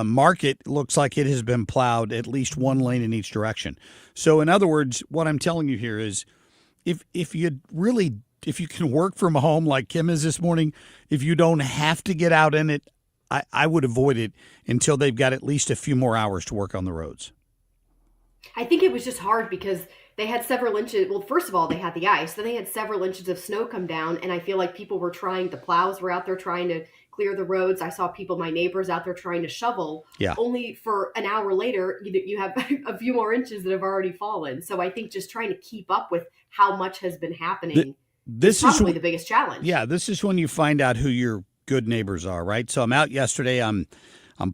Marc, it looks like it has been plowed at least one lane in each direction. So in other words, what I'm telling you here is if you can work from home like Kim is this morning, if you don't have to get out in it, I would avoid it until they've got at least a few more hours to work on the roads. I think it was just hard because they had several inches. Well, first of all, they had the ice. Then they had several inches of snow come down. And I feel like people were the plows were out there trying to clear the roads. I saw my neighbors out there trying to shovel. Yeah. Only for an hour later, you have a few more inches that have already fallen. So I think just trying to keep up with how much has been happening is probably the biggest challenge. Yeah, this is when you find out who your good neighbors are, right? So I'm out yesterday. I'm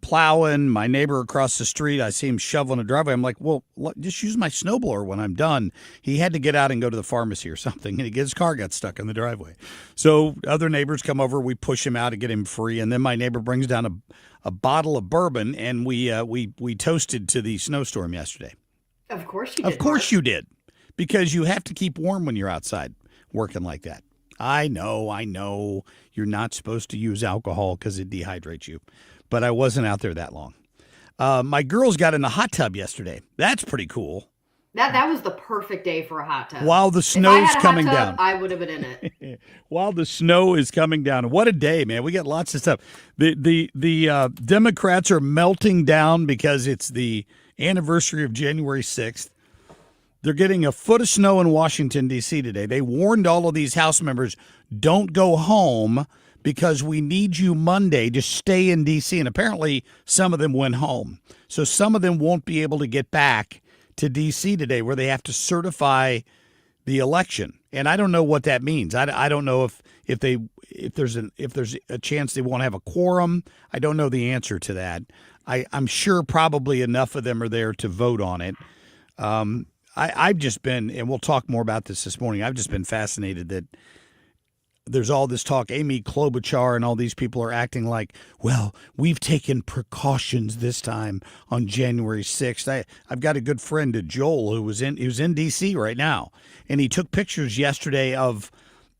plowing. My neighbor across the street, I see him shoveling a driveway. I'm like, well, just use my snowblower when I'm done. He had to get out and go to the pharmacy or something, and his car got stuck in the driveway. So other neighbors come over. We push him out to get him free, and then my neighbor brings down a bottle of bourbon, and we toasted to the snowstorm yesterday. Of course you did. Of course you did, because you have to keep warm when you're outside working like that. I know. You're not supposed to use alcohol because it dehydrates you. But I wasn't out there that long. My girls got in the hot tub yesterday. That's pretty cool. That was the perfect day for a hot tub. While the snow's coming down. I would have been in it. While the snow is coming down. What a day, man. We got lots of stuff. The Democrats are melting down because it's the anniversary of January 6th. They're getting a foot of snow in Washington, D.C. today. They warned all of these House members, don't go home because we need you Monday to stay in D.C. And apparently some of them went home. So some of them won't be able to get back to D.C. today where they have to certify the election. And I don't know what that means. I don't know if there's a chance they won't have a quorum. I don't know the answer to that. I'm sure probably enough of them are there to vote on it. I've just been, and we'll talk more about this morning, I've just been fascinated that there's all this talk. Amy Klobuchar and all these people are acting like, well, we've taken precautions this time on January 6th. I've got a good friend, Joel, who's in D.C. right now, and he took pictures yesterday of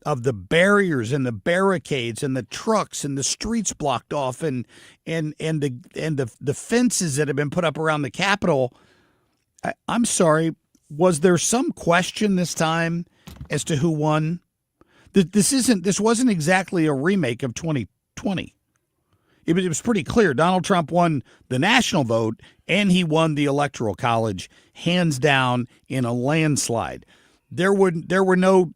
the barriers and the barricades and the trucks and the streets blocked off and the fences that have been put up around the Capitol. I'm sorry. Was there some question this time as to who won? This wasn't exactly a remake of 2020. It was pretty clear. Donald Trump won the national vote, and he won the Electoral College hands down in a landslide. There were no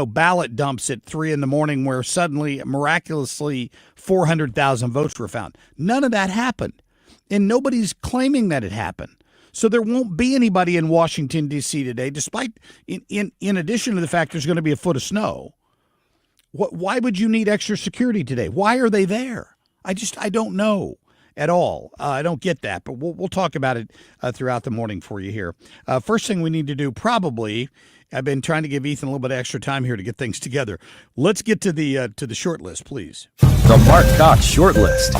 ballot dumps at 3 a.m. where suddenly, miraculously, 400,000 votes were found. None of that happened, and nobody's claiming that it happened. So there won't be anybody in Washington, D.C. today, despite, in addition to the fact there's going to be a foot of snow. Why would you need extra security today? Why are they there? I don't know at all. I don't get that, but we'll talk about it throughout the morning for you here. First thing we need to do, probably, I've been trying to give Ethan a little bit of extra time here to get things together. Let's get to the short list, please. The Marc Cox short list.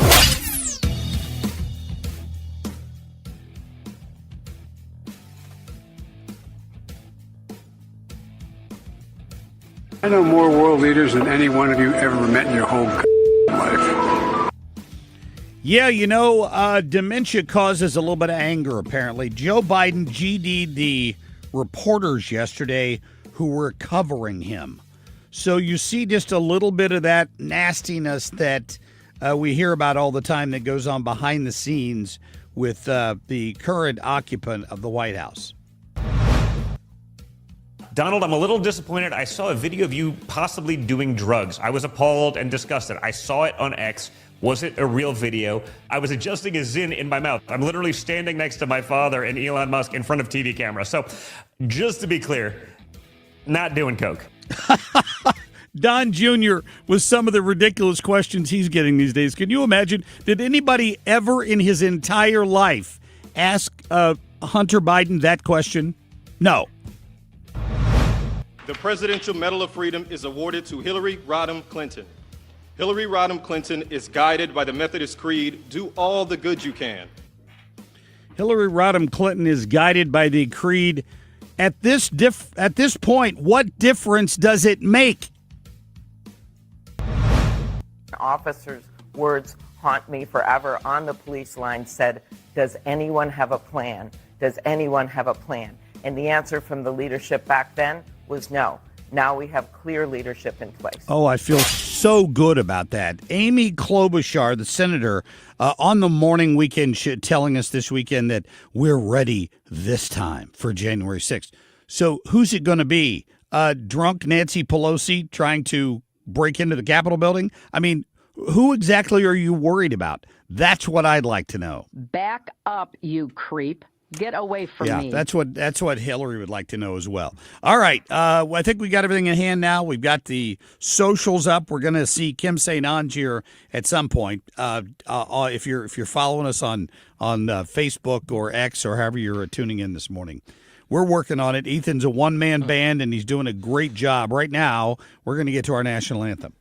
I know more world leaders than any one of you ever met in your whole life. Yeah, dementia causes a little bit of anger, apparently. Joe Biden GD'd the reporters yesterday who were covering him. So you see just a little bit of that nastiness that we hear about all the time that goes on behind the scenes with the current occupant of the White House. Donald, I'm a little disappointed. I saw a video of you possibly doing drugs. I was appalled and disgusted. I saw it on X. Was it a real video? I was adjusting a Zyn in my mouth. I'm literally standing next to my father and Elon Musk in front of TV cameras. So just to be clear, not doing coke. Don Jr. with some of the ridiculous questions he's getting these days. Can you imagine? Did anybody ever in his entire life ask Hunter Biden that question? No. The Presidential Medal of Freedom is awarded to Hillary Rodham Clinton. Hillary Rodham Clinton is guided by the Methodist Creed, do all the good you can. Hillary Rodham Clinton is guided by the creed. At this point, what difference does it make? Officers' words haunt me forever on the police line said, does anyone have a plan? Does anyone have a plan? And the answer from the leadership back then was no. Now we have clear leadership in place. Oh, I feel so good about that. Amy Klobuchar, the senator, on the morning weekend telling us this weekend that we're ready this time for January 6th. So who's it going to be? Drunk Nancy Pelosi trying to break into the Capitol building? I mean, who exactly are you worried about? That's what I'd like to know. Back up, you creep. Get away from me. Yeah, that's what Hillary would like to know as well. All right, I think we got everything in hand now. We've got the socials up. We're going to see Kim St. Ange here at some point. If you're following us on Facebook or X or however you're tuning in this morning, we're working on it. Ethan's a one-man band, and he's doing a great job. Right now, we're going to get to our national anthem.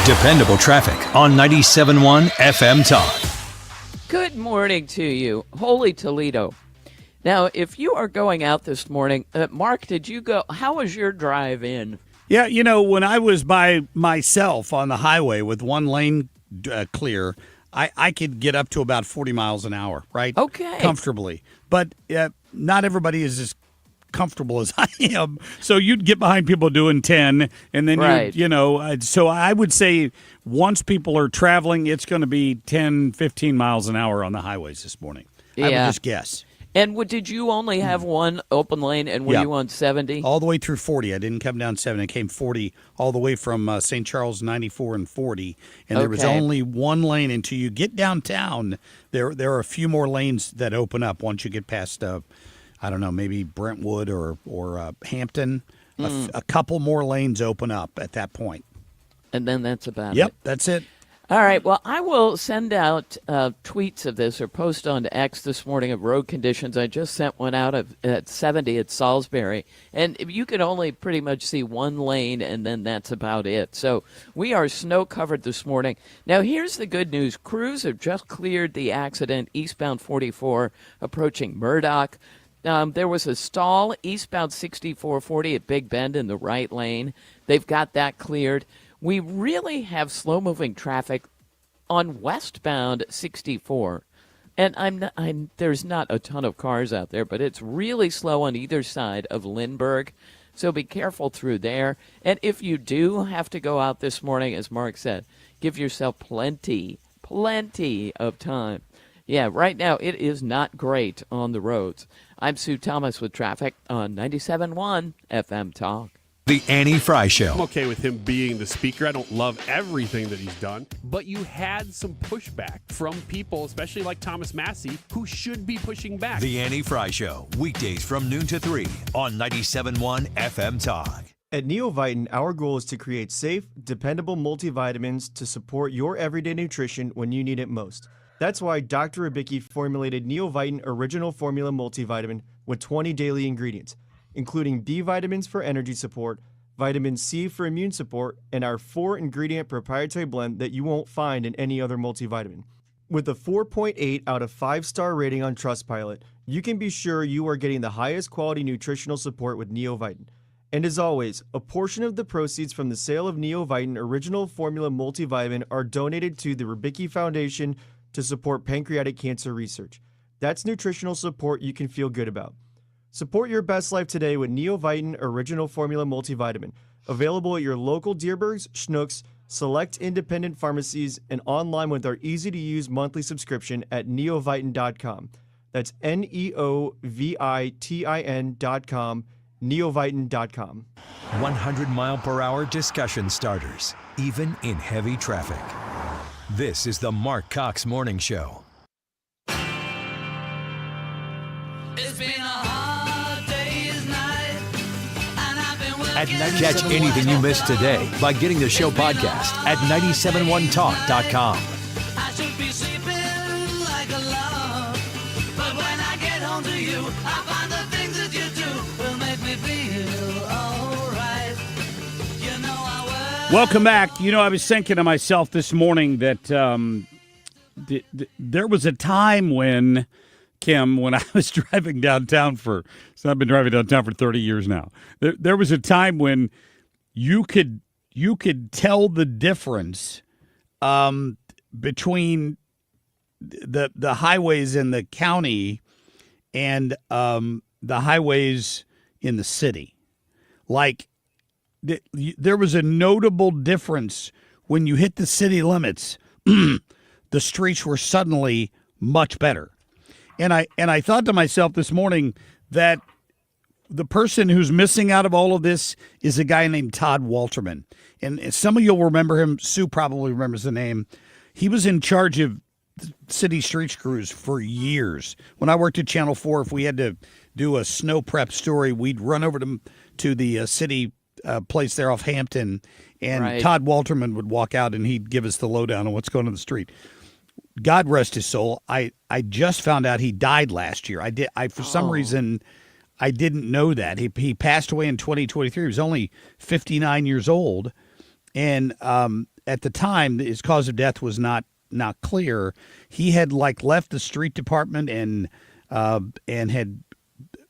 Dependable traffic on 97.1 FM Talk. Good morning to you. Holy Toledo. Now, if you are going out this morning, Mark, did you go? How was your drive in? Yeah, when I was by myself on the highway with one lane clear, I could get up to about 40 miles an hour, right? Okay. Comfortably. But not everybody is as comfortable as I am. So you'd get behind people doing 10, and then, right. So I would say once people are traveling, it's going to be 10, 15 miles an hour on the highways this morning. Yeah. I would just guess. And did you only have one open lane, and were you on 70? All the way through 40. I didn't come down 70. I came 40 all the way from St. Charles, 94 and 40. And there was only one lane until you get downtown. There are a few more lanes that open up once you get past, I don't know, maybe Brentwood or Hampton. A couple more lanes open up at that point. And then that's about it. Yep, that's it. All right. Well, I will send out tweets of this or post on X this morning of road conditions. I just sent one out at 70 at Salisbury, and you can only pretty much see one lane, and then that's about it. So we are snow covered this morning. Now, here's the good news. Crews have just cleared the accident eastbound 44 approaching Murdoch. There was a stall eastbound 6440 at Big Bend in the right lane. They've got that cleared. We really have slow-moving traffic on westbound 64. And there's not a ton of cars out there, but it's really slow on either side of Lindbergh. So be careful through there. And if you do have to go out this morning, as Mark said, give yourself plenty of time. Yeah, right now it is not great on the roads. I'm Sue Thomas with traffic on 97.1 FM Talk. The Annie Fry Show. I'm okay with him being the speaker. I don't love everything that he's done, but you had some pushback from people, especially like Thomas Massey, who should be pushing back. The Annie Fry Show, weekdays from noon to 3 on 97.1 FM Talk. At Neovitin, our goal is to create safe, dependable multivitamins to support your everyday nutrition when you need it most. That's why Dr. Abicki formulated Neovitin Original Formula Multivitamin with 20 daily ingredients, including B vitamins for energy support, vitamin C for immune support, and our 4-ingredient proprietary blend that you won't find in any other multivitamin. With a 4.8 out of 5-star rating on Trustpilot, you can be sure you are getting the highest quality nutritional support with Neovitin. And as always, a portion of the proceeds from the sale of Neovitin Original Formula Multivitamin are donated to the Rubicki Foundation to support pancreatic cancer research. That's nutritional support you can feel good about. Support your best life today with Neovitin Original Formula Multivitamin, available at your local Deerbergs, Schnucks, select independent pharmacies, and online with our easy-to-use monthly subscription at neovitin.com. That's Neovitin.com, neovitin.com. 100-mile-per-hour discussion starters, even in heavy traffic. This is the Mark Cox Morning Show. It's been a hard day's night, and I've been working. Catch anything you missed today by getting the show podcast at 971talk.com. I should be sleeping like a log, but when I get home to you, I find the things that you do will make me feel alright. You know I work. Welcome back. You know, I was thinking to myself this morning that there was a time when, Kim, when I was driving downtown so I've been driving downtown for 30 years now. There was a time when you could tell the difference between the highways in the county and the highways in the city. Like, there was a notable difference when you hit the city limits. The streets were suddenly much better. And I thought to myself this morning that the person who's missing out of all of this is a guy named Todd Walterman. And some of you'll remember him. Sue probably remembers the name. He was in charge of city street crews for years. When I worked at Channel 4, if we had to do a snow prep story, we'd run over to the city place there off Hampton, and right. Todd Walterman would walk out and he'd give us the lowdown on what's going on the street. God rest his soul. I just found out he died last year. For some reason, I didn't know that. He passed away in 2023. He was only 59 years old. And at the time, his cause of death was not clear. He had left the street department and had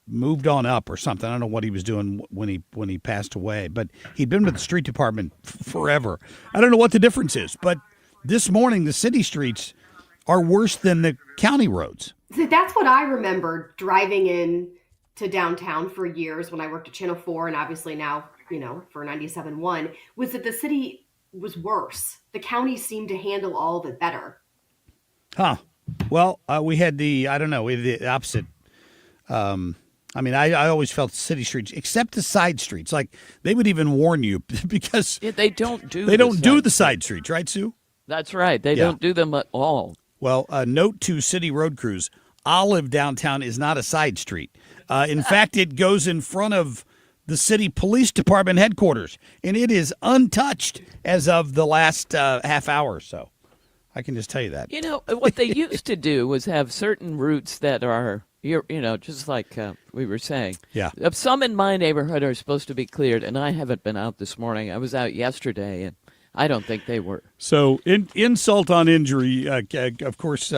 moved on up or something. I don't know what he was doing when he passed away, but he'd been with the street department forever. I don't know what the difference is, but this morning the city streets are worse than the county roads. So that's what I remember driving in to downtown for years when I worked at Channel 4 and obviously now, for 97.1, was that the city was worse. The county seemed to handle all of it better. Huh. Well, we had the opposite. I always felt city streets, except the side streets. They would even warn you because they don't do the side streets, right, Sue? That's right. They don't do them at all. Well, note to city road crews, Olive downtown is not a side street. In fact, it goes in front of the city police department headquarters, and it is untouched as of the last half hour or so. I can just tell you that. You know, what they used to do was have certain routes that are, just like we were saying. Yeah. Some in my neighborhood are supposed to be cleared, and I haven't been out this morning. I was out yesterday, and I don't think they were. So, insult on injury. Of course,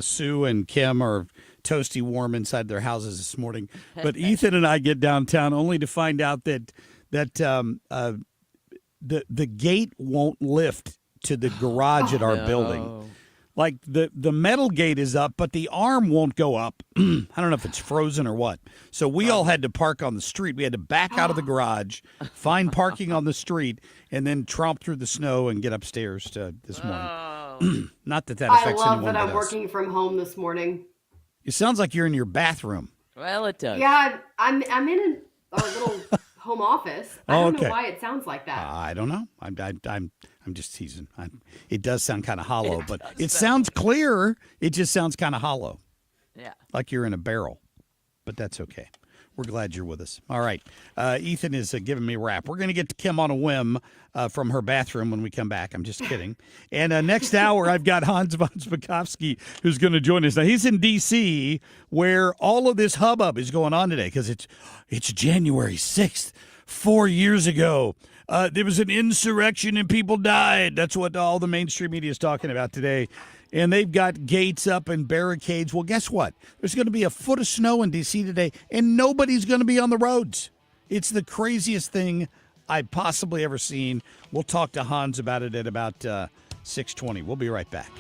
Sue and Kim are toasty warm inside their houses this morning. But Ethan and I get downtown only to find out that the gate won't lift to the garage at our building. Like the metal gate is up, but the arm won't go up. I don't know if it's frozen or what. So we all had to park on the street. We had to back out of the garage, find parking on the street, and then tromp through the snow and get upstairs this morning. Not that affects anyone. I love that I'm us. working from home this morning. It sounds like you're in your bathroom. Well, it does. Yeah, I'm in our little home office. I don't know why it sounds like that. I don't know. I'm just teasing. It does sound kind of hollow, but it sounds clear. It just sounds kind of hollow. Yeah. Like you're in a barrel, but that's okay. We're glad you're with us. All right. Ethan is giving me a rap. We're going to get to Kim on a whim from her bathroom when we come back. I'm just kidding. And next hour, I've got Hans von Spakovsky who's going to join us. Now, he's in D.C. where all of this hubbub is going on today because it's January 6th, 4 years ago. There was an insurrection and people died. That's what all the mainstream media is talking about today. And they've got gates up and barricades. Well, guess what? There's going to be a foot of snow in D.C. today, and nobody's going to be on the roads. It's the craziest thing I've possibly ever seen. We'll talk to Hans about it at about 6:20. We'll be right back.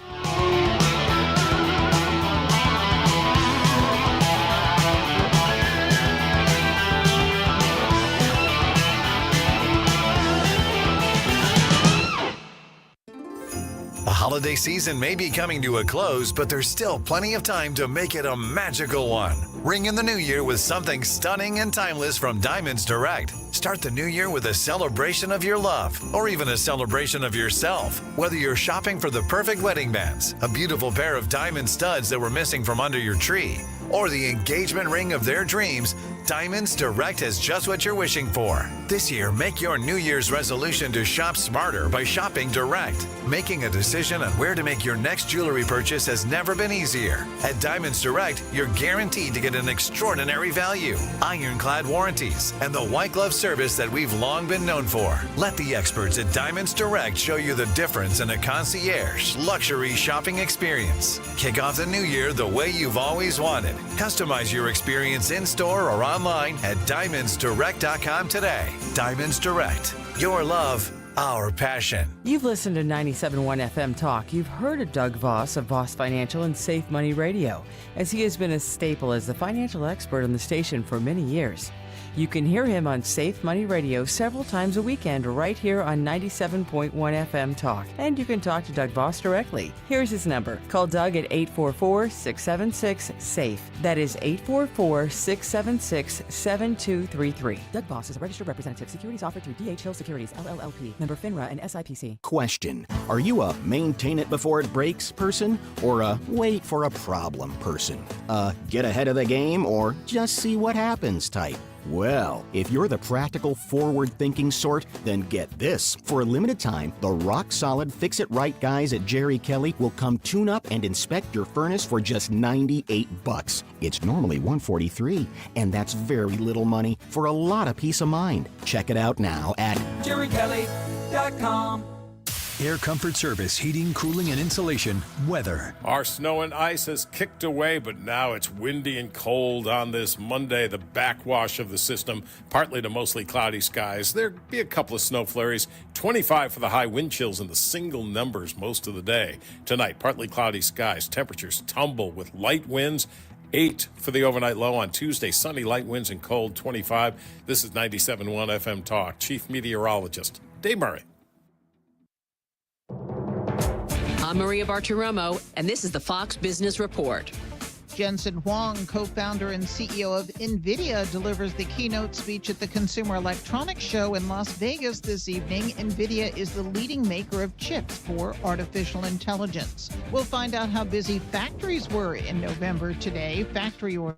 The holiday season may be coming to a close, but there's still plenty of time to make it a magical one. Ring in the new year with something stunning and timeless from Diamonds Direct. Start the new year with a celebration of your love, or even a celebration of yourself. Whether you're shopping for the perfect wedding bands, a beautiful pair of diamond studs that were missing from under your tree, or the engagement ring of their dreams, Diamonds Direct has just what you're wishing for. This year, make your New Year's resolution to shop smarter by shopping direct. Making a decision on where to make your next jewelry purchase has never been easier. At Diamonds Direct, you're guaranteed to get an extraordinary value, ironclad warranties, and the white glove service that we've long been known for. Let the experts at Diamonds Direct show you the difference in a concierge luxury shopping experience. Kick off the new year the way you've always wanted. Customize your experience in-store or online at DiamondsDirect.com today. Diamonds Direct. Your love, our passion. You've listened to 97.1 FM Talk. You've heard of Doug Voss of Voss Financial and Safe Money Radio, as he has been a staple as the financial expert on the station for many years. You can hear him on Safe Money Radio several times a weekend right here on 97.1 FM Talk. And you can talk to Doug Voss directly. Here's his number. Call Doug at 844-676-SAFE. That is 844-676-7233. Doug Voss is a registered representative. Securities offered through D.H. Hill Securities, LLLP. Member FINRA and SIPC. Question. Are you a maintain it before it breaks person or a wait for a problem person? Get ahead of the game or just see what happens type? Well, if you're the practical, forward-thinking sort, then get this. For a limited time, the rock-solid Fix-It-Right guys at Jerry Kelly will come tune up and inspect your furnace for just $98. It's normally $143, and that's very little money for a lot of peace of mind. Check it out now at JerryKelly.com. Air Comfort Service, heating, cooling, and insulation, weather. Our snow and ice has kicked away, but now it's windy and cold on this Monday. The backwash of the system, partly to mostly cloudy skies. There'll be a couple of snow flurries. 25 for the high, wind chills in the single numbers most of the day. Tonight, partly cloudy skies. Temperatures tumble with light winds. 8 for the overnight low on Tuesday. Sunny, light winds and cold, 25. This is 97.1 FM Talk. Chief Meteorologist Dave Murray. I'm Maria Bartiromo, and this is the Fox Business Report. Jensen Huang, co-founder and CEO of NVIDIA, delivers the keynote speech at the Consumer Electronics Show in Las Vegas this evening. NVIDIA is the leading maker of chips for artificial intelligence. We'll find out how busy factories were in November today. Factory orders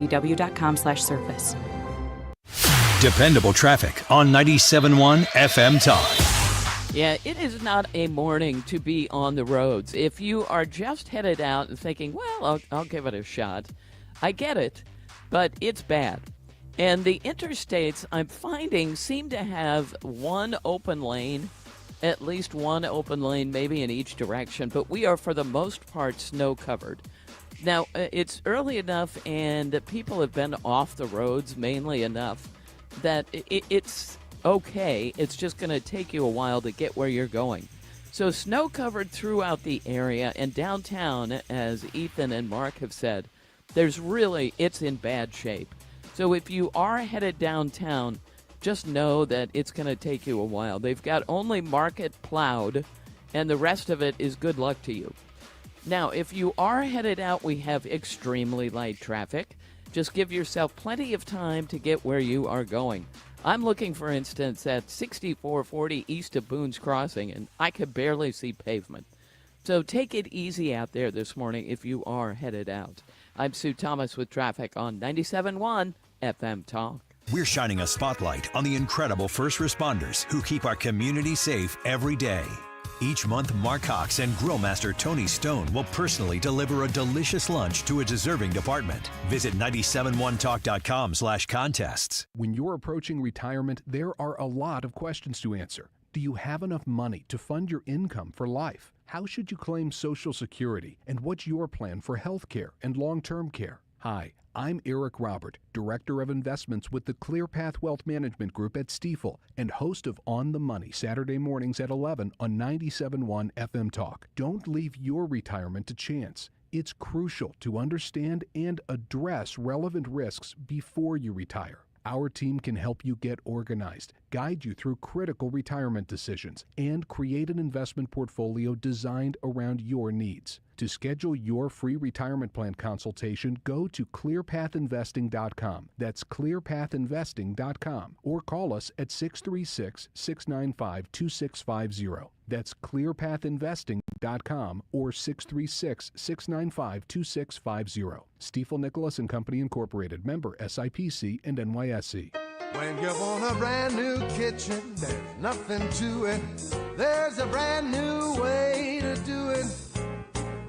www.com/surface. Dependable traffic on 97.1 FM Talk. Yeah, it is not a morning to be on the roads. If you are just headed out and thinking, well, I'll give it a shot, I get it, but it's bad. And the interstates, I'm finding, seem to have one open lane, at least one open lane, maybe in each direction, but we are, for the most part, snow-covered. Now, it's early enough, and people have been off the roads mainly enough that it's okay. It's just going to take you a while to get where you're going. So snow covered throughout the area, and downtown, as Ethan and Marc have said, it's in bad shape. So if you are headed downtown, just know that it's going to take you a while. They've got only Market plowed, and the rest of it is good luck to you. Now, if you are headed out, we have extremely light traffic. Just give yourself plenty of time to get where you are going. I'm looking, for instance, at 6440 east of Boone's Crossing, and I could barely see pavement. So take it easy out there this morning if you are headed out. I'm Sue Thomas with traffic on 97.1 FM Talk. We're shining a spotlight on the incredible first responders who keep our community safe every day. Each month, Marc Cox and Grillmaster Tony Stone will personally deliver a delicious lunch to a deserving department. Visit 971talk.com/contests. When you're approaching retirement, there are a lot of questions to answer. Do you have enough money to fund your income for life? How should you claim Social Security? And what's your plan for health care and long-term care? Hi, I'm Eric Robert, Director of Investments with the ClearPath Wealth Management Group at Stifel and host of On the Money Saturday mornings at 11 on 97.1 FM Talk. Don't leave your retirement to chance. It's crucial to understand and address relevant risks before you retire. Our team can help you get organized, guide you through critical retirement decisions, and create an investment portfolio designed around your needs. To schedule your free retirement plan consultation, go to clearpathinvesting.com. That's clearpathinvesting.com. Or call us at 636-695-2650. That's clearpathinvesting.com or 636-695-2650. Stifel Nicholas and Company Incorporated, member SIPC and NYSE. When you want a brand new kitchen, there's nothing to it. There's a brand new way to do it.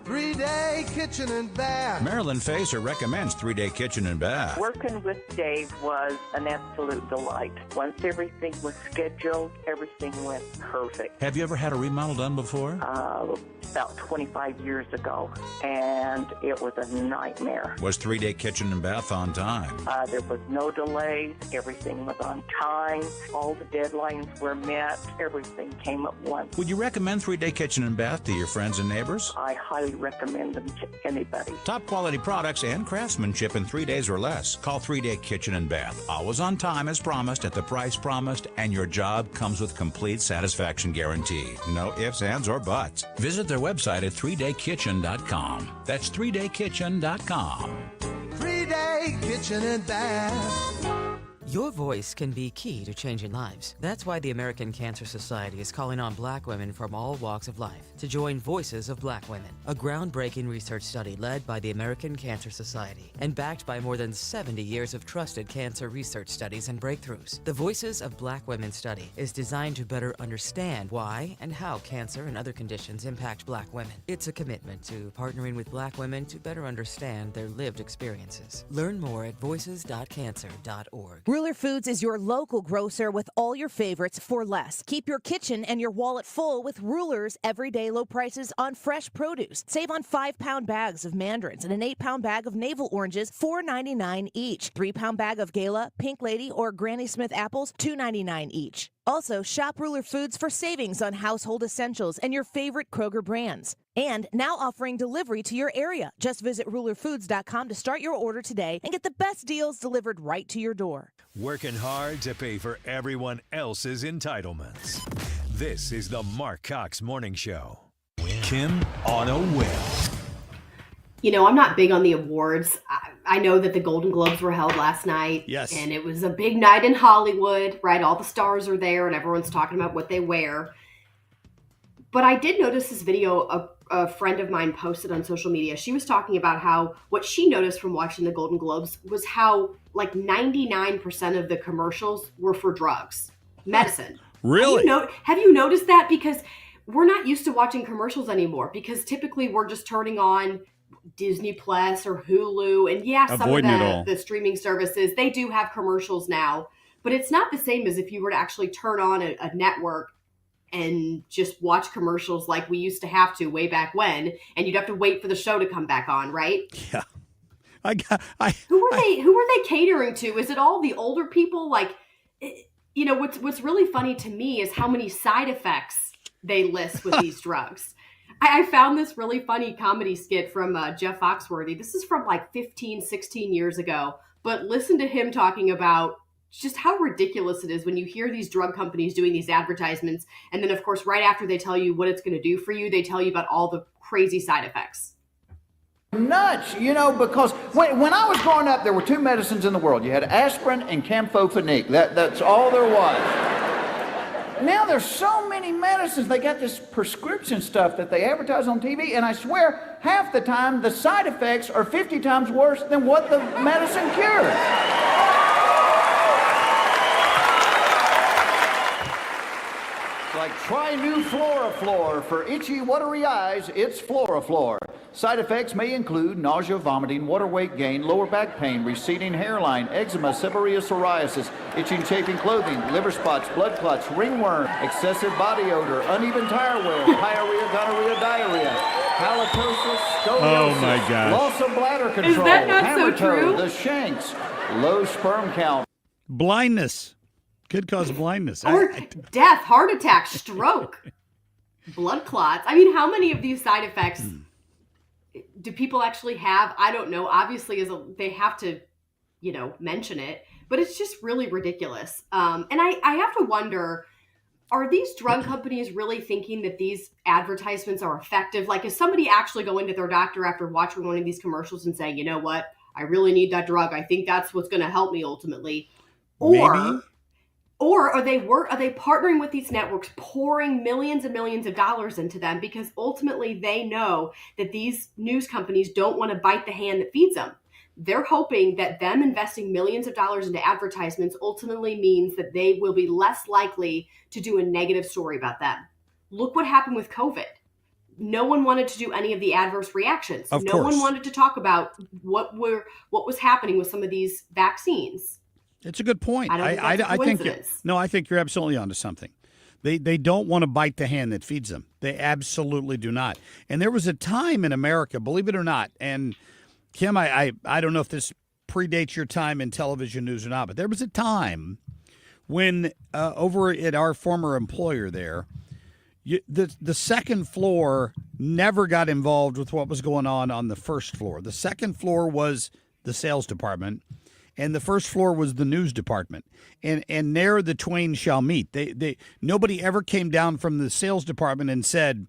3-day kitchen and bath. Marilyn Facer recommends 3-day kitchen and bath. Working with Dave was an absolute delight. Once everything was scheduled, everything went perfect. Have you ever had a remodel done before? About 25 years ago, and it was a nightmare. Was 3-day kitchen and bath on time? There was no delays. Everything was on time. All the deadlines were met. Everything came at once. Would you recommend 3-day kitchen and bath to your friends and neighbors? I highly recommend them to anybody. Top quality products and craftsmanship in 3 days or less. Call 3-day kitchen and bath. Always on time as promised, at the price promised, and your job comes with complete satisfaction guarantee. No ifs, ands, or buts. Visit their website at 3daykitchen.com. That's 3daykitchen.com. 3-day kitchen and bath. Your voice can be key to changing lives. That's why the American Cancer Society is calling on Black women from all walks of life to join Voices of Black Women, a groundbreaking research study led by the American Cancer Society and backed by more than 70 years of trusted cancer research studies and breakthroughs. The Voices of Black Women study is designed to better understand why and how cancer and other conditions impact Black women. It's a commitment to partnering with Black women to better understand their lived experiences. Learn more at voices.cancer.org. Ruler Foods is your local grocer with all your favorites for less. Keep your kitchen and your wallet full with Ruler's everyday low prices on fresh produce. Save on 5-pound bags of mandarins and an 8-pound bag of navel oranges, $4.99 each. 3-pound bag of Gala, Pink Lady, or Granny Smith apples, $2.99 each. Also, shop Ruler Foods for savings on household essentials and your favorite Kroger brands. And now offering delivery to your area. Just visit rulerfoods.com to start your order today and get the best deals delivered right to your door. Working hard to pay for everyone else's entitlements. This is the Marc Cox Morning Show. Kim on a whim. You know, I'm not big on the awards. I know that the Golden Globes were held last night. Yes. And it was a big night in Hollywood, right? All the stars are there and everyone's talking about what they wear. But I did notice this video a friend of mine posted on social media. She was talking about how what she noticed from watching the Golden Globes was how like 99% of the commercials were for drugs, medicine. Really? Have you noticed that? Because we're not used to watching commercials anymore, because typically we're just turning on Disney Plus or Hulu. And yeah, some of the streaming services, they do have commercials now, but it's not the same as if you were to actually turn on a network and just watch commercials like we used to have to way back when, and you'd have to wait for the show to come back on, right? Yeah. Who were they catering to? Is it all the older people? Like, you know, what's really funny to me is how many side effects they list with these drugs. I found this really funny comedy skit from Jeff Foxworthy. This is from like 15, 16 years ago, but listen to him talking about just how ridiculous it is when you hear these drug companies doing these advertisements. And then, of course, right after they tell you what it's going to do for you, they tell you about all the crazy side effects. Nuts, you know, because when I was growing up, there were two medicines in the world. You had aspirin and camphophenique. That's all there was. Now there's so many medicines. They got this prescription stuff that they advertise on TV, and I swear half the time the side effects are 50 times worse than what the medicine cures. Like, try new Floraflor for itchy, watery eyes. It's Floraflor. Side effects may include nausea, vomiting, water weight gain, lower back pain, receding hairline, eczema, seborrhea, psoriasis, itching, chafing clothing, liver spots, blood clots, ringworm, excessive body odor, uneven tire wear, pyorrhea, gonorrhea, diarrhea, halitosis, scoliosis, Oh my gosh. loss of bladder control, Is that not so hammer toe, true? the shanks, low sperm count. Blindness. Could cause blindness. Or death, heart attack, stroke, blood clots. I mean, how many of these side effects do people actually have? I don't know. Obviously, they have to, you know, mention it, but it's just really ridiculous. And I have to wonder, are these drug companies really thinking that these advertisements are effective? Like, is somebody actually going to their doctor after watching one of these commercials and saying, you know what, I really need that drug. I think that's what's going to help me ultimately. Maybe. Or are they partnering with these networks, pouring millions and millions of dollars into them because ultimately they know that these news companies don't want to bite the hand that feeds them. They're hoping that them investing millions of dollars into advertisements ultimately means that they will be less likely to do a negative story about them. Look what happened with COVID. No one wanted to do any of the adverse reactions. Of no course. one wanted to talk about what was happening with some of these vaccines. It's a good point. I think I think you're absolutely onto something. They don't want to bite the hand that feeds them. They absolutely do not. And there was a time in America, believe it or not, and Kim, I don't know if this predates your time in television news or not, but there was a time when over at our former employer there, the second floor never got involved with what was going on the first floor. The second floor was the sales department, and the first floor was the news department. And there the twain shall meet. Nobody ever came down from the sales department and said,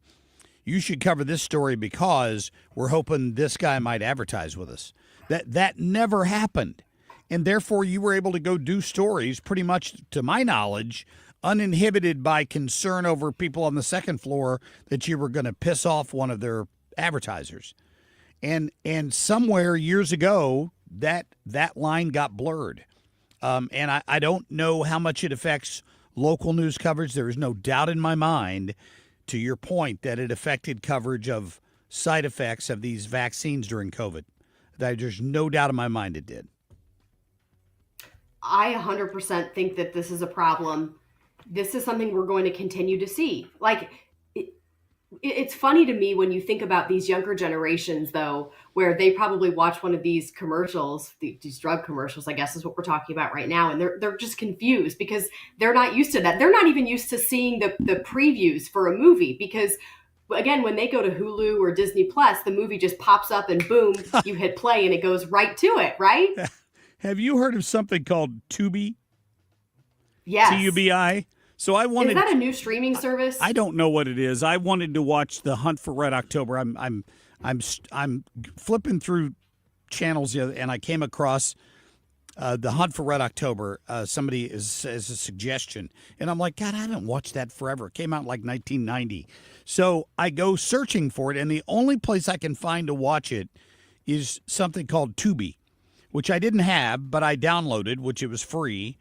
you should cover this story because we're hoping this guy might advertise with us. That never happened. And therefore you were able to go do stories pretty much, to my knowledge, uninhibited by concern over people on the second floor that you were going to piss off one of their advertisers. And somewhere years ago, that line got blurred. And I don't know how much it affects local news coverage. There is no doubt in my mind, to your point, that it affected coverage of side effects of these vaccines during COVID. There's no doubt in my mind it did. I 100% think that this is a problem. This is something we're going to continue to see. Like, it's funny to me when you think about these younger generations, though, where they probably watch one of these commercials, these drug commercials, I guess is what we're talking about right now. And they're just confused because they're not used to that. They're not even used to seeing the previews for a movie because, again, when they go to Hulu or Disney Plus, the movie just pops up and boom, you hit play and it goes right to it, right? Have you heard of something called Tubi? Yes. Tubi. So I wanted. Is that a new streaming service? I don't know what it is. I wanted to watch The Hunt for Red October. I'm flipping through channels and I came across The Hunt for Red October. Somebody is a suggestion, and I'm like, God, I haven't watched that forever. It came out in like 1990, so I go searching for it, and the only place I can find to watch it is something called Tubi, which I didn't have, but I downloaded, which it was free.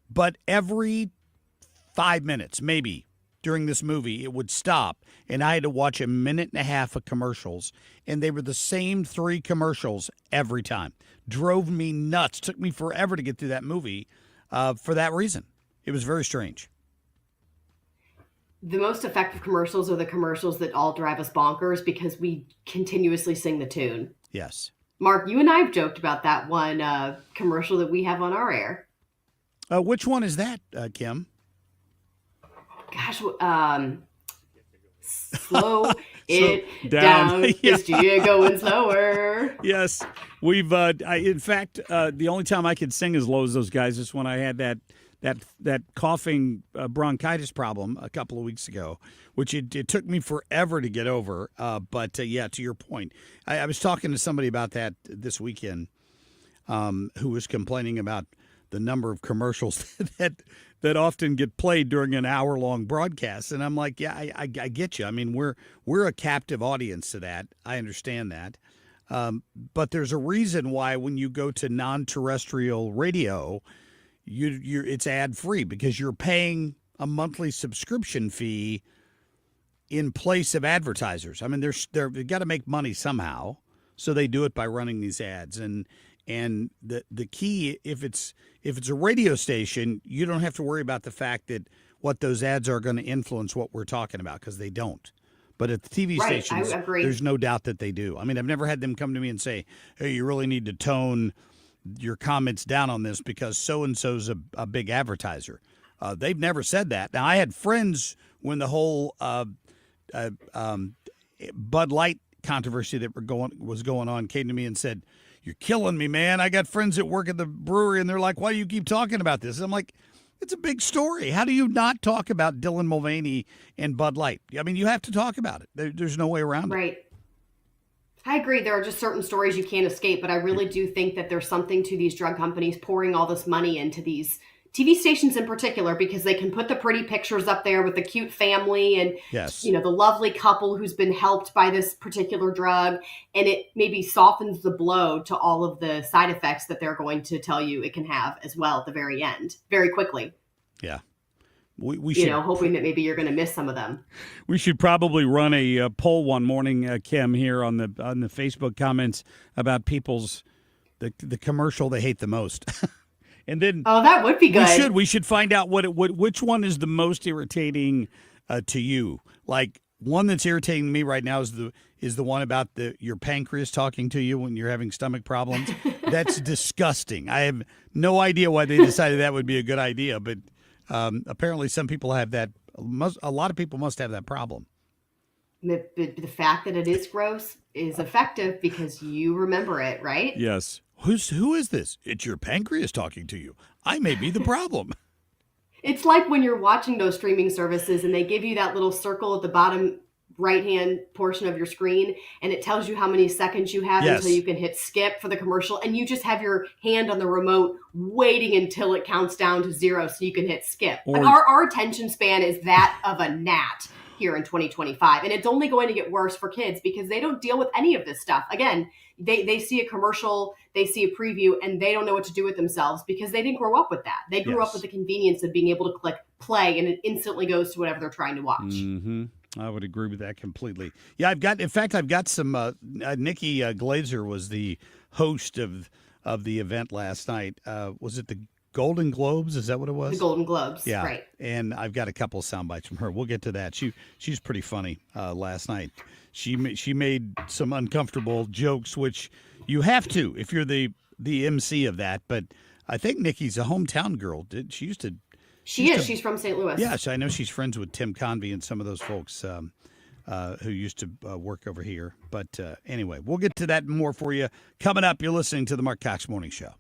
But every 5 minutes, maybe, during this movie, it would stop, and I had to watch a minute and a half of commercials, and they were the same 3 commercials every time. Drove me nuts. Took me forever to get through that movie for that reason. It was very strange. The most effective commercials are the commercials that all drive us bonkers because we continuously sing the tune. Yes. Mark, you and I have joked about that one commercial that we have on our air. Which one is that, Kim? Gosh, slow it down. Yeah. You're going slower. Yes, we've. In fact, the only time I could sing as low as those guys is when I had that coughing bronchitis problem a couple of weeks ago, which it took me forever to get over. But yeah, to your point, I was talking to somebody about that this weekend, who was complaining about the number of commercials that often get played during an hour-long broadcast. And I'm like, yeah, I get you. I mean, we're a captive audience to that. I understand that. But there's a reason why when you go to non-terrestrial radio, it's ad-free, because you're paying a monthly subscription fee in place of advertisers. I mean, they've got to make money somehow, so they do it by running these ads. And the key, if it's a radio station, you don't have to worry about the fact that what those ads are going to influence what we're talking about, because they don't. But at the TV stations, there's no doubt that they do. I mean, I've never had them come to me and say, hey, you really need to tone your comments down on this because so-and-so's a big advertiser. They've never said that. Now, I had friends when the whole Bud Light controversy that was going on came to me and said, you're killing me, man. I got friends that work at the brewery, and they're like, why do you keep talking about this? I'm like, it's a big story. How do you not talk about Dylan Mulvaney and Bud Light? I mean, you have to talk about it. There's no way around it. Right. I agree. There are just certain stories you can't escape, but I really do think that there's something to these drug companies pouring all this money into these TV stations in particular, because they can put the pretty pictures up there with the cute family and, yes, the lovely couple who's been helped by this particular drug. And it maybe softens the blow to all of the side effects that they're going to tell you it can have as well at the very end, very quickly. Yeah. We should, hoping that maybe you're going to miss some of them. We should probably run a poll one morning, Kim, here on the Facebook comments about people's the commercial they hate the most. And then, that would be good. We should find out which one is the most irritating to you. Like, one that's irritating me right now is the one about your pancreas talking to you when you're having stomach problems. That's disgusting. I have no idea why they decided that would be a good idea, but apparently some people have that. A lot of people must have that problem. The fact that it is gross is effective because you remember it, right? Yes. Who is this? It's your pancreas talking to you. I may be the problem. It's like when you're watching those streaming services and they give you that little circle at the bottom right-hand portion of your screen, and it tells you how many seconds you have until you can hit skip for the commercial, and you just have your hand on the remote waiting until it counts down to 0 so you can hit skip. Like our attention span is that of a gnat here in 2025, and it's only going to get worse for kids because they don't deal with any of this stuff. Again, they see a commercial, they see a preview, and they don't know what to do with themselves because they didn't grow up with that. They grew up with the convenience of being able to click play, and it instantly goes to whatever they're trying to watch. Mm-hmm. I would agree with that completely. Yeah, I've got some. Nikki Glazer was the host of the event last night. Was it the Golden Globes? Is that what it was? The Golden Globes, yeah. Right. And I've got a couple of sound bites from her. We'll get to that. She's pretty funny. Last night, she made some uncomfortable jokes, which you have to if you're the MC of that. But I think Nikki's a hometown girl. She used to. She's from St. Louis. Yes, I know she's friends with Tim Convey and some of those folks who used to work over here. But anyway, we'll get to that more for you. Coming up, you're listening to the Marc Cox Morning Show.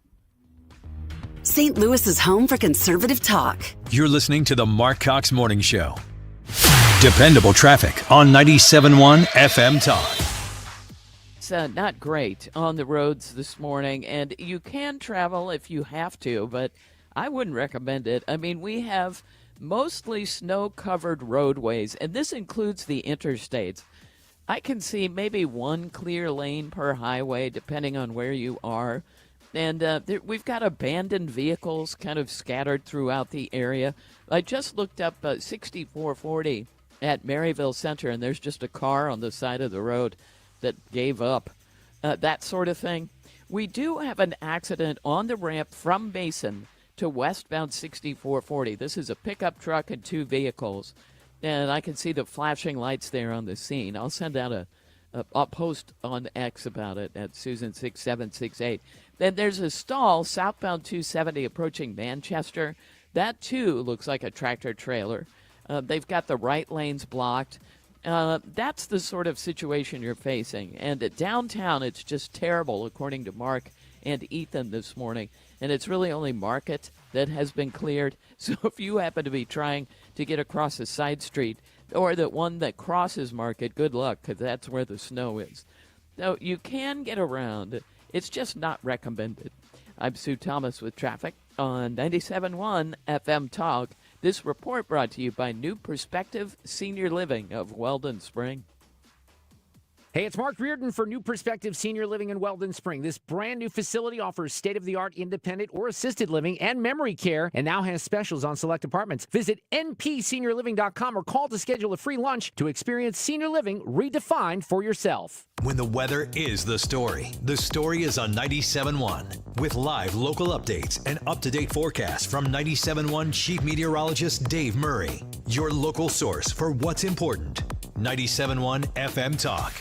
St. Louis is home for conservative talk. You're listening to the Marc Cox Morning Show. Dependable traffic on 97.1 FM Talk. it's not great on the roads this morning, and you can travel if you have to, but I wouldn't recommend it. I mean, we have mostly snow-covered roadways, and this includes the interstates. I can see maybe one clear lane per highway, depending on where you are. And we've got abandoned vehicles kind of scattered throughout the area. I just looked up 6440 at Maryville Center, and there's just a car on the side of the road that gave up. That sort of thing. We do have an accident on the ramp from Mason to westbound 6440. This is a pickup truck and two vehicles. And I can see the flashing lights there on the scene. I'll send out a post on X about it at Susan6768. Then there's a stall southbound 270 approaching Manchester. That, too, looks like a tractor trailer. They've got the right lanes blocked. That's the sort of situation you're facing. And at downtown, it's just terrible, according to Marc and Ethan this morning. And it's really only Market that has been cleared. So if you happen to be trying to get across a side street or the one that crosses Market, good luck, because that's where the snow is. So you can get around. It's just not recommended. I'm Sue Thomas with traffic on 97.1 FM Talk. This report brought to you by New Perspective Senior Living of Weldon Spring. Hey, it's Mark Reardon for New Perspective Senior Living in Weldon Spring. This brand new facility offers state-of-the-art independent or assisted living and memory care and now has specials on select apartments. Visit npseniorliving.com or call to schedule a free lunch to experience senior living redefined for yourself. When the weather is the story is on 97.1 with live local updates and up-to-date forecasts from 97.1 Chief Meteorologist Dave Murray. Your local source for what's important. 97.1 FM Talk.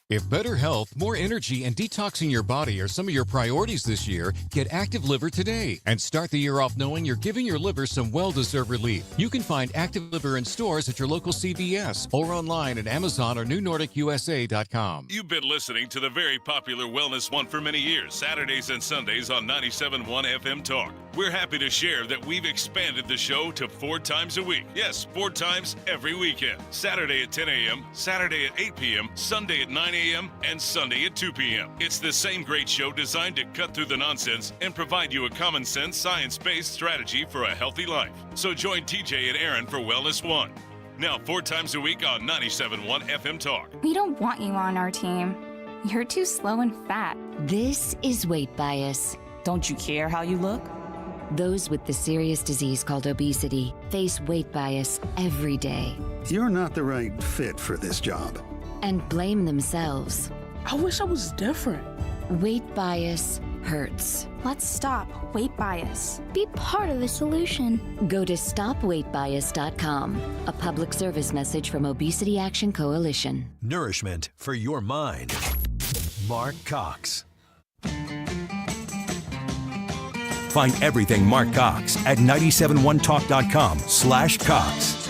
If better health, more energy, and detoxing your body are some of your priorities this year, get Active Liver today and start the year off knowing you're giving your liver some well-deserved relief. You can find Active Liver in stores at your local CVS or online at Amazon or NewNordicUSA.com. You've been listening to the very popular Wellness One for many years, Saturdays and Sundays on 97.1 FM Talk. We're happy to share that we've expanded the show to 4 times a week. Yes, 4 times every weekend. Saturday at 10 a.m., Saturday at 8 p.m., Sunday at 9 a.m., and Sunday at 2 p.m. It's the same great show designed to cut through the nonsense and provide you a common sense, science-based strategy for a healthy life. So join TJ and Aaron for Wellness One. Now 4 times a week on 97.1 FM Talk. We don't want you on our team. You're too slow and fat. This is weight bias. Don't you care how you look? Those with the serious disease called obesity face weight bias every day. You're not the right fit for this job. And blame themselves. I wish I was different. Weight bias hurts. Let's stop weight bias. Be part of the solution. Go to stopweightbias.com. A public service message from Obesity Action Coalition. Nourishment for your mind. Marc Cox. Find everything Marc Cox at 971talk.com/Cox.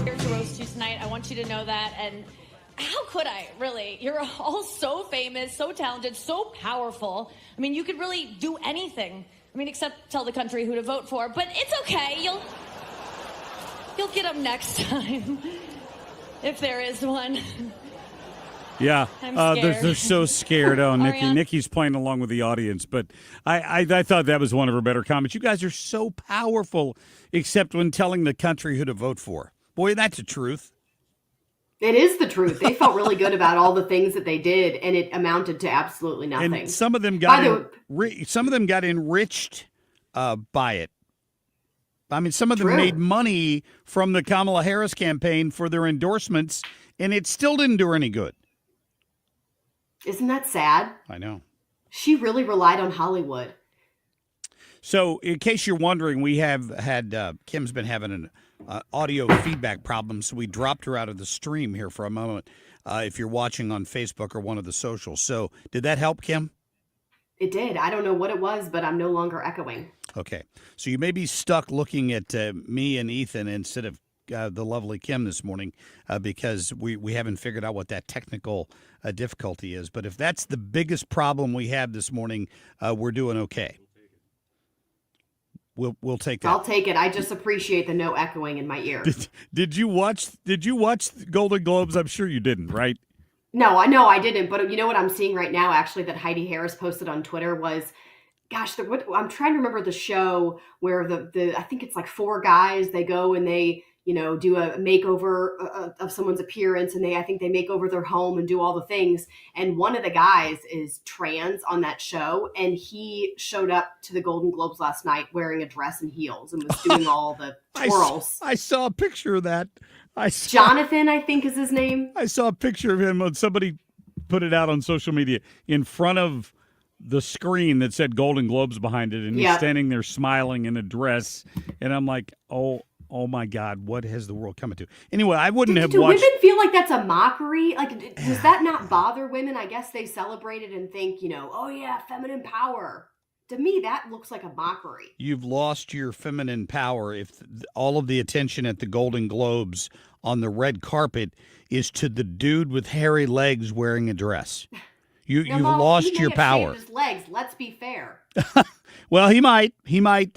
Here to roast you tonight. I want you to know that. And how could I, really? You're all so famous, so talented, so powerful. I mean, you could really do anything. I mean, except tell the country who to vote for. But it's okay. You'll get them next time, if there is one. Yeah, I'm scared. they're so scared. Oh, Nikki. Ariane? Nikki's playing along with the audience, but I thought that was one of her better comments. You guys are so powerful, except when telling the country who to vote for. Boy, that's the truth. It is the truth. They felt really good about all the things that they did, and it amounted to absolutely nothing. And some of them got enriched by it. I mean, some of them made money from the Kamala Harris campaign for their endorsements, and it still didn't do her any good. Isn't that sad? I know. She really relied on Hollywood. So, in case you're wondering, we have had Kim's been having an audio feedback problem, so we dropped her out of the stream here for a moment. If you're watching on Facebook or one of the socials, so did that help, Kim? It did. I don't know what it was, but I'm no longer echoing. Okay, so you may be stuck looking at me and Ethan instead of the lovely Kim this morning because we haven't figured out what that technical difficulty is. But if that's the biggest problem we have this morning, we're doing okay. We'll take that. I'll take it. I just appreciate the no echoing in my ear. Did you watch the Golden Globes? I'm sure you didn't, right? No, I didn't. But you know what I'm seeing right now, actually, that Heidi Harris posted on Twitter was, gosh, I'm trying to remember the show where the I think it's like 4 guys, they go and they, do a makeover of someone's appearance, and I think they make over their home and do all the things. And one of the guys is trans on that show, and he showed up to the Golden Globes last night wearing a dress and heels and was doing all the twirls. I saw a picture of that. Jonathan, I think is his name. I saw a picture of him. Somebody put it out on social media in front of the screen that said Golden Globes behind it, and he's standing there smiling in a dress. And I'm like, oh my God, what has the world come to? Anyway, I wouldn't have do watched. Do women feel like that's a mockery? Like, does that not bother women? I guess they celebrate it and think, oh yeah, feminine power. To me, that looks like a mockery. You've lost your feminine power if all of the attention at the Golden Globes on the red carpet is to the dude with hairy legs wearing a dress. You've lost your power. His legs. Let's be fair. Well, he might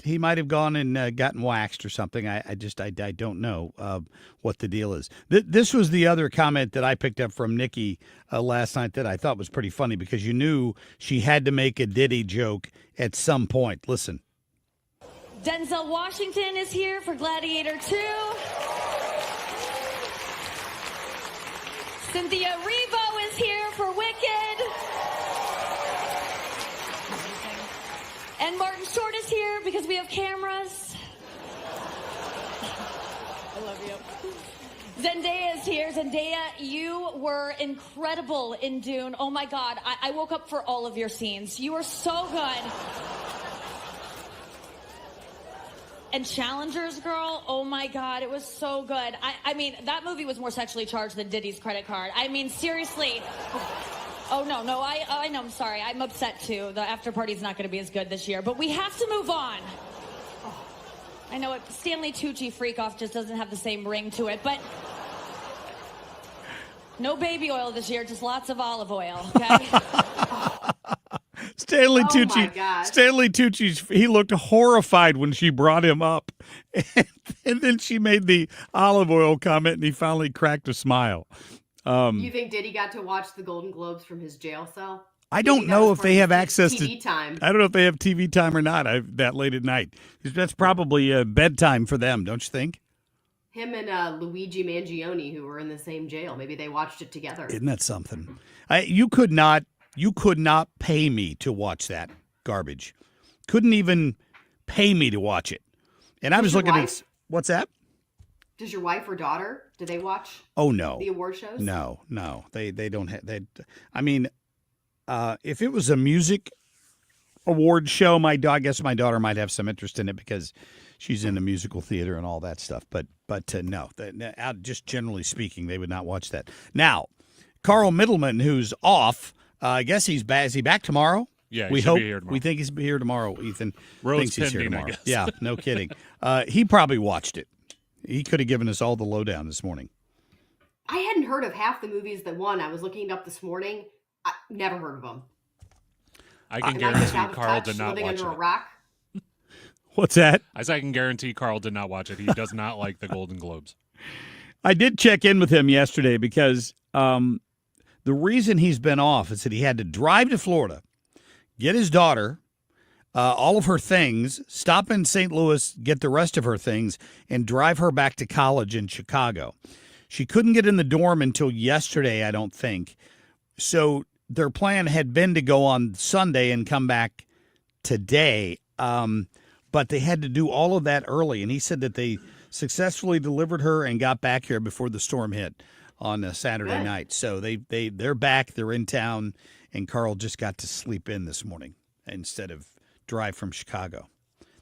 have gone and gotten waxed or something. I don't know what the deal is. This was the other comment that I picked up from Nikki last night that I thought was pretty funny because you knew she had to make a Diddy joke at some point. Listen. Denzel Washington is here for Gladiator 2. Cynthia Erivo is here for Wicked. And Martin Short is here because we have cameras. I love you. Zendaya is here. Zendaya, you were incredible in Dune. Oh my God, I woke up for all of your scenes. You were so good. And Challengers, girl, oh my God, it was so good. I mean, that movie was more sexually charged than Diddy's credit card. I mean, seriously. Oh, no, I know, I'm sorry. I'm upset, too. The after party's not going to be as good this year, but we have to move on. I know it. Stanley Tucci Freak-Off just doesn't have the same ring to it, but no baby oil this year, just lots of olive oil, okay? Stanley Tucci, he looked horrified when she brought him up. And then she made the olive oil comment, and he finally cracked a smile. You think Diddy got to watch the Golden Globes from his jail cell? I don't know if they have access to TV time. I don't know if they have TV time or not that late at night. That's probably bedtime for them, don't you think? Him and Luigi Mangione, who were in the same jail. Maybe they watched it together. Isn't that something? You could not pay me to watch that garbage. Couldn't even pay me to watch it. And I was looking at what's that? Does your wife or daughter, do they watch? Oh no. The award shows? No. They don't have I mean, if it was a music award show, I guess my daughter might have some interest in it because she's into musical theater and all that stuff. But no, just generally speaking, they would not watch that. Now, Carl Middleman, who's off, I guess he's back. Is he back tomorrow? Yeah, we should hope. be here tomorrow. We think he's here tomorrow. Ethan Road's thinks he's here pending, I tomorrow. guess. Yeah, no kidding. He probably watched it. He could have given us all the lowdown this morning. I hadn't heard of half the movies that won. I was looking it up this morning. I never heard of them. I can guarantee Carl did not living watch under it. a rock. What's that? I can guarantee Carl did not watch it. He does not like the Golden Globes. I did check in with him yesterday because the reason he's been off is that he had to drive to Florida, get his daughter, all of her things, stop in St. Louis, get the rest of her things, and drive her back to college in Chicago. She couldn't get in the dorm until yesterday, I don't think. So their plan had been to go on Sunday and come back today, but they had to do all of that early. And he said that they successfully delivered her and got back here before the storm hit on a Saturday night. So they're back, they're in town, and Carl just got to sleep in this morning instead of drive from Chicago.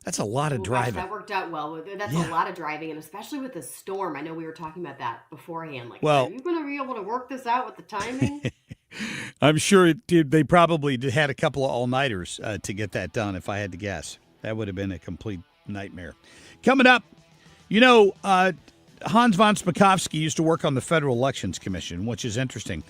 That's a lot of driving. Gosh, that worked out well. That's a lot of driving, and especially with the storm. I know we were talking about that beforehand. Like, are you going to be able to work this out with the timing? I'm sure they probably had a couple of all-nighters to get that done, if I had to guess. That would have been a complete nightmare. Coming up, Hans von Spakovsky used to work on the Federal Elections Commission, which is interesting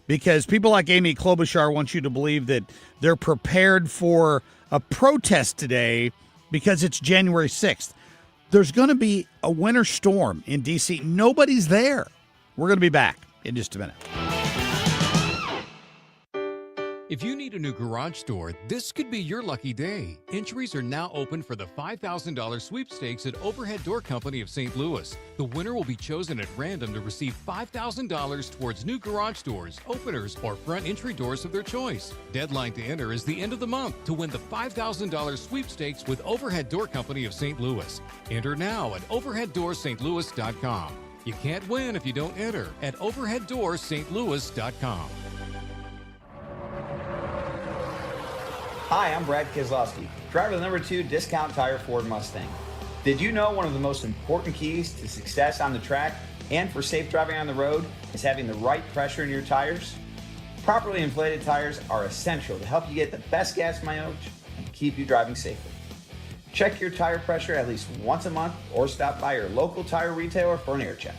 because people like Amy Klobuchar want you to believe that they're prepared for a protest today because it's January 6th. There's going to be a winter storm in D.C. Nobody's there. We're going to be back in just a minute. If you need a new garage door, this could be your lucky day. Entries are now open for the $5,000 sweepstakes at Overhead Door Company of St. Louis. The winner will be chosen at random to receive $5,000 towards new garage doors, openers, or front entry doors of their choice. Deadline to enter is the end of the month to win the $5,000 sweepstakes with Overhead Door Company of St. Louis. Enter now at overheaddoorsstlouis.com. You can't win if you don't enter at overheaddoorsstlouis.com. Hi, I'm Brad Keselowski, driver of the number 2 Discount Tire Ford Mustang. Did you know one of the most important keys to success on the track and for safe driving on the road is having the right pressure in your tires? Properly inflated tires are essential to help you get the best gas mileage and keep you driving safely. Check your tire pressure at least once a month or stop by your local tire retailer for an air check.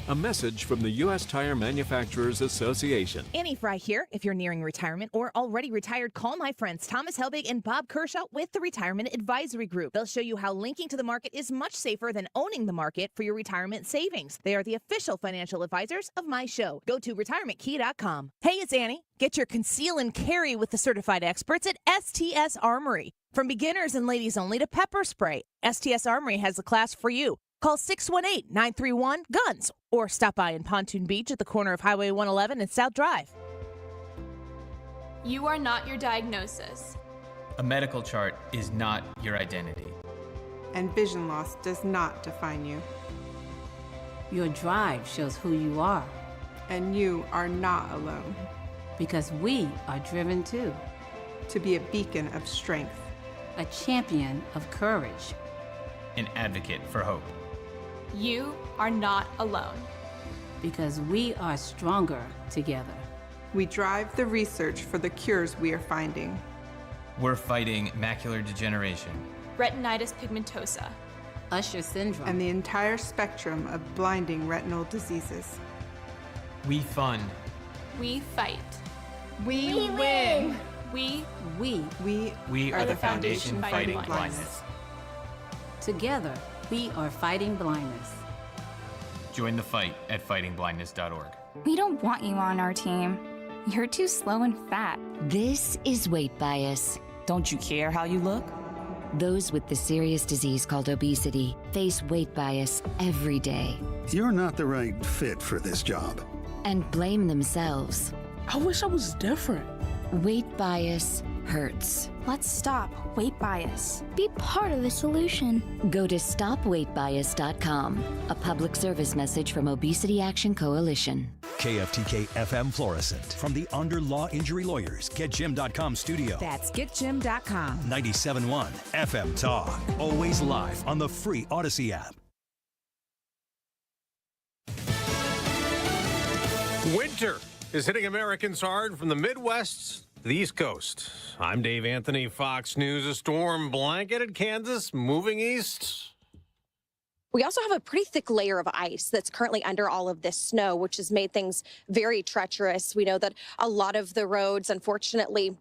A message from the U.S. Tire Manufacturers Association. Annie Fry here. If you're nearing retirement or already retired, call my friends Thomas Helbig and Bob Kershaw with the Retirement Advisory Group. They'll show you how linking to the market is much safer than owning the market for your retirement savings. They are the official financial advisors of my show. Go to retirementkey.com. Hey, it's Annie. Get your conceal and carry with the certified experts at STS Armory. From beginners and ladies only to pepper spray, STS Armory has the class for you. Call 618-931-GUNS or stop by in Pontoon Beach at the corner of Highway 111 and South Drive. You are not your diagnosis. A medical chart is not your identity. And vision loss does not define you. Your drive shows who you are. And you are not alone. Because we are driven too. To be a beacon of strength. A champion of courage. An advocate for hope. You are not alone. Because we are stronger together. We drive the research for the cures we are finding. We're fighting macular degeneration, retinitis pigmentosa, Usher syndrome, and the entire spectrum of blinding retinal diseases. We fund. We fight. We win. We are the foundation fighting blindness. Together, we are fighting blindness. Join the fight at fightingblindness.org. We don't want you on our team. You're too slow and fat. This is weight bias. Don't you care how you look? Those with the serious disease called obesity face weight bias every day. You're not the right fit for this job. And blame themselves. I wish I was different. Weight bias hurts. Let's stop weight bias. Be part of the solution. Go to stopweightbias.com. A public service message from Obesity Action Coalition. KFTK FM Florissant. From the Under Law Injury Lawyers, GetJim.com studio. That's GetJim.com. 97.1 FM Talk. Always live on the free Odyssey app. Winter is hitting Americans hard from the Midwest to the East Coast. I'm Dave Anthony, Fox News. A storm blanketed Kansas, moving east. We also have a pretty thick layer of ice that's currently under all of this snow, which has made things very treacherous. We know that a lot of the roads, unfortunately,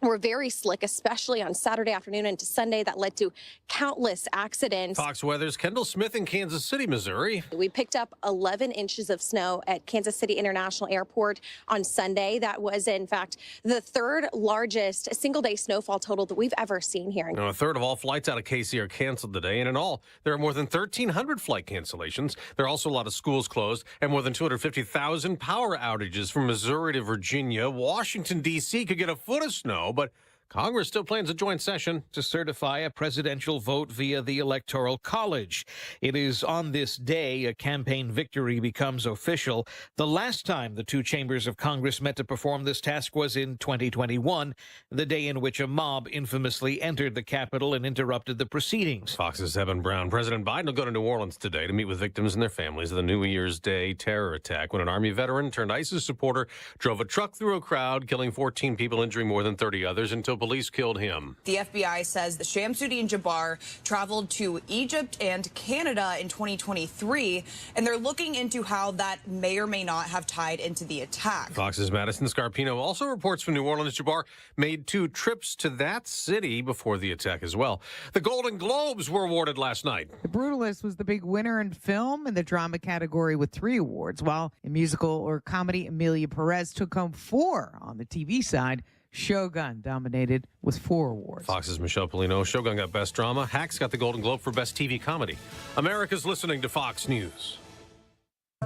were very slick, especially on Saturday afternoon into Sunday. That led to countless accidents. Fox Weather's Kendall Smith in Kansas City, Missouri. We picked up 11 inches of snow at Kansas City International Airport on Sunday. That was, in fact, the third largest single-day snowfall total that we've ever seen here. Now, a third of all flights out of KC are canceled today, and in all, there are more than 1,300 flight cancellations. There are also a lot of schools closed and more than 250,000 power outages from Missouri to Virginia. Washington, D.C. could get a foot of snow, but Congress still plans a joint session to certify a presidential vote via the Electoral College. It is on this day a campaign victory becomes official. The last time the two chambers of Congress met to perform this task was in 2021, the day in which a mob infamously entered the Capitol and interrupted the proceedings. Fox's Evan Brown. President Biden will go to New Orleans today to meet with victims and their families of the New Year's Day terror attack when an Army veteran turned ISIS supporter drove a truck through a crowd, killing 14 people, injuring more than 30 others, until police killed him. The FBI says that Shamsuddin Jabbar traveled to Egypt and Canada in 2023, and they're looking into how that may or may not have tied into the attack. Fox's Madison Scarpino also reports from New Orleans Jabbar made 2 trips to that city before the attack as well. The Golden Globes were awarded last night. The Brutalist was the big winner in film in the drama category with 3 awards, while in musical or comedy, Emilia Perez took home 4 on the TV side. Shogun dominated with 4 awards. Fox's Michelle Polino. Shogun got Best Drama. Hacks got the Golden Globe for Best TV Comedy. America's listening to Fox News.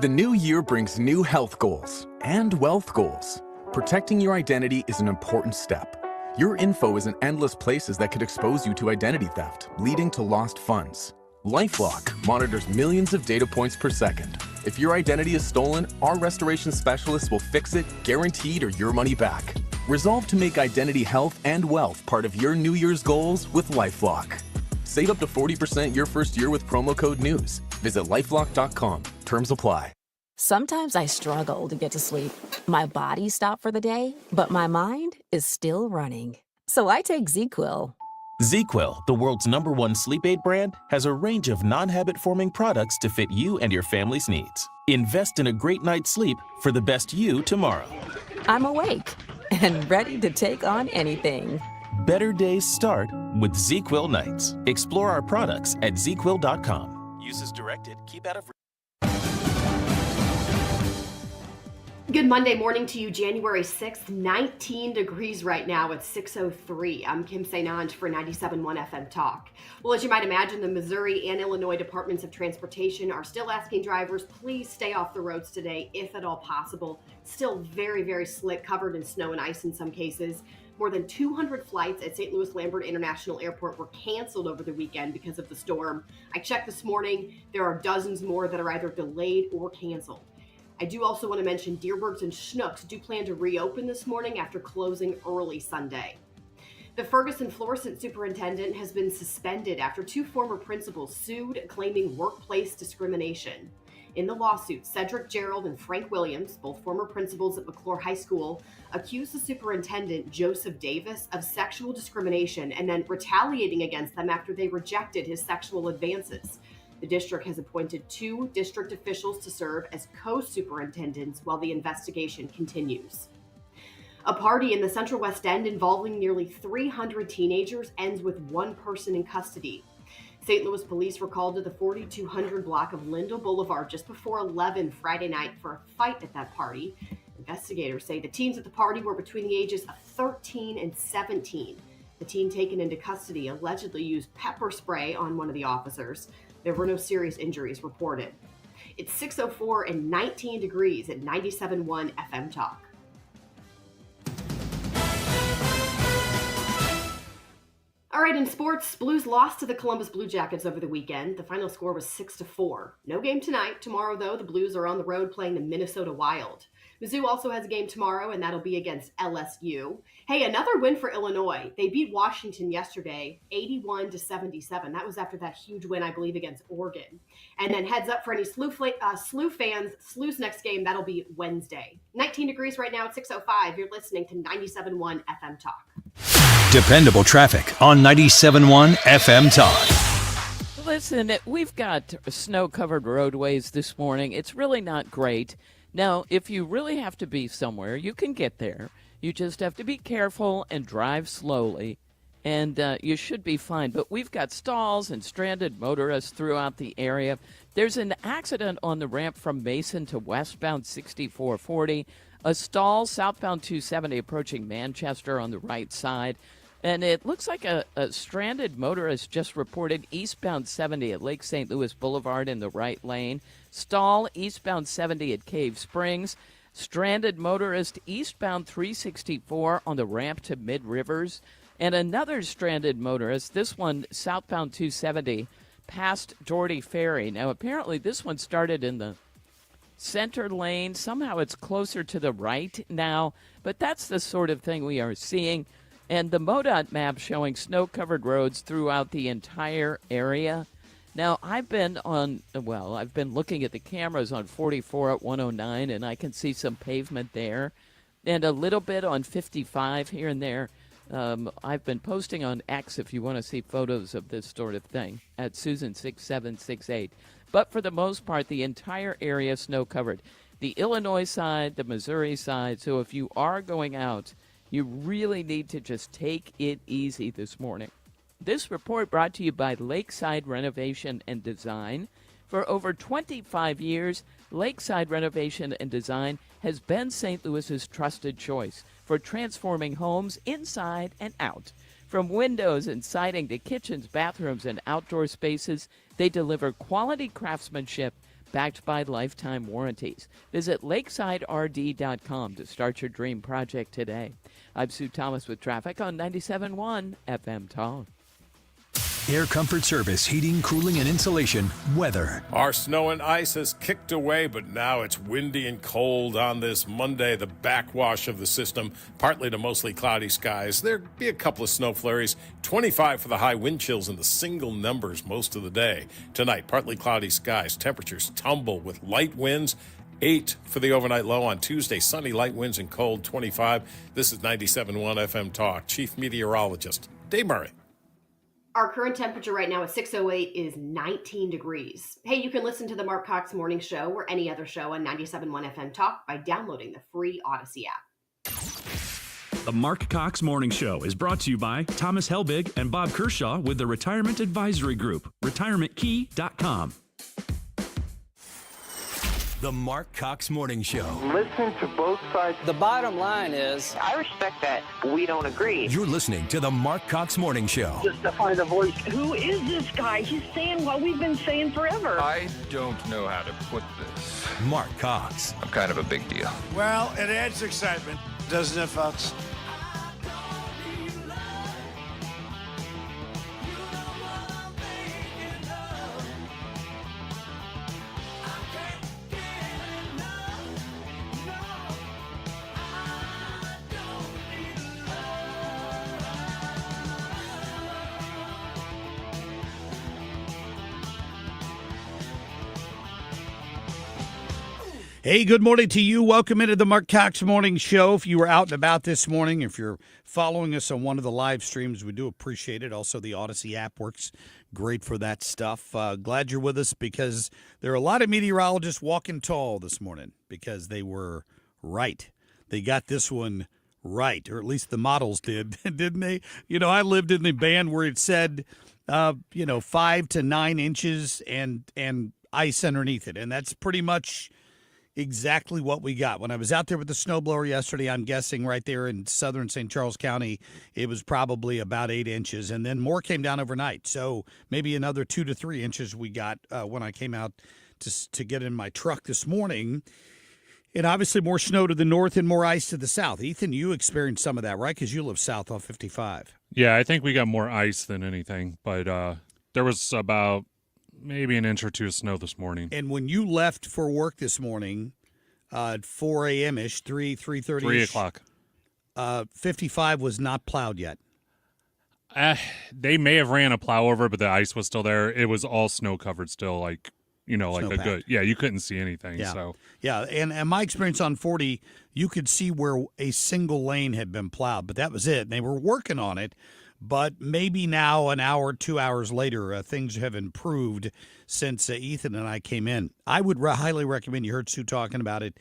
The new year brings new health goals and wealth goals. Protecting your identity is an important step. Your info is in endless places that could expose you to identity theft, leading to lost funds. LifeLock monitors millions of data points per second. If your identity is stolen, our restoration specialists will fix it, guaranteed, or your money back. Resolve to make identity health and wealth part of your New Year's goals with LifeLock. Save up to 40% your first year with promo code NEWS. Visit lifelock.com. Terms apply. Sometimes I struggle to get to sleep. My body stopped for the day, but my mind is still running. So I take ZzzQuil. ZzzQuil, the world's #1 sleep aid brand, has a range of non-habit-forming products to fit you and your family's needs. Invest in a great night's sleep for the best you tomorrow. I'm awake and ready to take on anything. Better days start with ZzzQuil nights. Explore our products at ZzzQuil.com. Use as directed. Keep out of... Good Monday morning to you, January 6th, 19 degrees right now at 6:03. I'm Kim St. for 97.1 FM Talk. Well, as you might imagine, the Missouri and Illinois Departments of Transportation are still asking drivers, please stay off the roads today, if at all possible. Still very, very slick, covered in snow and ice in some cases. More than 200 flights at St. Louis Lambert International Airport were canceled over the weekend because of the storm. I checked this morning. There are dozens more that are either delayed or canceled. I do also want to mention Deerbergs and Schnucks do plan to reopen this morning after closing early Sunday. The Ferguson-Florissant superintendent has been suspended after 2 former principals sued, claiming workplace discrimination. In the lawsuit, Cedric Gerald and Frank Williams, both former principals at McClure High School, accused the superintendent, Joseph Davis, of sexual discrimination and then retaliating against them after they rejected his sexual advances. The district has appointed 2 district officials to serve as co-superintendents while the investigation continues. A party in the Central West End involving nearly 300 teenagers ends with 1 person in custody. St. Louis police were called to the 4200 block of Lindell Boulevard just before 11 Friday night for a fight at that party. Investigators say the teens at the party were between the ages of 13 and 17. The teen taken into custody allegedly used pepper spray on one of the officers. There were no serious injuries reported. It's 6:04 and 19 degrees at 97.1 FM Talk. All right, in sports, Blues lost to the Columbus Blue Jackets over the weekend. The final score was 6-4. No game tonight. Tomorrow, though, the Blues are on the road playing the Minnesota Wild. Mizzou also has a game tomorrow, and that'll be against LSU. Hey, another win for Illinois. They beat Washington yesterday, 81-77. That was after that huge win, I believe, against Oregon. And then heads up for any SLU fans, SLU's next game, that'll be Wednesday. 19 degrees right now at 6:05. You're listening to 97.1 FM Talk. Dependable traffic on 97.1 FM Talk. Listen, we've got snow-covered roadways this morning. It's really not great. Now, if you really have to be somewhere, you can get there. You just have to be careful and drive slowly, and you should be fine. But we've got stalls and stranded motorists throughout the area. There's an accident on the ramp from Mason to westbound 6440. A stall southbound 270 approaching Manchester on the right side. And it looks like a stranded motorist just reported eastbound 70 at Lake St. Louis Boulevard in the right lane. Stall eastbound 70 at Cave Springs. Stranded motorist eastbound 364 on the ramp to Mid Rivers. And another stranded motorist, this one southbound 270 past Doherty Ferry. Now, apparently this one started in the center lane. Somehow it's closer to the right now. But that's the sort of thing we are seeing. And the MoDOT map showing snow-covered roads throughout the entire area. Now, I've been looking at the cameras on 44 at 109, and I can see some pavement there. And a little bit on 55 here and there. I've been posting on X if you want to see photos of this sort of thing at Susan6768. But for the most part, the entire area snow covered. The Illinois side, the Missouri side. So if you are going out, you really need to just take it easy this morning. This report brought to you by Lakeside Renovation and Design. For over 25 years, Lakeside Renovation and Design has been St. Louis's trusted choice for transforming homes inside and out. From windows and siding to kitchens, bathrooms, and outdoor spaces, they deliver quality craftsmanship backed by lifetime warranties. Visit lakesiderd.com to start your dream project today. I'm Sue Thomas with traffic on 97.1 FM Talk. Air Comfort Service, heating, cooling, and insulation, weather. Our snow and ice has kicked away, but now it's windy and cold on this Monday. The backwash of the system, partly to mostly cloudy skies. There'll be a couple of snow flurries. 25 for the high, wind chills in the single numbers most of the day. Tonight, partly cloudy skies. Temperatures tumble with light winds. 8 for the overnight low on Tuesday. Sunny, light winds and cold, 25. This is 97.1 FM Talk. Chief Meteorologist Dave Murray. Our current temperature right now at 6:08 is 19 degrees. Hey, you can listen to the Marc Cox Morning Show or any other show on 97.1 FM Talk by downloading the free Odyssey app. The Marc Cox Morning Show is brought to you by Thomas Helbig and Bob Kershaw with the Retirement Advisory Group, retirementkey.com. The Marc Cox Morning Show. Listen to both sides. The bottom line is, I respect that we don't agree. You're listening to the Marc Cox Morning Show. Just to find a voice. Who is this guy? He's saying what we've been saying forever. I don't know how to put this. Marc Cox. I'm kind of a big deal. Well, it adds excitement, doesn't it, folks? Hey, good morning to you. Welcome into the Marc Cox Morning Show. If you were out and about this morning, if you're following us on one of the live streams, we do appreciate it. Also, the Odyssey app works great for that stuff. Glad you're with us because there are a lot of meteorologists walking tall this morning because they were right. They got this one right, or at least the models did, didn't they? You know, I lived in the band where it said, 5 to 9 inches and ice underneath it, and that's pretty much exactly what we got. When I was out there with the snowblower yesterday, I'm guessing right there in southern St. Charles County, it was probably about 8 inches, and then more came down overnight. So maybe another 2 to 3 inches we got when I came out to get in my truck this morning. And obviously more snow to the north and more ice to the south. Ethan, you experienced some of that, right? Because you live south off 55. Yeah, I think we got more ice than anything, but there was about maybe an inch or two of snow this morning. And when you left for work this morning at 4 a.m.-ish, 3:30-ish. 3 o'clock. 55 was not plowed yet. They may have ran a plow over, but the ice was still there. It was all snow-covered still, like a good – yeah, you couldn't see anything. Yeah, so. Yeah, and my experience on 40, you could see where a single lane had been plowed, but that was it. And they were working on it. But maybe now, an hour, 2 hours later, things have improved since Ethan and I came in. I would highly recommend, you heard Sue talking about it.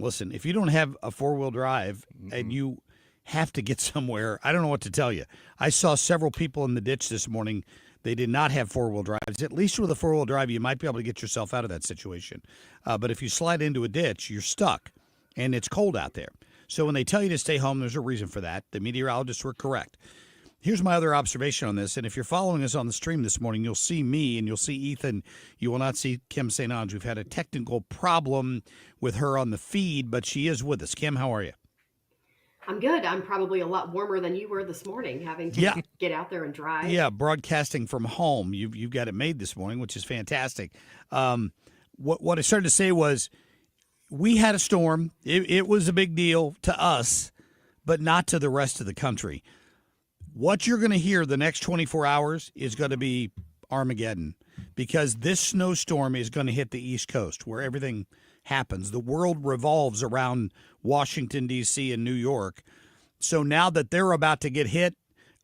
Listen, if you don't have a four-wheel drive and you have to get somewhere, I don't know what to tell you. I saw several people in the ditch this morning. They did not have four-wheel drives. At least with a four-wheel drive, you might be able to get yourself out of that situation. But if you slide into a ditch, you're stuck, and it's cold out there. So when they tell you to stay home, there's a reason for that. The meteorologists were correct. Here's my other observation on this, and if you're following us on the stream this morning, you'll see me and you'll see Ethan. You will not see Kim St. Ange. We've had a technical problem with her on the feed, but she is with us. Kim, how are you? I'm good. I'm probably a lot warmer than you were this morning, having to get out there and drive. Yeah, broadcasting from home. You've got it made this morning, which is fantastic. What I started to say was, we had a storm. It was a big deal to us, but not to the rest of the country. What you're going to hear the next 24 hours is going to be Armageddon, because this snowstorm is going to hit the East Coast where everything happens. The world revolves around Washington, D.C. and New York. So now that they're about to get hit,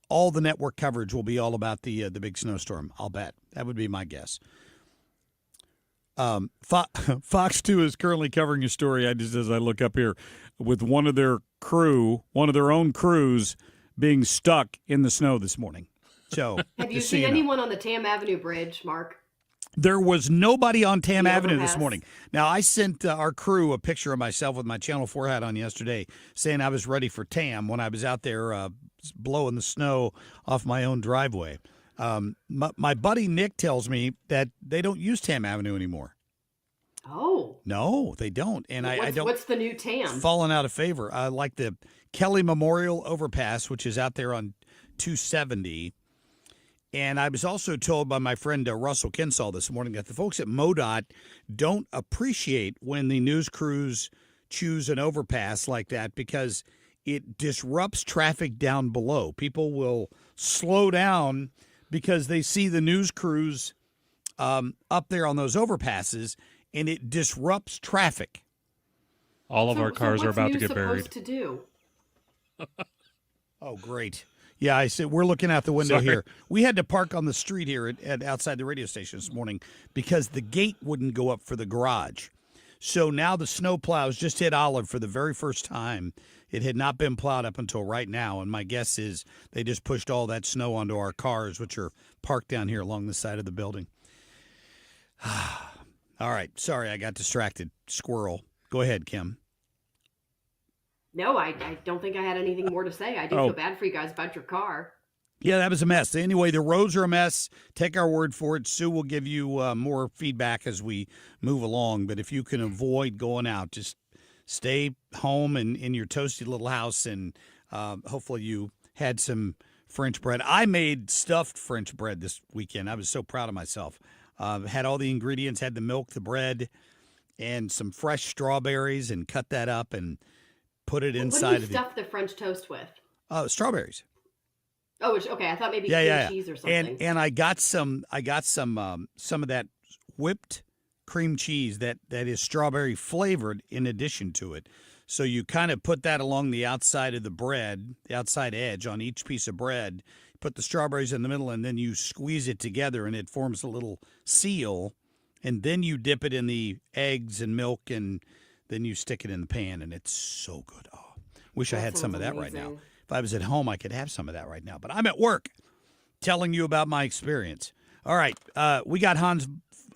all the network coverage will be all about the big snowstorm. I'll bet. That would be my guess. Fox 2 is currently covering a story, as I look up here, with one of their own crews being stuck in the snow this morning. So have you seen anyone on the Tam Avenue Bridge, Mark? There was nobody on Tam Avenue this morning. Now, I sent our crew a picture of myself with my Channel 4 hat on yesterday saying I was ready for Tam when I was out there blowing the snow off my own driveway. My buddy Nick tells me that they don't use Tam Avenue anymore. Oh. No, they don't. And I don't. What's the new Tam? Fallen out of favor. I like the Kelly Memorial Overpass, which is out there on 270. And I was also told by my friend Russell Kinsall this morning that the folks at MoDOT don't appreciate when the news crews choose an overpass like that because it disrupts traffic down below. People will slow down because they see the news crews up there on those overpasses, and it disrupts traffic. All of our cars are about to get buried. What's news supposed to do? Oh, great. Yeah, I said we're looking out the window here. We had to park on the street here at outside the radio station this morning because the gate wouldn't go up for the garage. So now the snow plows just hit Olive for the very first time. It had not been plowed up until right now, and my guess is they just pushed all that snow onto our cars, which are parked down here along the side of the building. All right. Sorry, I got distracted. Squirrel. Go ahead, Kim. No, I don't think I had anything more to say. I do feel bad for you guys about your car. Yeah, that was a mess. Anyway, the roads are a mess. Take our word for it. Sue will give you more feedback as we move along. But if you can avoid going out, just stay home and in your toasty little house, and hopefully you had some French bread. I made stuffed French bread this weekend. I was so proud of myself. Had all the ingredients, had the milk, the bread, and some fresh strawberries, and cut that up and put it inside. What do you stuff the French toast with? Strawberries. Oh, okay. I thought maybe cream cheese or something. And I got some of that whipped cream cheese that is strawberry flavored in addition to it. So you kind of put that along the outside of the bread, the outside edge on each piece of bread. Put the strawberries in the middle, and then you squeeze it together, and it forms a little seal. And then you dip it in the eggs and milk, and then you stick it in the pan, and it's so good. Oh, wish I had some of that right now. If I was at home, I could have some of that right now. But I'm at work telling you about my experience. All right, we got Hans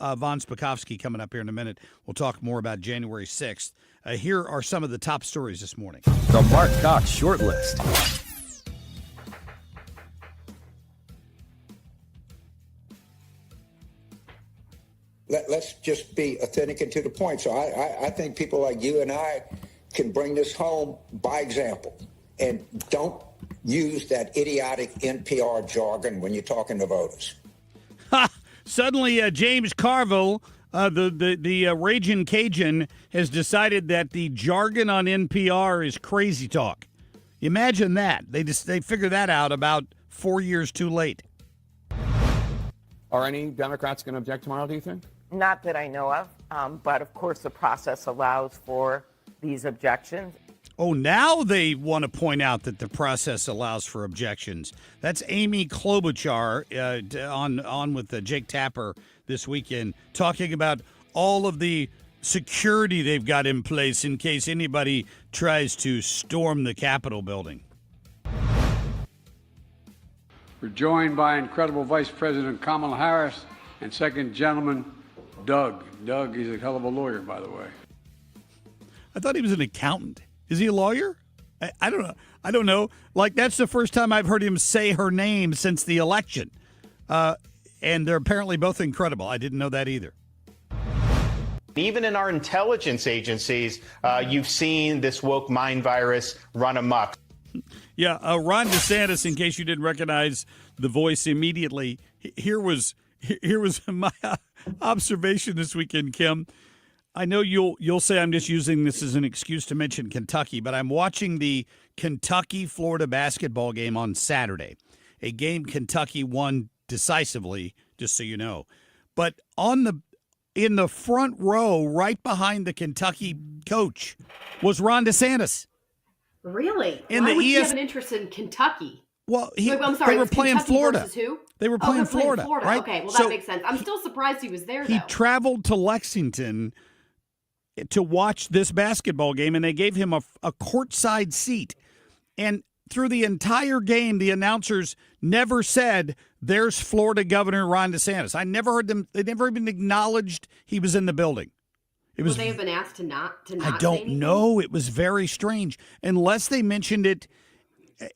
von Spakovsky coming up here in a minute. We'll talk more about January 6th. Here are some of the top stories this morning. The Marc Cox Short List. Let's just be authentic and to the point. So I think people like you and I can bring this home by example, and don't use that idiotic NPR jargon when you're talking to voters. Suddenly, James Carville, the Ragin' Cajun, has decided that the jargon on NPR is crazy talk. Imagine that. They figured that out about 4 years too late. Are any Democrats going to object tomorrow, do you think? Not that I know of, but of course the process allows for these objections. Oh, now they want to point out that the process allows for objections. That's Amy Klobuchar on with Jake Tapper this weekend, talking about all of the security they've got in place in case anybody tries to storm the Capitol building. We're joined by incredible Vice President Kamala Harris and Second Gentleman Doug. Doug, he's a hell of a lawyer, by the way. I thought he was an accountant. Is he a lawyer? I don't know. I don't know. Like, that's the first time I've heard him say her name since the election. And they're apparently both incredible. I didn't know that either. Even in our intelligence agencies, you've seen this woke mind virus run amok. Yeah, Ron DeSantis, in case you didn't recognize the voice immediately, here was my observation this weekend, Kim. I know you'll say I'm just using this as an excuse to mention Kentucky, but I'm watching the Kentucky-Florida basketball game on Saturday, a game Kentucky won decisively, just so you know. But in the front row, right behind the Kentucky coach, was Ron DeSantis. Really? In Why the would he ES have an interest in Kentucky? Well, I'm sorry. they it were was playing Kentucky Florida. versus who? They were playing Florida, right? Okay, well, So that makes sense. I'm still surprised he was there, he though. traveled to Lexington to watch this basketball game, and they gave him a courtside seat. And through the entire game, the announcers never said, "There's Florida Governor Ron DeSantis." I never heard them. They never even acknowledged he was in the building. It was. Would they have been asked to not I say don't anything? know. It was very strange, unless they mentioned it.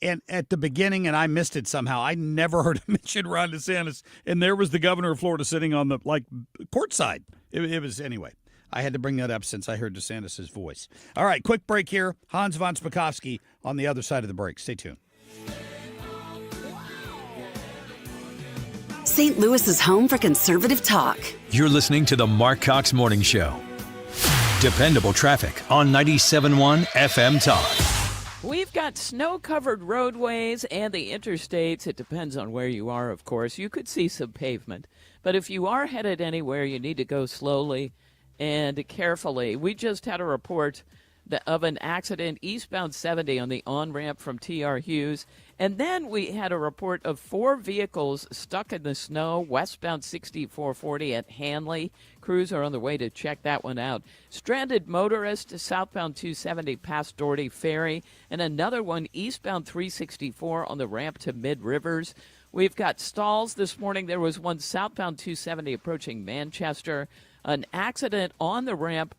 And at the beginning, and I missed it somehow. I never heard him mention Ron DeSantis, and there was the governor of Florida sitting on the courtside. It was anyway. I had to bring that up since I heard DeSantis' voice. All right, quick break here. Hans von Spakovsky on the other side of the break. Stay tuned. St. Louis is home for conservative talk. You're listening to the Marc Cox Morning Show. Dependable traffic on 97.1 FM Talk. We've got snow-covered roadways and the interstates. It depends on where you are, of course. You could see some pavement. But if you are headed anywhere, you need to go slowly and carefully. We just had a report of an accident eastbound 70 on the on-ramp from T.R. Hughes. And then we had a report of 4 vehicles stuck in the snow westbound 6440 at Hanley. Crews are on the way to check that one out. Stranded motorist southbound 270 past Doherty Ferry, and another one eastbound 364 on the ramp to Mid-Rivers. We've got stalls this morning. There was one southbound 270 approaching Manchester. An accident on the ramp.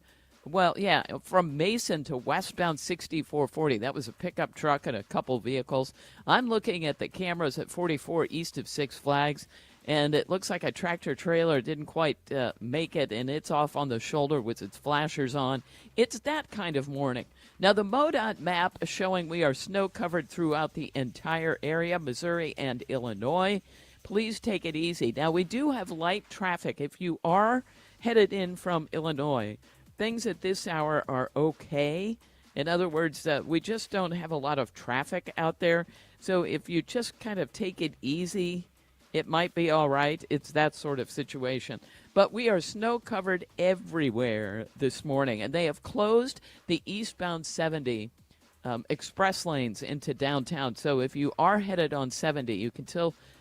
Well, yeah, from Mason to westbound 6440. That was a pickup truck and a couple vehicles. I'm looking at the cameras at 44 east of Six Flags, and it looks like a tractor-trailer didn't quite make it, and it's off on the shoulder with its flashers on. It's that kind of morning. Now, the MoDOT map is showing we are snow-covered throughout the entire area, Missouri and Illinois. Please take it easy. Now, we do have light traffic. If you are headed in from Illinois, things at this hour are okay. In other words, we just don't have a lot of traffic out there. So if you just kind of take it easy, it might be all right. It's that sort of situation. But we are snow-covered everywhere this morning, and they have closed the eastbound 70 express lanes into downtown. So if you are headed on 70, you can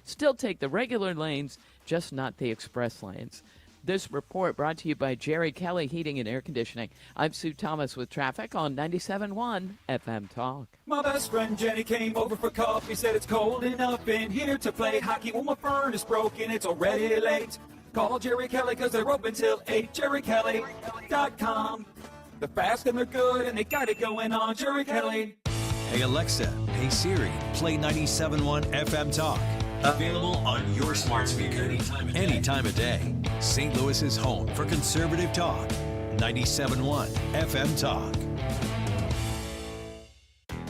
still take the regular lanes, just not the express lanes. This report brought to you by Jerry Kelly Heating and Air Conditioning. I'm Sue Thomas with traffic on 97.1 FM Talk. My best friend Jenny came over for coffee, said it's cold enough in here to play hockey. Well, my furnace broken, it's already late. Call Jerry Kelly because they're open till 8, jerrykelly.com. They're fast and they're good and they got it going on, Jerry Kelly. Hey Alexa, hey Siri, play 97.1 FM Talk. Available on your smart speaker any time of day. St. Louis's home for conservative talk. 97.1 FM Talk.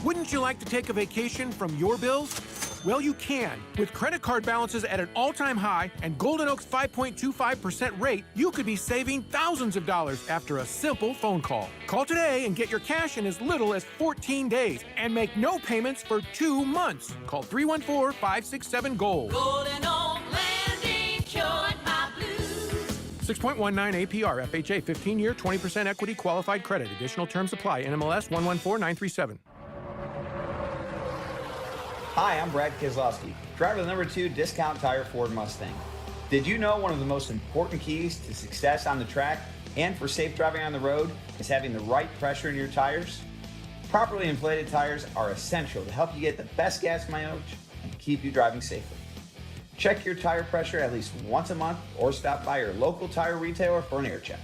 Wouldn't you like to take a vacation from your bills? Well, you can. With credit card balances at an all-time high and Golden Oak's 5.25% rate, you could be saving thousands of dollars after a simple phone call. Call today and get your cash in as little as 14 days and make no payments for 2 months. Call 314-567-GOLD. Golden Oak Landing, cured my blues. 6.19 APR, FHA, 15-year, 20% equity qualified credit. Additional terms apply. NMLS 114937. Hi, I'm Brad Keselowski, driver of the number 2 Discount Tire Ford Mustang. Did you know one of the most important keys to success on the track and for safe driving on the road is having the right pressure in your tires? Properly inflated tires are essential to help you get the best gas mileage and keep you driving safely. Check your tire pressure at least once a month or stop by your local tire retailer for an air check.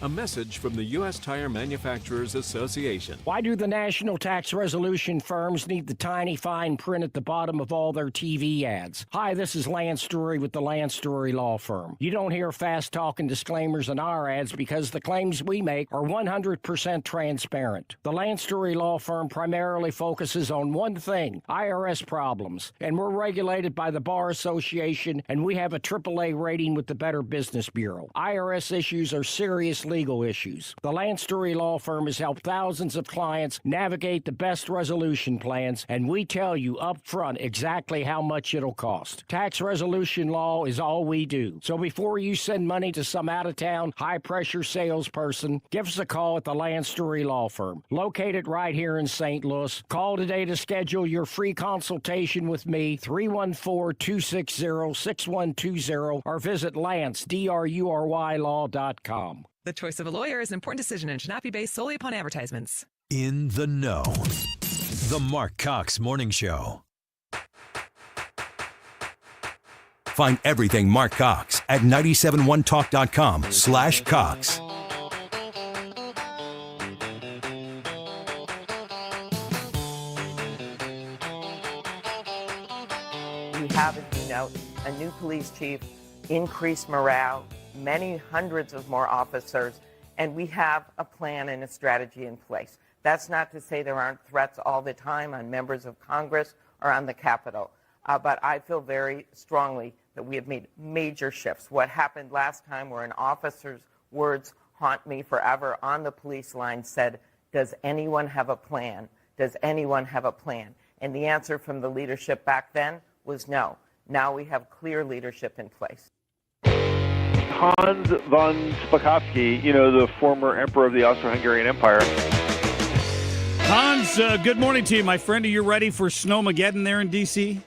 A message from the U.S. Tire Manufacturers Association. Why do the national tax resolution firms need the tiny fine print at the bottom of all their TV ads? Hi, this is Lance Story with the Lance Story Law Firm. You don't hear fast-talking disclaimers in our ads because the claims we make are 100% transparent. The Lance Story Law Firm primarily focuses on one thing, IRS problems, and we're regulated by the Bar Association, and we have a AAA rating with the Better Business Bureau. IRS issues are seriously legal issues. The Lance Story Law Firm has helped thousands of clients navigate the best resolution plans, and we tell you up front exactly how much it'll cost. Tax resolution law is all we do. So before you send money to some out-of-town, high-pressure salesperson, give us a call at the Lance Story Law Firm, located right here in St. Louis. Call today to schedule your free consultation with me, 314-260-6120, or visit LanceDruryLaw.com. The choice of a lawyer is an important decision and should not be based solely upon advertisements. In the know. The Marc Cox Morning Show. Find everything Marc Cox at 971talk.com/Cox. We have, as you know, a new police chief, increased morale, many hundreds of more officers, and we have a plan and a strategy in place. That's not to say there aren't threats all the time on members of Congress or on the Capitol, but I feel very strongly that we have made major shifts. What happened last time where an officer's words haunt me forever on the police line said, "Does anyone have a plan? Does anyone have a plan?" And the answer from the leadership back then was no. Now we have clear leadership in place. Hans von Spakovsky, the former emperor of the Austro-Hungarian Empire. Hans, good morning to you, my friend. Are you ready for Snowmageddon there in D.C.?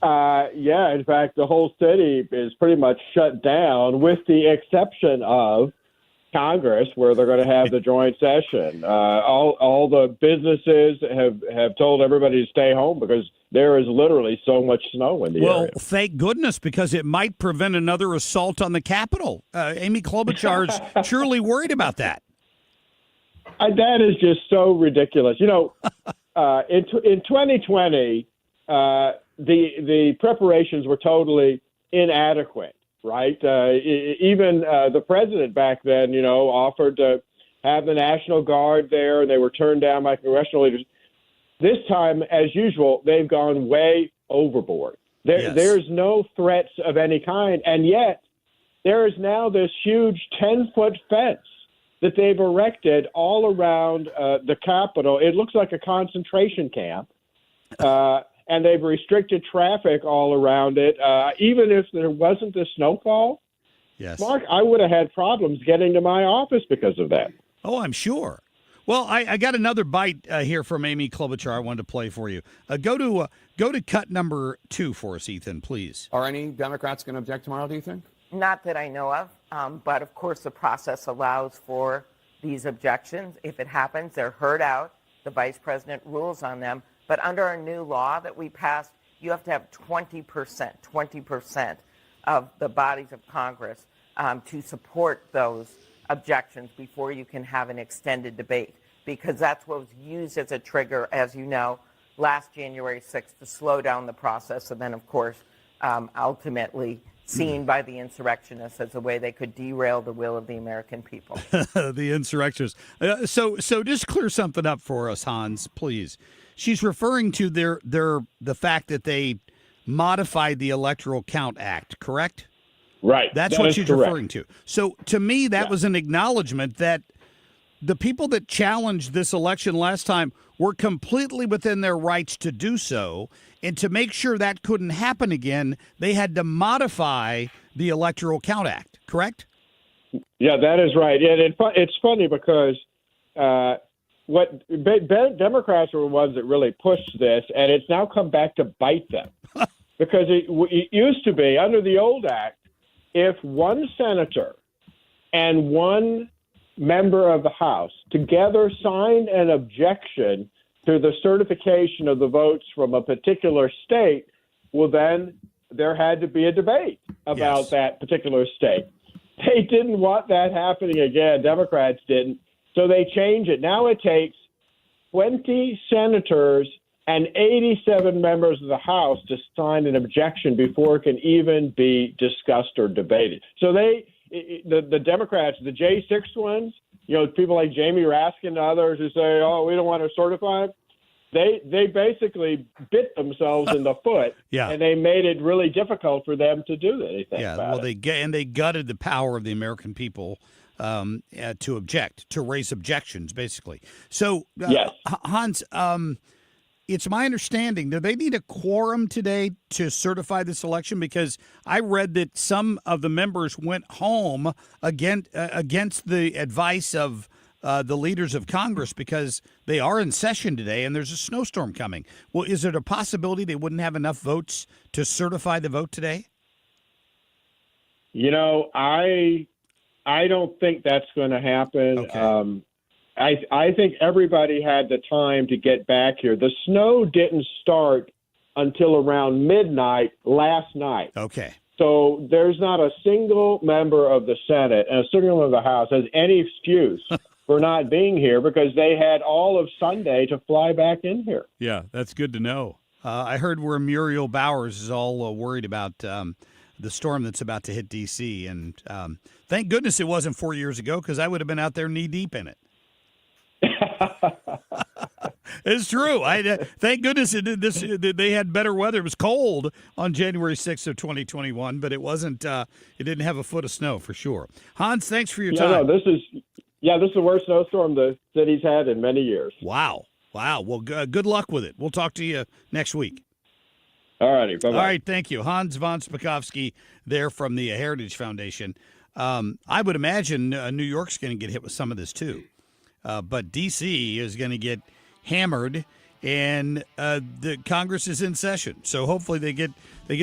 Yeah, in fact, the whole city is pretty much shut down with the exception of Congress, where they're going to have the joint session. All the businesses have told everybody to stay home because there is literally so much snow in the area. Well, thank goodness, because it might prevent another assault on the Capitol. Amy Klobuchar's surely worried about that. That is just so ridiculous. In 2020, the preparations were totally inadequate. Right? Even the president back then, offered to have the National Guard there, and they were turned down by congressional leaders. This time, as usual, they've gone way overboard. There's no threats of any kind, and yet there is now this huge 10-foot fence that they've erected all around the Capitol. It looks like a concentration camp. And they've restricted traffic all around it. Even if there wasn't the snowfall, yes, Mark, I would have had problems getting to my office because of that. Oh, I'm sure. Well, I got another bite here from Amy Klobuchar I wanted to play for you. Go to cut number 2 for us, Ethan, please. Are any Democrats going to object tomorrow, do you think? Not that I know of, but of course the process allows for these objections. If it happens, they're heard out. The vice president rules on them. But under our new law that we passed, you have to have 20% of the bodies of Congress to support those objections before you can have an extended debate, because that's what was used as a trigger, as you know, last January 6th to slow down the process, and then, of course, ultimately seen by the insurrectionists as a way they could derail the will of the American people. The insurrectionists. So just clear something up for us, Hans, please. She's referring to the fact that they modified the Electoral Count Act, correct? Right. That's that what she's correct. referring to. So to me, that was an acknowledgement that the people that challenged this election last time were completely within their rights to do so. And to make sure that couldn't happen again, they had to modify the Electoral Count Act, correct? Yeah, that is right. And it's funny because Democrats were the ones that really pushed this, and it's now come back to bite them. Because it used to be, under the old act, if one senator and one member of the House together signed an objection to the certification of the votes from a particular state, well, then there had to be a debate about that particular state. They didn't want that happening again. Democrats didn't. So they changed it. Now it takes 20 senators and 87 members of the House to sign an objection before it can even be discussed or debated. So the Democrats, the J6 ones, people like Jamie Raskin and others who say, "Oh, we don't want to certify it," they basically bit themselves in the foot, and they made it really difficult for them to do anything. Yeah, about well, it. they gutted the power of the American people to object, to raise objections, basically. So, yes. Hans, it's my understanding, do they need a quorum today to certify this election? Because I read that some of the members went home against the advice of the leaders of Congress because they are in session today and there's a snowstorm coming. Well, is it a possibility they wouldn't have enough votes to certify the vote today? You know, I don't think that's going to happen. Okay. I think everybody had the time to get back here. The snow didn't start until around midnight last night. Okay. So there's not a single member of the Senate and a single member of the House has any excuse for not being here because they had all of Sunday to fly back in here. Yeah, that's good to know. I heard where Muriel Bowers is all worried about the storm that's about to hit D.C. And thank goodness it wasn't 4 years ago because I would have been out there knee deep in it. It's true. Thank goodness they had better weather. It was cold on January 6th of 2021, but it wasn't. It didn't have a foot of snow for sure. Hans, thanks for your time. No, this is the worst snowstorm the city's had in many years. Wow. Well, good luck with it. We'll talk to you next week. All righty. Bye-bye. All right. Thank you. Hans von Spakovsky there from the Heritage Foundation. I would imagine New York's going to get hit with some of this too. But D.C. is going to get hammered, and the Congress is in session. So hopefully they get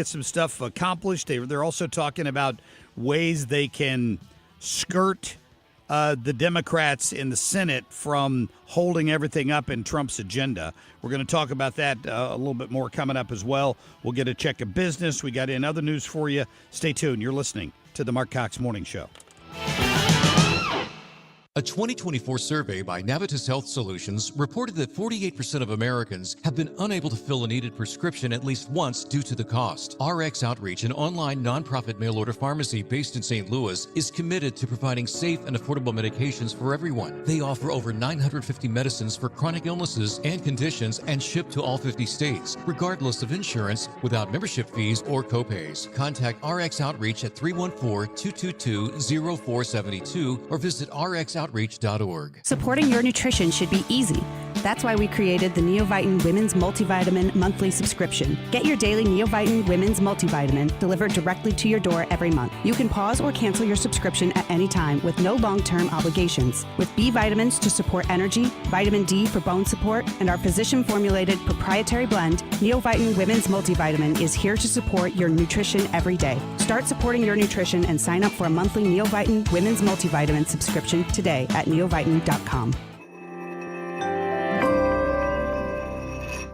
some stuff accomplished. They're also talking about ways they can skirt the Democrats in the Senate from holding everything up in Trump's agenda. We're going to talk about that a little bit more coming up as well. We'll get a check of business. We got in other news for you. Stay tuned. You're listening to the Marc Cox Morning Show. A 2024 survey by Navitus Health Solutions reported that 48% of Americans have been unable to fill a needed prescription at least once due to the cost. RX Outreach, an online nonprofit mail-order pharmacy based in St. Louis, is committed to providing safe and affordable medications for everyone. They offer over 950 medicines for chronic illnesses and conditions and ship to all 50 states, regardless of insurance, without membership fees or copays. Contact RX Outreach at 314-222-0472 or visit RxOutreach.org. Supporting your nutrition should be easy. That's why we created the Neovitin Women's Multivitamin monthly subscription. Get your daily Neovitin Women's Multivitamin delivered directly to your door every month. You can pause or cancel your subscription at any time with no long-term obligations. With B vitamins to support energy, vitamin D for bone support, and our physician-formulated proprietary blend, Neovitin Women's Multivitamin is here to support your nutrition every day. Start supporting your nutrition and sign up for a monthly Neovitin Women's Multivitamin subscription today at neovitin.com.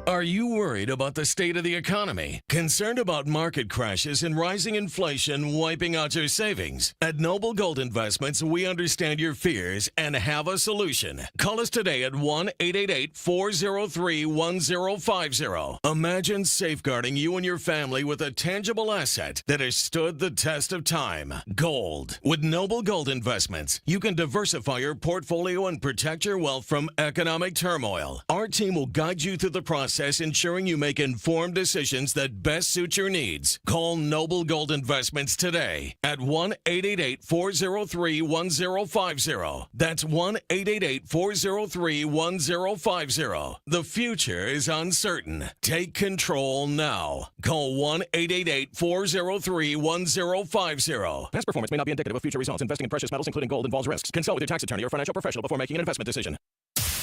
Are you worried about the state of the economy? Concerned about market crashes and rising inflation wiping out your savings? At Noble Gold Investments, we understand your fears and have a solution. Call us today at 1-888-403-1050. Imagine safeguarding you and your family with a tangible asset that has stood the test of time. Gold. With Noble Gold Investments, you can diversify your portfolio and protect your wealth from economic turmoil. Our team will guide you through the process, ensuring you make informed decisions that best suit your needs. Call Noble Gold Investments today at 1-888-403-1050. That's 1-888-403-1050. The future is uncertain. Take control now. Call 1-888-403-1050. Past performance may not be indicative of future results. Investing in precious metals, including gold, involves risks. Consult with your tax attorney or financial professional before making an investment decision.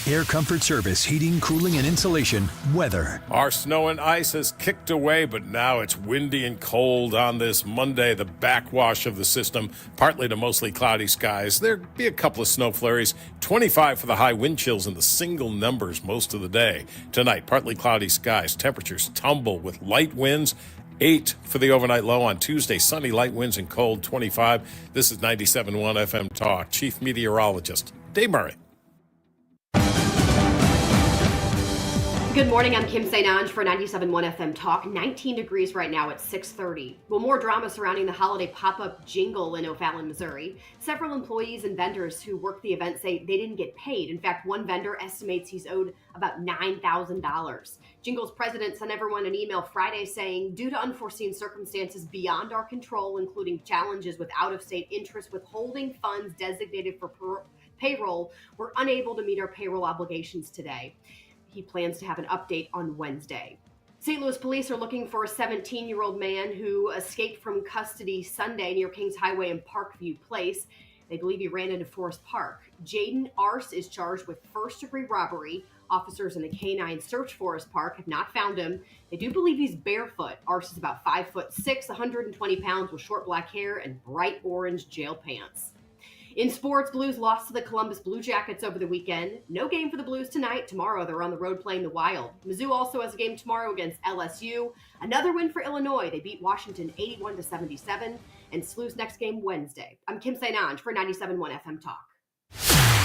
Air Comfort Service, heating, cooling, and insulation. Weather. Our snow and ice has kicked away, but now it's windy and cold on this Monday. The backwash of the system, partly to mostly cloudy skies. There'll be a couple of snow flurries. 25 for the high, wind chills in the single numbers most of the day. Tonight, partly cloudy skies. Temperatures tumble with light winds. 8 for the overnight low on Tuesday. Sunny, light winds and cold, 25. This is 97.1 FM Talk. Chief Meteorologist Dave Murray. Good morning, I'm Kim St. Ange for 97.1 FM Talk. 19 degrees right now at 6:30. Well, more drama surrounding the holiday pop-up jingle in O'Fallon, Missouri. Several employees and vendors who worked the event say they didn't get paid. In fact, one vendor estimates he's owed about $9,000. Jingle's president sent everyone an email Friday saying, due to unforeseen circumstances beyond our control, including challenges with out-of-state interest withholding funds designated for payroll, we're unable to meet our payroll obligations today. He plans to have an update on Wednesday. St. Louis police are looking for a 17-year-old man who escaped from custody Sunday near Kings Highway and Parkview Place. They believe he ran into Forest Park. Jaden Arce is charged with first-degree robbery. Officers in a canine search Forest Park have not found him. They do believe he's barefoot. Arce is about 5'6", 120 pounds with short black hair and bright orange jail pants. In sports, Blues lost to the Columbus Blue Jackets over the weekend. No game for the Blues tonight. Tomorrow, they're on the road playing the Wild. Mizzou also has a game tomorrow against LSU. Another win for Illinois. They beat Washington 81-77. And SLU's next game Wednesday. I'm Kim St. Ange for 97.1 FM Talk.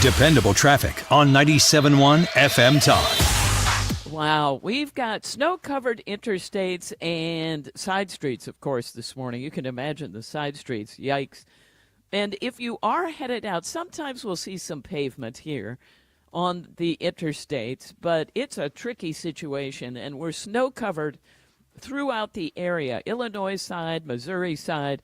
Dependable traffic on 97.1 FM Talk. Wow, we've got snow-covered interstates and side streets, of course, this morning. You can imagine the side streets. Yikes. And if you are headed out, sometimes we'll see some pavement here on the interstates, but it's a tricky situation, and we're snow-covered throughout the area, Illinois side, Missouri side.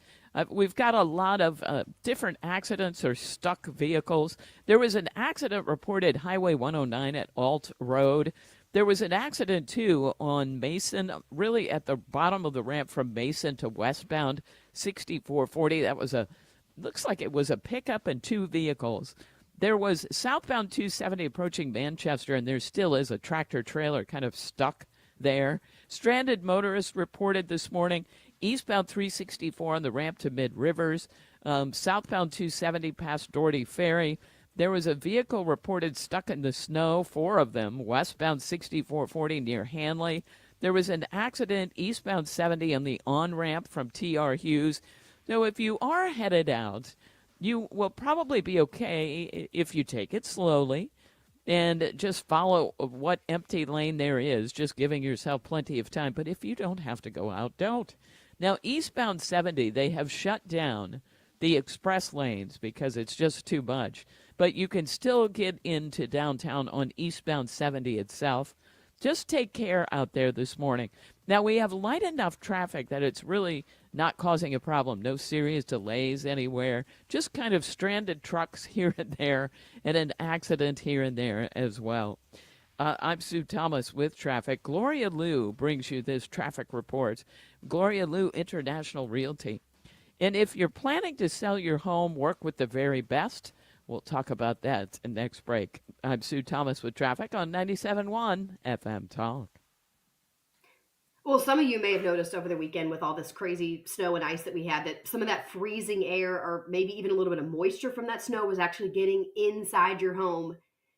We've got a lot of different accidents or stuck vehicles. There was an accident reported Highway 109 at Alt Road. There was an accident, too, on Mason, really at the bottom of the ramp from Mason to westbound 6440. That was looks like it was a pickup and two vehicles. There was southbound 270 approaching Manchester, and there still is a tractor-trailer kind of stuck there. Stranded motorists reported this morning eastbound 364 on the ramp to Mid-Rivers, southbound 270 past Doherty Ferry. There was a vehicle reported stuck in the snow, 4 of them, westbound 6440 near Hanley. There was an accident eastbound 70 on the on-ramp from T.R. Hughes. So if you are headed out, you will probably be okay if you take it slowly and just follow what empty lane there is, just giving yourself plenty of time. But if you don't have to go out, don't. Now, eastbound 70, they have shut down the express lanes because it's just too much. But you can still get into downtown on eastbound 70 itself. Just take care out there this morning. Now, we have light enough traffic that it's really not causing a problem. No serious delays anywhere. Just kind of stranded trucks here and there and an accident here and there as well. I'm Sue Thomas with traffic. Gloria Liu brings you this traffic report. Gloria Liu, International Realty. And if you're planning to sell your home, work with the very best. We'll talk about that in next break. I'm Sue Thomas with traffic on 97.1 FM Talk. Well, some of you may have noticed over the weekend with all this crazy snow and ice that we had that some of that freezing air or maybe even a little bit of moisture from that snow was actually getting inside your home.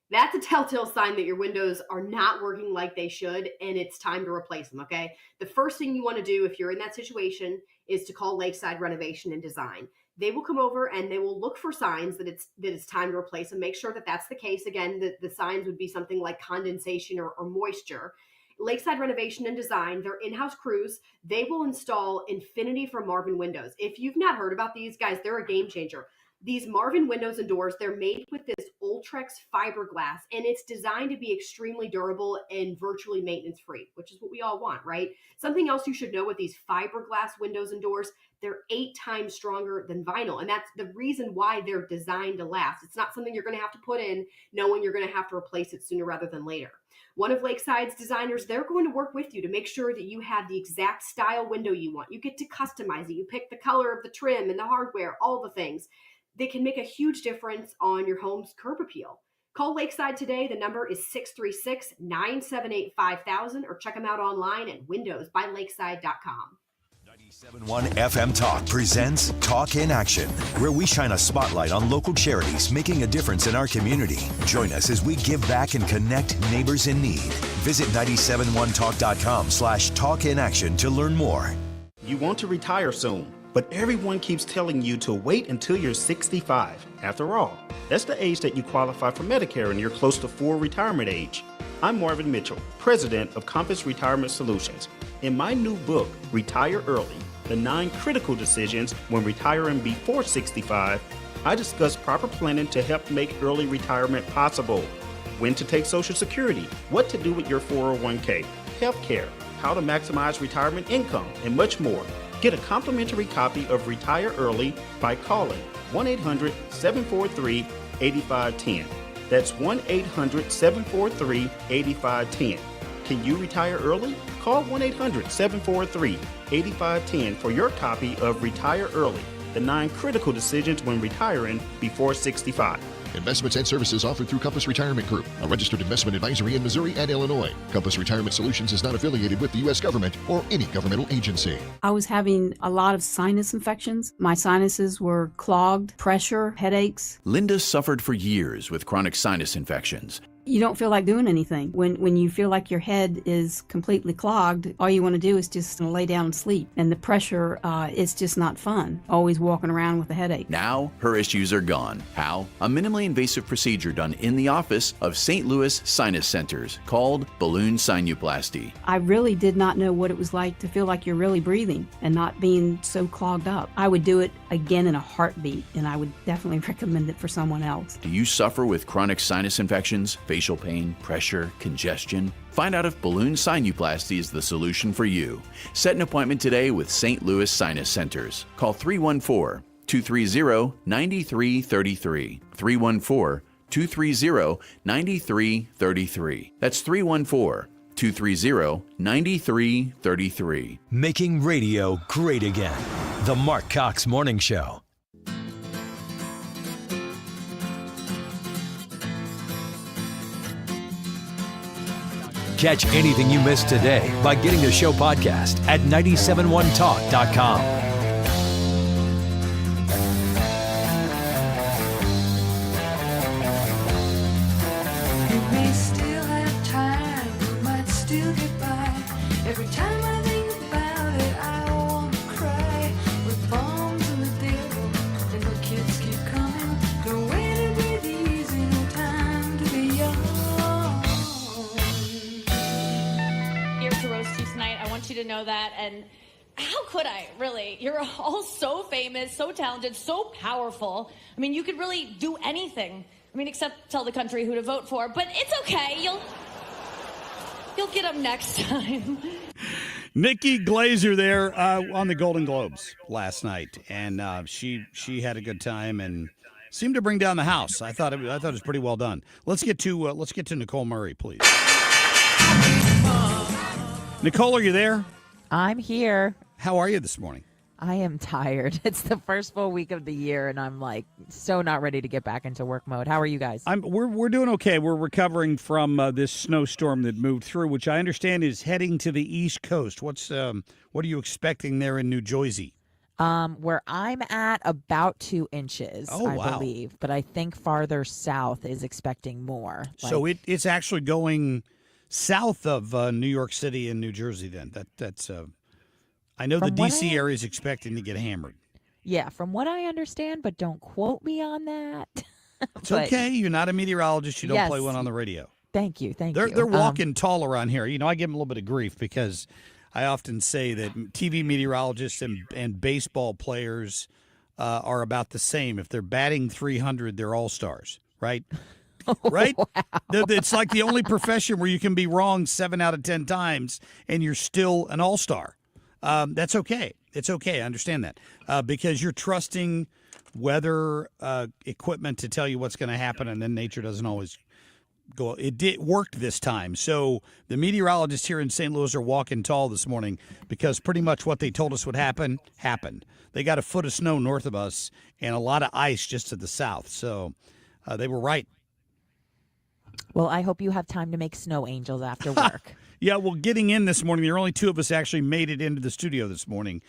That's a telltale sign that your windows are not working like they should and it's time to replace them, okay? The first thing you want to do if you're in that situation is to call Lakeside Renovation and Design. They will come over and they will look for signs that it's time to replace them. Make sure that that's the case. Again, the signs would be something like condensation or moisture. Lakeside Renovation and Design, their in-house crews, they will install Infinity from Marvin Windows. If you've not heard about these guys, they're a game changer. These Marvin windows and doors, they're made with this Ultrex fiberglass, and it's designed to be extremely durable and virtually maintenance-free, which is what we all want, right? Something else you should know with these fiberglass windows and doors, they're 8 times stronger than vinyl, and that's the reason why they're designed to last. It's not something you're going to have to put in knowing you're going to have to replace it sooner rather than later. One of Lakeside's designers, they're going to work with you to make sure that you have the exact style window you want. You get to customize it. You pick the color of the trim and the hardware, all the things. They can make a huge difference on your home's curb appeal. Call Lakeside today. The number is 636-978-5000 or check them out online at windowsbylakeside.com. 97.1 FM Talk presents Talk in Action, where we shine a spotlight on local charities making a difference in our community. Join us as we give back and connect neighbors in need. Visit 971talk.com/talkinaction to learn more. You want to retire soon. But everyone keeps telling you to wait until you're 65. After all, that's the age that you qualify for Medicare and you're close to full retirement age. I'm Marvin Mitchell, president of Compass Retirement Solutions. In my new book, Retire Early, The 9 Critical Decisions When Retiring Before 65, I discuss proper planning to help make early retirement possible. When to take Social Security, what to do with your 401k, health care, how to maximize retirement income, and much more. Get a complimentary copy of Retire Early by calling 1-800-743-8510. That's 1-800-743-8510. Can you retire early? Call 1-800-743-8510 for your copy of Retire Early, The 9 Critical Decisions When Retiring Before 65. Investments and services offered through Compass Retirement Group, a registered investment advisory in Missouri and Illinois. Compass Retirement Solutions is not affiliated with the U.S. government or any governmental agency. I was having a lot of sinus infections. My sinuses were clogged, pressure, headaches. Linda suffered for years with chronic sinus infections. You don't feel like doing anything. When you feel like your head is completely clogged, all you want to do is just lay down and sleep. And the pressure, it's just not fun, always walking around with a headache. Now, her issues are gone. How? A minimally invasive procedure done in the office of St. Louis Sinus Centers called balloon sinuplasty. I really did not know what it was like to feel like you're really breathing and not being so clogged up. I would do it again in a heartbeat, and I would definitely recommend it for someone else. Do you suffer with chronic sinus infections, facial pain, pressure, congestion? Find out if balloon sinuplasty is the solution for you. Set an appointment today with St. Louis Sinus Centers. Call 314-230-9333. 314-230-9333. That's 314-230-9333. Making radio great again. The Marc Cox Morning Show. Catch anything you missed today by getting the show podcast at 971talk.com. You may still have time, you might still get by. Every time I think about it, I want to cry. With bombs and the devil, and the kids keep coming. No way to breathe easy, no time to be young. Here to roast you tonight. I want you to know that. And how could I, really? You're all so famous, so talented, so powerful. I mean, you could really do anything. I mean, except tell the country who to vote for. But it's okay. You'll get them next time. Nikki Glazer there on the Golden Globes last night, and she had a good time and seemed to bring down the house. I thought it was pretty well done. Let's get to Nicole Murray, please. Nicole, are you there? I'm here. How are you this morning? I am tired. It's the first full week of the year, and I'm like so not ready to get back into work mode. How are you guys? We're doing okay. We're recovering from this snowstorm that moved through, which I understand is heading to the East Coast. What are you expecting there in New Jersey? Where I'm at, about 2 inches, wow. I believe. But I think farther south is expecting more. So it's actually going south of New York City and New Jersey. Then that's. I know the D.C. area is expecting to get hammered. Yeah, from what I understand, but don't quote me on that. It's okay. You're not a meteorologist. You don't play one on the radio. Thank you. They're walking tall around here. You know, I give them a little bit of grief because I often say that TV meteorologists and baseball players are about the same. If they're batting 300, they're all-stars, right? Right? Wow. It's like the only profession where you can be wrong 7 out of 10 times and you're still an all-star. That's okay. It's okay. I understand that because you're trusting weather equipment to tell you what's going to happen, and then nature doesn't always go. It worked this time. So the meteorologists here in St. Louis are walking tall this morning because pretty much what they told us would happen happened. They got a foot of snow north of us and a lot of ice just to the south. So they were right. Well, I hope you have time to make snow angels after work. Yeah, well, getting in this morning, there are only 2 of us actually made it into the studio this morning.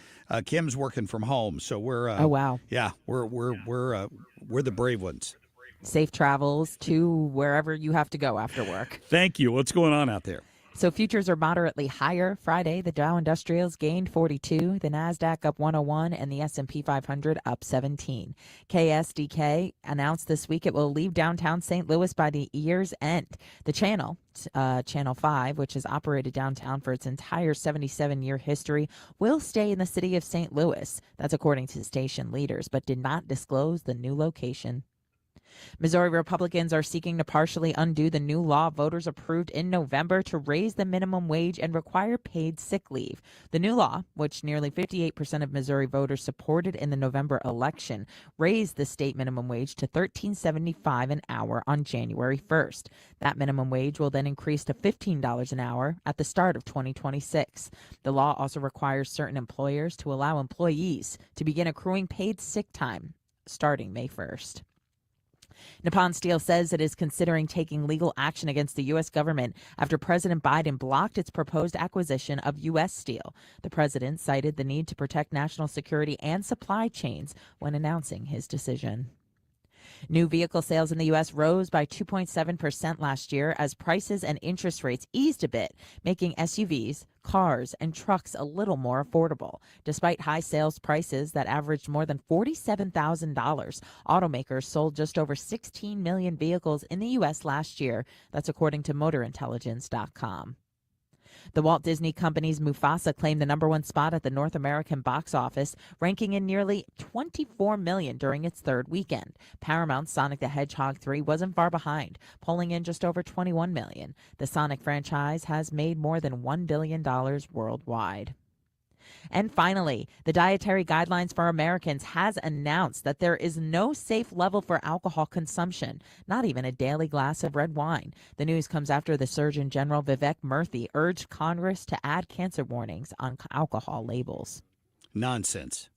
Kim's working from home, so we're. Oh wow! Yeah, we're the brave ones. Safe travels to wherever you have to go after work. Thank you. What's going on out there? So futures are moderately higher. Friday, the Dow Industrials gained 42, the Nasdaq up 101, and the S&P 500 up 17. KSDK announced this week it will leave downtown St. Louis by the year's end. The channel, Channel 5, which has operated downtown for its entire 77-year history, will stay in the city of St. Louis. That's according to station leaders, but did not disclose the new location. Missouri Republicans are seeking to partially undo the new law voters approved in November to raise the minimum wage and require paid sick leave. The new law, which nearly 58% of Missouri voters supported in the November election, raised the state minimum wage to $13.75 an hour on January 1st. That minimum wage will then increase to $15 an hour at the start of 2026. The law also requires certain employers to allow employees to begin accruing paid sick time starting May 1st. Nippon Steel says it is considering taking legal action against the U.S. government after President Biden blocked its proposed acquisition of U.S. Steel. The president cited the need to protect national security and supply chains when announcing his decision. New vehicle sales in the U.S. rose by 2.7% last year as prices and interest rates eased a bit, making SUVs, cars, and trucks a little more affordable. Despite high sales prices that averaged more than $47,000, automakers sold just over 16 million vehicles in the U.S. last year. That's according to MotorIntelligence.com. The Walt Disney Company's Mufasa claimed the #1 spot at the North American box office, ranking in nearly $24 million during its third weekend. Paramount's Sonic the Hedgehog 3 wasn't far behind, pulling in just over $21 million. The Sonic franchise has made more than $1 billion worldwide. And finally, the Dietary Guidelines for Americans has announced that there is no safe level for alcohol consumption, not even a daily glass of red wine. The news comes after the Surgeon General Vivek Murthy urged Congress to add cancer warnings on alcohol labels. Nonsense.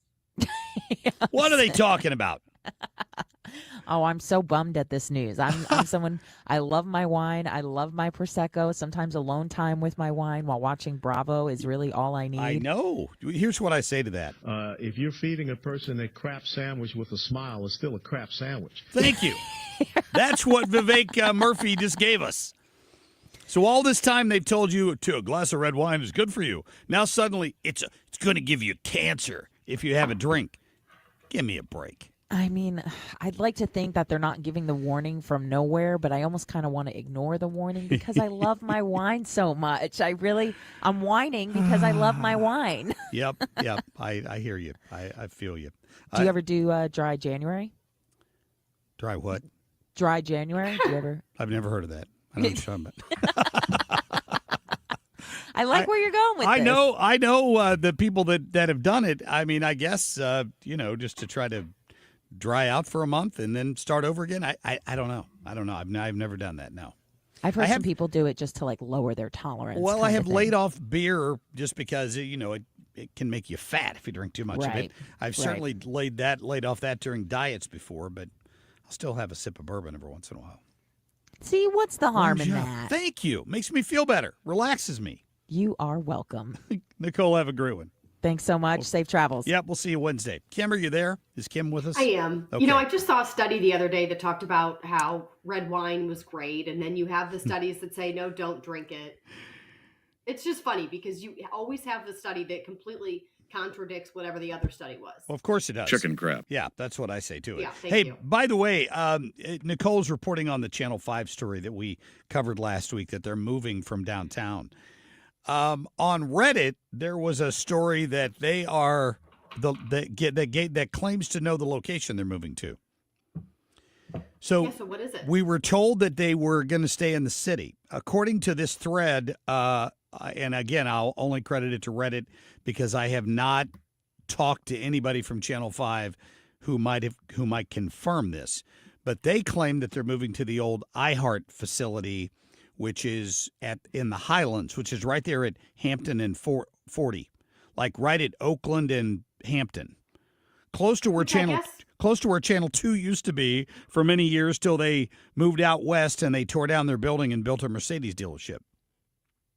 What are they talking about? Oh, I'm so bummed at this news. I'm someone, I love my wine. I love my Prosecco. Sometimes alone time with my wine while watching Bravo is really all I need. I know. Here's what I say to that. If you're feeding a person a crap sandwich with a smile, it's still a crap sandwich. Thank you. That's what Vivek Murthy just gave us. So all this time they've told you a glass of red wine is good for you. Now suddenly it's going to give you cancer if you have a drink. Give me a break. I mean, I'd like to think that they're not giving the warning from nowhere, but I almost kind of want to ignore the warning because I love my wine so much. I'm whining because I love my wine. Yep. I hear you. I feel you. Do you ever do dry January? Dry what? Dry January? Do you ever? I've never heard of that. I know what you're talking about. I like where you're going with this. I know the people that have done it. I mean, I guess, just to try to dry out for a month and then start over again. I don't know. I've never done that. No. I've heard some people do it just to lower their tolerance. Well, I have laid off beer just because, it can make you fat if you drink too much of it. I've certainly laid off that during diets before, but I'll still have a sip of bourbon every once in a while. See, what's the harm in that? Thank you. Makes me feel better. Relaxes me. You are welcome. Nicole, have a great one. Thanks so much. Safe travels. Yep, we'll see you Wednesday. Kim, are you there? Is Kim with us? I am. Okay. I just saw a study the other day that talked about how red wine was great. And then you have the studies that say, no, don't drink it. It's just funny because you always have the study that completely contradicts whatever the other study was. Well, of course it does. Chicken crap. Yeah, that's what I say to it. Yeah, thank you. By the way, Nicole's reporting on the Channel 5 story that we covered last week that they're moving from downtown. On Reddit, there was a story that they are that claims to know the location they're moving to. So what is it? We were told that they were going to stay in the city. According to this thread, and again, I'll only credit it to Reddit because I have not talked to anybody from Channel 5 who might confirm this. But they claim that they're moving to the old iHeart facility, which is in the Highlands, which is right there at Hampton and 40, like right at Oakland and Hampton, close to where Channel 2 used to be for many years till they moved out west and they tore down their building and built a Mercedes dealership.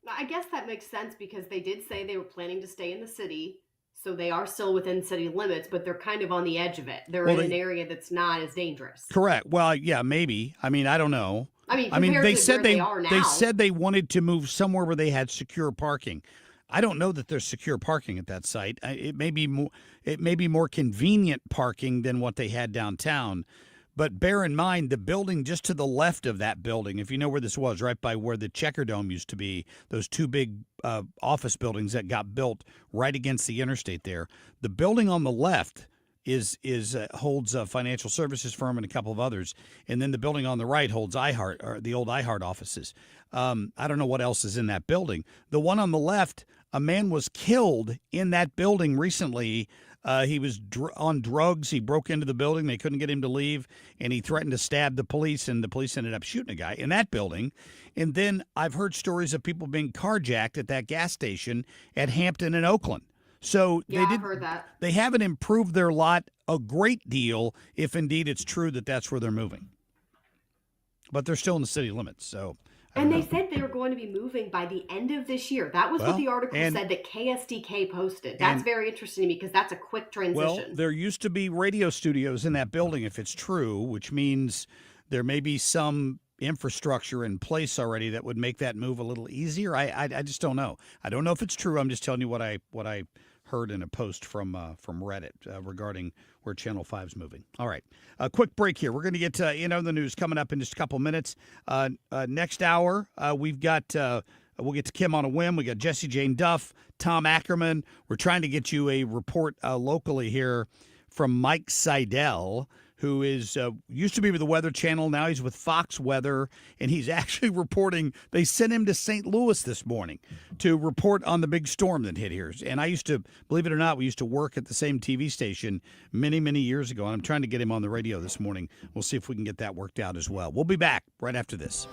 I guess that makes sense because they did say they were planning to stay in the city. So they are still within city limits, but they're kind of on the edge of it. They're in an area that's not as dangerous. Correct. Well, yeah, maybe. I mean, I don't know. I mean, I mean, compared they to said where they are now. they said they wanted to move somewhere where they had secure parking. I don't know that there's secure parking at that site. It may be more convenient parking than what they had downtown. But bear in mind, the building just to the left of that building, if you know where this was, right by where the Checker Dome used to be, those two big office buildings that got built right against the interstate there. The building on the left holds a financial services firm and a couple of others, and then the building on the right holds iHeart, or the old iHeart offices. I don't know what else is in that building. The one on the left, a man was killed in that building recently. He was on drugs. He broke into the building. They couldn't get him to leave, and he threatened to stab the police, and the police ended up shooting a guy in that building. And then I've heard stories of people being carjacked at that gas station at Hampton and Oakland. So I've heard that. They haven't improved their lot a great deal, if indeed it's true that that's where they're moving. But they're still in the city limits, so. And they said they were going to be moving by the end of this year. That was what the article said that KSDK posted. That's very interesting to me because that's a quick transition. Well, there used to be radio studios in that building, if it's true, which means there may be some infrastructure in place already that would make that move a little easier. I just don't know. I don't know if it's true. I'm just telling you what I heard in a post from Reddit regarding where Channel 5's moving. All right. A quick break here. We're going to get to the news coming up in just a couple minutes. Next hour, we've got we'll get to Kim on a whim. We got Jessie, Jane Duff, Tom Ackerman. We're trying to get you a report locally here from Mike Seidel, who is used to be with the Weather Channel. Now he's with Fox Weather, and he's actually reporting. They sent him to St. Louis this morning to report on the big storm that hit here. And I used to, believe it or not, we used to work at the same TV station many, many years ago, and I'm trying to get him on the radio this morning. We'll see if we can get that worked out as well. We'll be back right after this.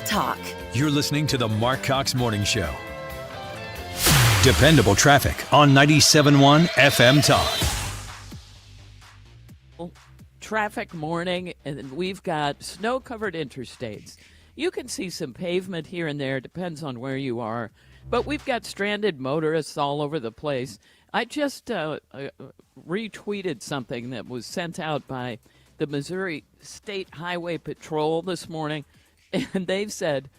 Talk. You're listening to the Marc Cox Morning Show. Dependable traffic on 97.1 FM Talk. Traffic morning, and we've got snow-covered interstates. You can see some pavement here and there, depends on where you are, but we've got stranded motorists all over the place. I just retweeted something that was sent out by the Missouri State Highway Patrol this morning, and they've said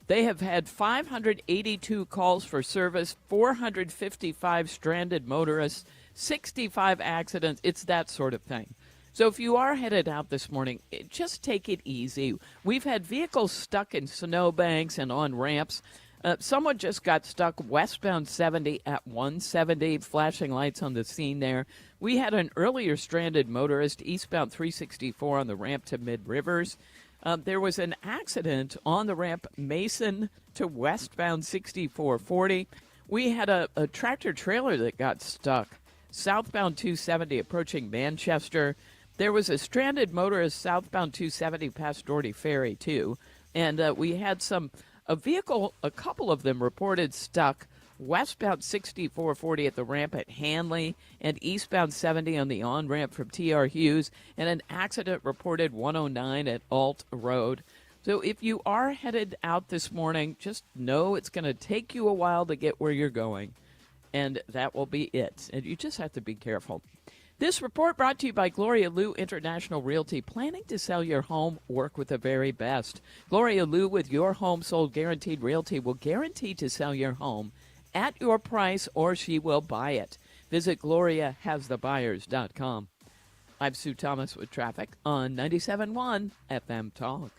they have had 582 calls for service, 455 stranded motorists, 65 accidents. It's that sort of thing. So if you are headed out this morning, just take it easy. We've had vehicles stuck in snowbanks and on ramps. Someone just got stuck westbound 70 at 170, flashing lights on the scene there. We had an earlier stranded motorist eastbound 364 on the ramp to Mid-Rivers. There was an accident on the ramp Mason to westbound 6440. We had a tractor trailer that got stuck southbound 270 approaching Manchester. There was a stranded motorist southbound 270 past Doherty Ferry too. And we had a vehicle, a couple of them reported stuck westbound 6440 at the ramp at Hanley and eastbound 70 on the on-ramp from T.R. Hughes, and an accident reported 109 at Alt Road. So if you are headed out this morning, just know it's going to take you a while to get where you're going, and that will be it. And you just have to be careful. This report brought to you by Gloria Liu International Realty. Planning to sell your home? Work with the very best. Gloria Liu with Your Home Sold Guaranteed Realty will guarantee to sell your home at your price, or she will buy it. Visit GloriaHasTheBuyers.com. I'm Sue Thomas with traffic on 97.1 FM Talk.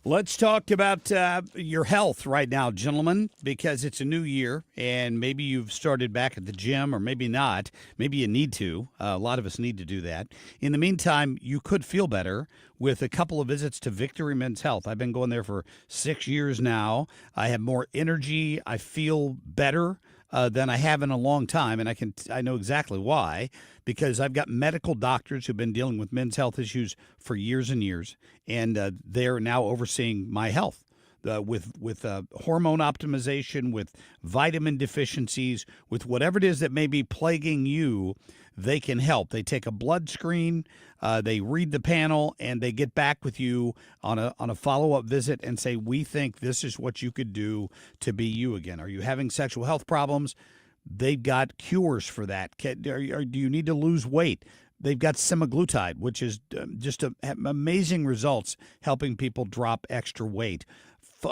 Let's talk about your health right now, gentlemen, because it's a new year, and maybe you've started back at the gym, or maybe not. Maybe you need to. A lot of us need to do that. In the meantime, you could feel better with a couple of visits to Victory Men's Health. I've been going there for 6 years now. I have more energy. I feel better than I have in a long time, and I know exactly why, because I've got medical doctors who've been dealing with men's health issues for years and years, and they're now overseeing my health with hormone optimization, with vitamin deficiencies, with whatever it is that may be plaguing you. They can help. They take a blood screen, they read the panel, and they get back with you on a follow-up visit and say, we think this is what you could do to be you again. Are you having sexual health problems? They've got cures for that. Do you need to lose weight? They've got semaglutide, which is just amazing results helping people drop extra weight.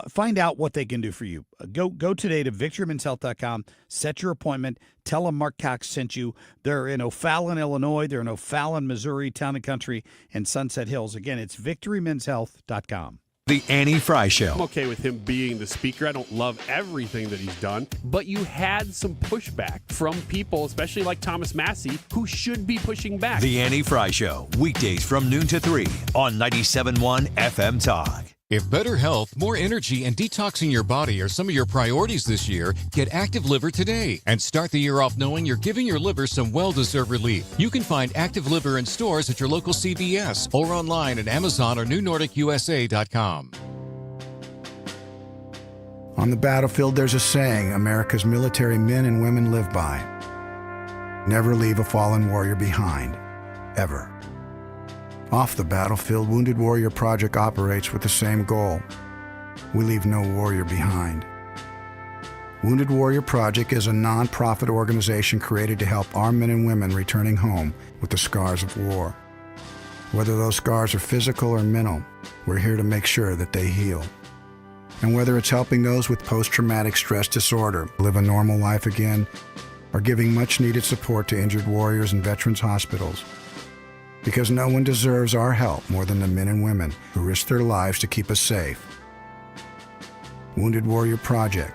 Find out what they can do for you. Go today to victorymenshealth.com, set your appointment, tell them Marc Cox sent you. They're in O'Fallon, Illinois. They're in O'Fallon, Missouri, Town and Country, and Sunset Hills. Again, it's victorymenshealth.com. The Annie Fry Show. I'm okay with him being the speaker. I don't love everything that he's done, but you had some pushback from people, especially like Thomas Massey, who should be pushing back. The Annie Fry Show, weekdays from noon to 3 on 97.1 FM Talk. If better health, more energy, and detoxing your body are some of your priorities this year, get Active Liver today and start the year off knowing you're giving your liver some well-deserved relief. You can find Active Liver in stores at your local CVS or online at Amazon or NewNordicUSA.com. On the battlefield, there's a saying America's military men and women live by. Never leave a fallen warrior behind, ever. Off the battlefield, Wounded Warrior Project operates with the same goal. We leave no warrior behind. Wounded Warrior Project is a non-profit organization created to help our men and women returning home with the scars of war. Whether those scars are physical or mental, we're here to make sure that they heal. And whether it's helping those with post-traumatic stress disorder live a normal life again, or giving much-needed support to injured warriors in veterans' hospitals, because no one deserves our help more than the men and women who risk their lives to keep us safe. Wounded Warrior Project.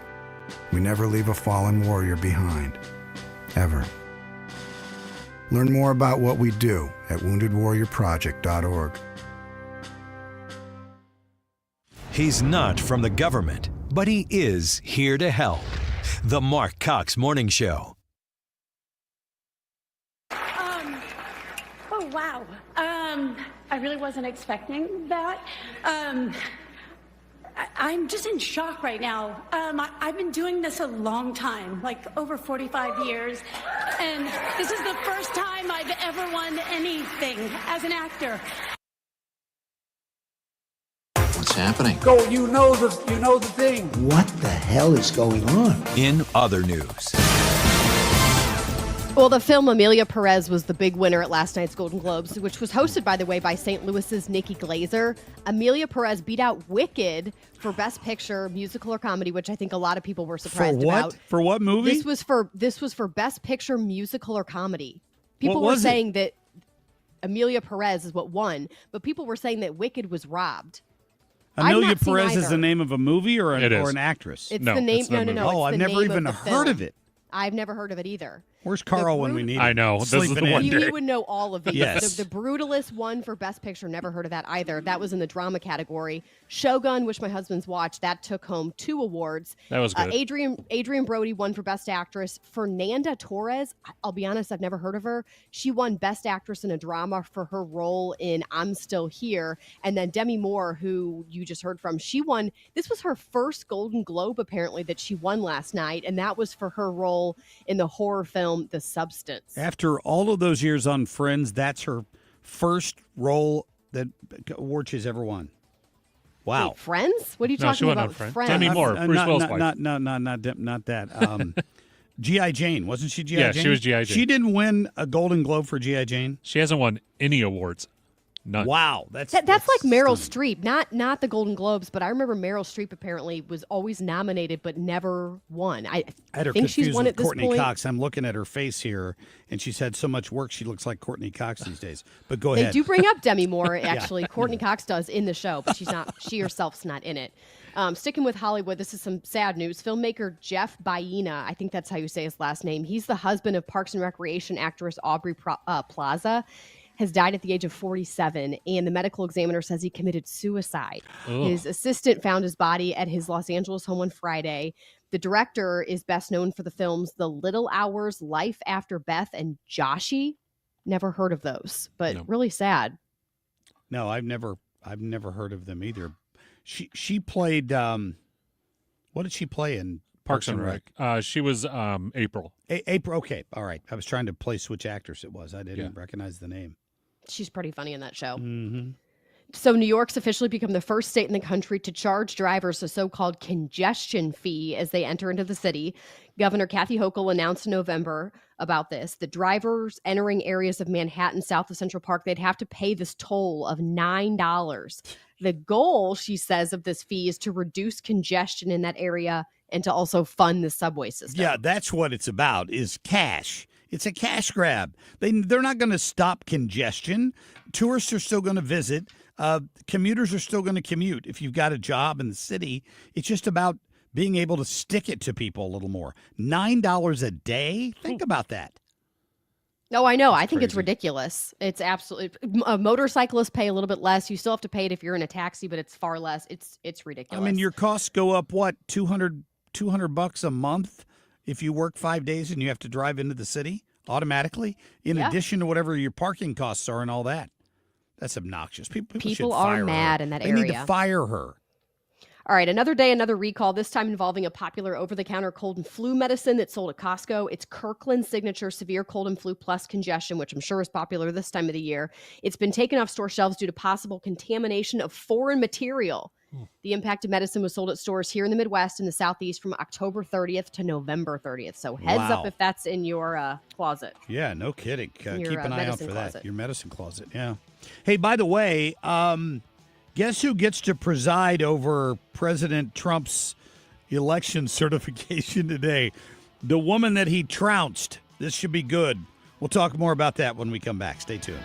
We never leave a fallen warrior behind, ever. Learn more about what we do at woundedwarriorproject.org. He's not from the government, but he is here to help. The Marc Cox Morning Show. Oh, wow. I really wasn't expecting that. I'm just in shock right now. I've been doing this a long time, like over 45 years, and this is the first time I've ever won anything as an actor. What's happening? Go, you know the thing. What the hell is going on? In other news. Well, the film Amelia Perez was the big winner at last night's Golden Globes, which was hosted, by the way, by St. Louis's Nikki Glazer. Amelia Perez beat out Wicked for Best Picture, musical or comedy, which I think a lot of people were surprised about. For what movie? This was for Best Picture, musical or comedy. People What were was saying that Amelia Perez is what won, but people were saying that Wicked was robbed. Amelia Perez is the name of a movie or an actress? It's the name. No. Oh, I've never even heard of it. I've never heard of it either. Where's Carl when we need him? I know. This is the wonder. He would know all of these. Yes. The Brutalist won for Best Picture. Never heard of that either. That was in the drama category. Shogun, which my husband's watched, that took home 2 awards. That was good. Adrian Brody won for Best Actress. Fernanda Torres, I'll be honest, I've never heard of her. She won Best Actress in a Drama for her role in I'm Still Here. And then Demi Moore, who you just heard from, she won. This was her first Golden Globe, apparently, that she won last night. And that was for her role in the horror film The Substance. After all of those years on Friends, that's her first role that award she's ever won. Wow. Wait, Friends? What are you talking about? Friends. Demi Moore, Bruce Willis' wife. Not that. G.I. Jane. Wasn't she G.I. Jane? Yeah, she was G.I. Jane. She didn't win a Golden Globe for G.I. Jane? She hasn't won any awards. None. Wow. That's like Meryl Streep. Not the Golden Globes, but I remember Meryl Streep apparently was always nominated but never won. I had her think she's confused won with at this Courtney point. Cox. I'm looking at her face here, and she's had so much work she looks like Courtney Cox these days. But go ahead. They do bring up Demi Moore, Yeah. actually. Courtney Cox does in the show, but she herself's not in it. Sticking with Hollywood, this is some sad news. Filmmaker Jeff Baena, I think that's how you say his last name. He's the husband of Parks and Recreation actress Aubrey Plaza. Has died at the age of 47, and the medical examiner says he committed suicide. Ugh. His assistant found his body at his Los Angeles home on Friday. The director is best known for the films The Little Hours, Life After Beth, and Joshi. Never heard of those, but really sad. No, I've never heard of them either. She played what did she play in Parks and Rec? She was April. April. Okay, all right. I was trying to place which actress it was. I didn't recognize the name. She's pretty funny in that show. Mm-hmm. So New York's officially become the first state in the country to charge drivers a so-called congestion fee as they enter into the city. Governor Kathy Hochul announced in November about this. The drivers entering areas of Manhattan south of Central Park, they'd have to pay this toll of $9. The goal, she says, of this fee is to reduce congestion in that area and to also fund the subway system. Yeah, that's what it's about, is cash. It's a cash grab. They're not going to stop congestion. Tourists are still going to visit. Commuters are still going to commute. If you've got a job in the city, it's just about being able to stick it to people a little more. $9 a day? Think about that. No, I know. I think it's ridiculous. It's absolutely. Motorcyclists pay a little bit less. You still have to pay it if you're in a taxi, but it's far less. It's ridiculous. I mean, your costs go up, what, $200 a month if you work 5 days and you have to drive into the city automatically, in addition to whatever your parking costs are and all that. That's obnoxious. People should are fire mad her. in that They area. need to fire her. All right, another day, another recall, this time involving a popular over-the-counter cold and flu medicine that's sold at Costco. It's Kirkland Signature Severe Cold and Flu Plus Congestion, which I'm sure is popular this time of the year. It's been taken off store shelves due to possible contamination of foreign material. The impacted medicine was sold at stores here in the Midwest and the Southeast from October 30th to November 30th. So heads up if that's in your closet. Yeah, no kidding. Your, Keep an eye out for medicine that. Your medicine closet, yeah. Hey, by the way, guess who gets to preside over President Trump's election certification today? The woman that he trounced. This should be good. We'll talk more about that when we come back. Stay tuned.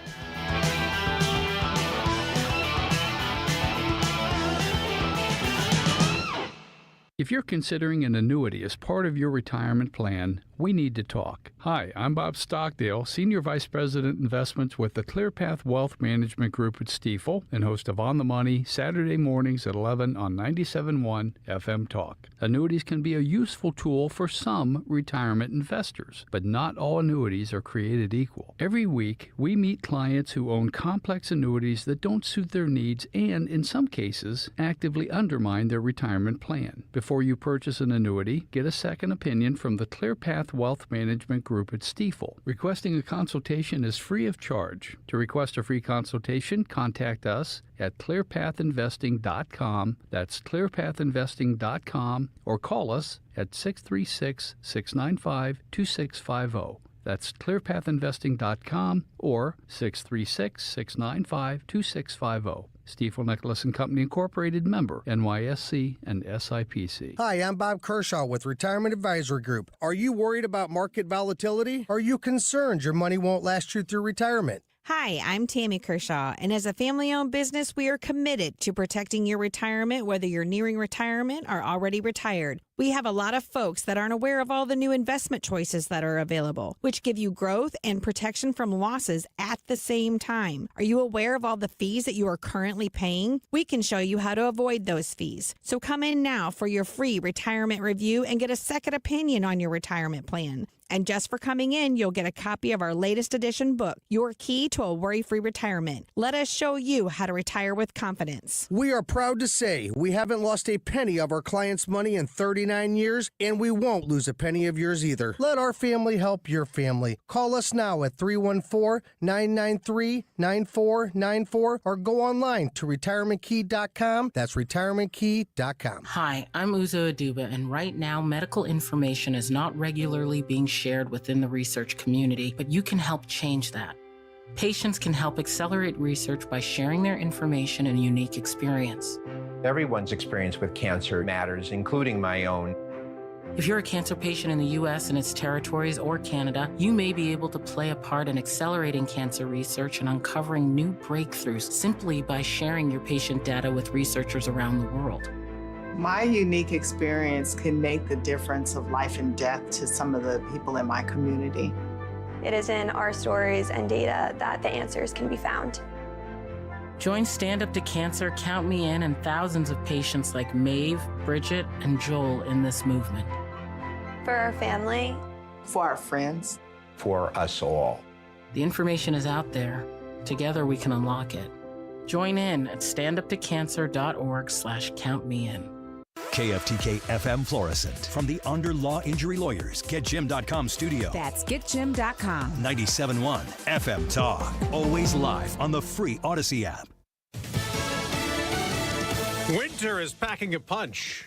If you're considering an annuity as part of your retirement plan, we need to talk. Hi, I'm Bob Stockdale, Senior Vice President Investments with the ClearPath Wealth Management Group at Stifel and host of On the Money Saturday mornings at 11 on 97.1 FM Talk. Annuities can be a useful tool for some retirement investors, but not all annuities are created equal. Every week, we meet clients who own complex annuities that don't suit their needs and, in some cases, actively undermine their retirement plan. Before you purchase an annuity, get a second opinion from the ClearPath Wealth Management Group at Stifel. Requesting a consultation is free of charge. To request a free consultation, contact us at clearpathinvesting.com. That's clearpathinvesting.com, or call us at 636-695-2650. That's clearpathinvesting.com or 636-695-2650. Stifel Nicholas and Company Incorporated, member NYSE and SIPC. Hi, I'm Bob Kershaw with Retirement Advisory Group. Are you worried about market volatility? Are you concerned your money won't last you through retirement? Hi, I'm Tammy Kershaw, and as a family-owned business, we are committed to protecting your retirement, whether you're nearing retirement or already retired. We have a lot of folks that aren't aware of all the new investment choices that are available, which give you growth and protection from losses at the same time. Are you aware of all the fees that you are currently paying? We can show you how to avoid those fees. So come in now for your free retirement review and get a second opinion on your retirement plan. And just for coming in, you'll get a copy of our latest edition book, Your Key to a Worry-Free Retirement. Let us show you how to retire with confidence. We are proud to say we haven't lost a penny of our clients' money in 39 years, and we won't lose a penny of yours either. Let our family help your family. Call us now at 314-993-9494 or go online to retirementkey.com. That's retirementkey.com. Hi, I'm Uzo Aduba, and right now medical information is not regularly being shared within the research community, but you can help change that. Patients can help accelerate research by sharing their information and unique experience. Everyone's experience with cancer matters, including my own. If you're a cancer patient in the U.S. and its territories or Canada, you may be able to play a part in accelerating cancer research and uncovering new breakthroughs simply by sharing your patient data with researchers around the world. My unique experience can make the difference of life and death to some of the people in my community. It is in our stories and data that the answers can be found. Join Stand Up to Cancer, Count Me In, and thousands of patients like Maeve, Bridget, and Joel in this movement. For our family. For our friends. For us all. The information is out there. Together we can unlock it. Join in at standuptocancer.org/countmein. KFTK FM Florissant. From the Under Law Injury Lawyers, GetJim.com studio. That's GetJim.com. 97.1 FM Talk. Always live on the free Odyssey app. Winter is packing a punch.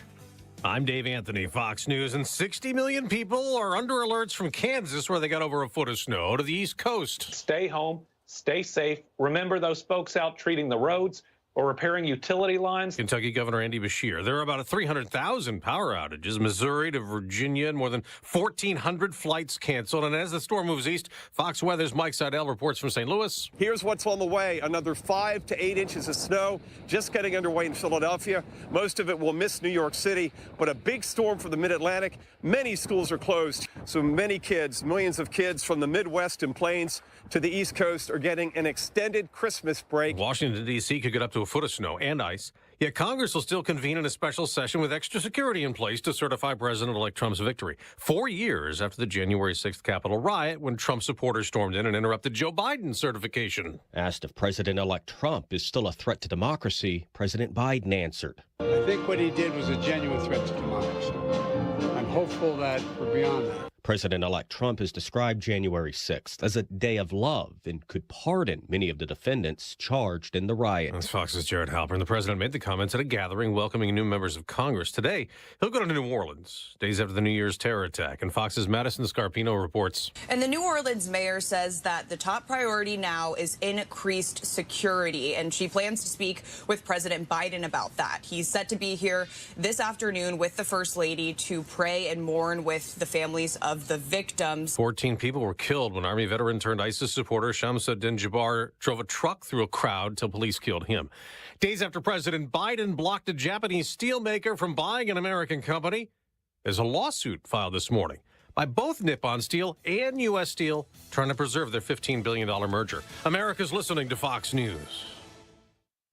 I'm Dave Anthony, Fox News, and 60 million people are under alerts from Kansas, where they got over a foot of snow, to the East Coast. Stay home, stay safe. Remember those folks out treating the roads or repairing utility lines. Kentucky Governor Andy Beshear. There are about 300,000 power outages. Missouri to Virginia, and more than 1,400 flights canceled. And as the storm moves east, Fox Weather's Mike Seidel reports from St. Louis. Here's what's on the way. Another 5 to 8 inches of snow just getting underway in Philadelphia. Most of it will miss New York City, but a big storm for the Mid-Atlantic. Many schools are closed, so many kids, millions of kids from the Midwest and Plains to the East Coast are getting an extended Christmas break. Washington, D.C. could get up to a foot of snow and ice. Yet Congress will still convene in a special session with extra security in place to certify President-elect Trump's victory. 4 years after the January 6th Capitol riot, when Trump supporters stormed in and interrupted Joe Biden's certification. Asked if President-elect Trump is still a threat to democracy, President Biden answered. I think what he did was a genuine threat to democracy. I'm hopeful that we're beyond that. President-elect Trump has described January 6th as a day of love and could pardon many of the defendants charged in the riot. That's Fox's Jared Halpern. The president made the comments at a gathering welcoming new members of Congress. Today, he'll go to New Orleans, days after the New Year's terror attack. And Fox's Madison Scarpino reports. And the New Orleans mayor says that the top priority now is increased security, and she plans to speak with President Biden about that. He's set to be here this afternoon with the First Lady to pray and mourn with the families of the victims. 14 people were killed when Army veteran turned ISIS supporter Shamsuddin Jabbar drove a truck through a crowd till police killed him. Days after President Biden blocked a Japanese steelmaker from buying an American company, there's a lawsuit filed this morning by both Nippon Steel and U.S. Steel trying to preserve their $15 billion merger. America's listening to Fox News.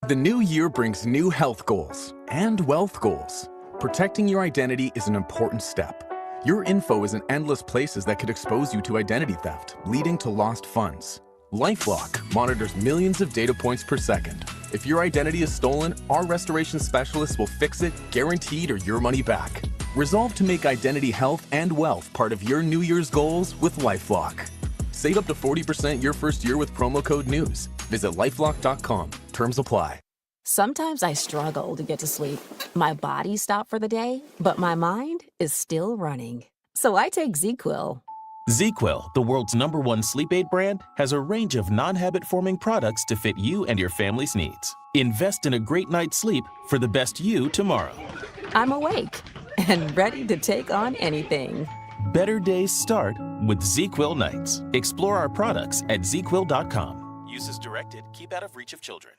The new year brings new health goals and wealth goals. Protecting your identity is an important step. Your info is in endless places that could expose you to identity theft, leading to lost funds. LifeLock monitors millions of data points per second. If your identity is stolen, our restoration specialists will fix it, guaranteed, or your money back. Resolve to make identity health and wealth part of your New Year's goals with LifeLock. Save up to 40% your first year with promo code NEWS. Visit LifeLock.com. Terms apply. Sometimes I struggle to get to sleep. My body stopped for the day, but my mind is still running. So I take ZQuil. ZQuil, the world's #1 sleep aid brand, has a range of non-habit-forming products to fit you and your family's needs. Invest in a great night's sleep for the best you tomorrow. I'm awake and ready to take on anything. Better days start with ZQuil nights. Explore our products at ZQuil.com. Use as directed. Keep out of reach of children.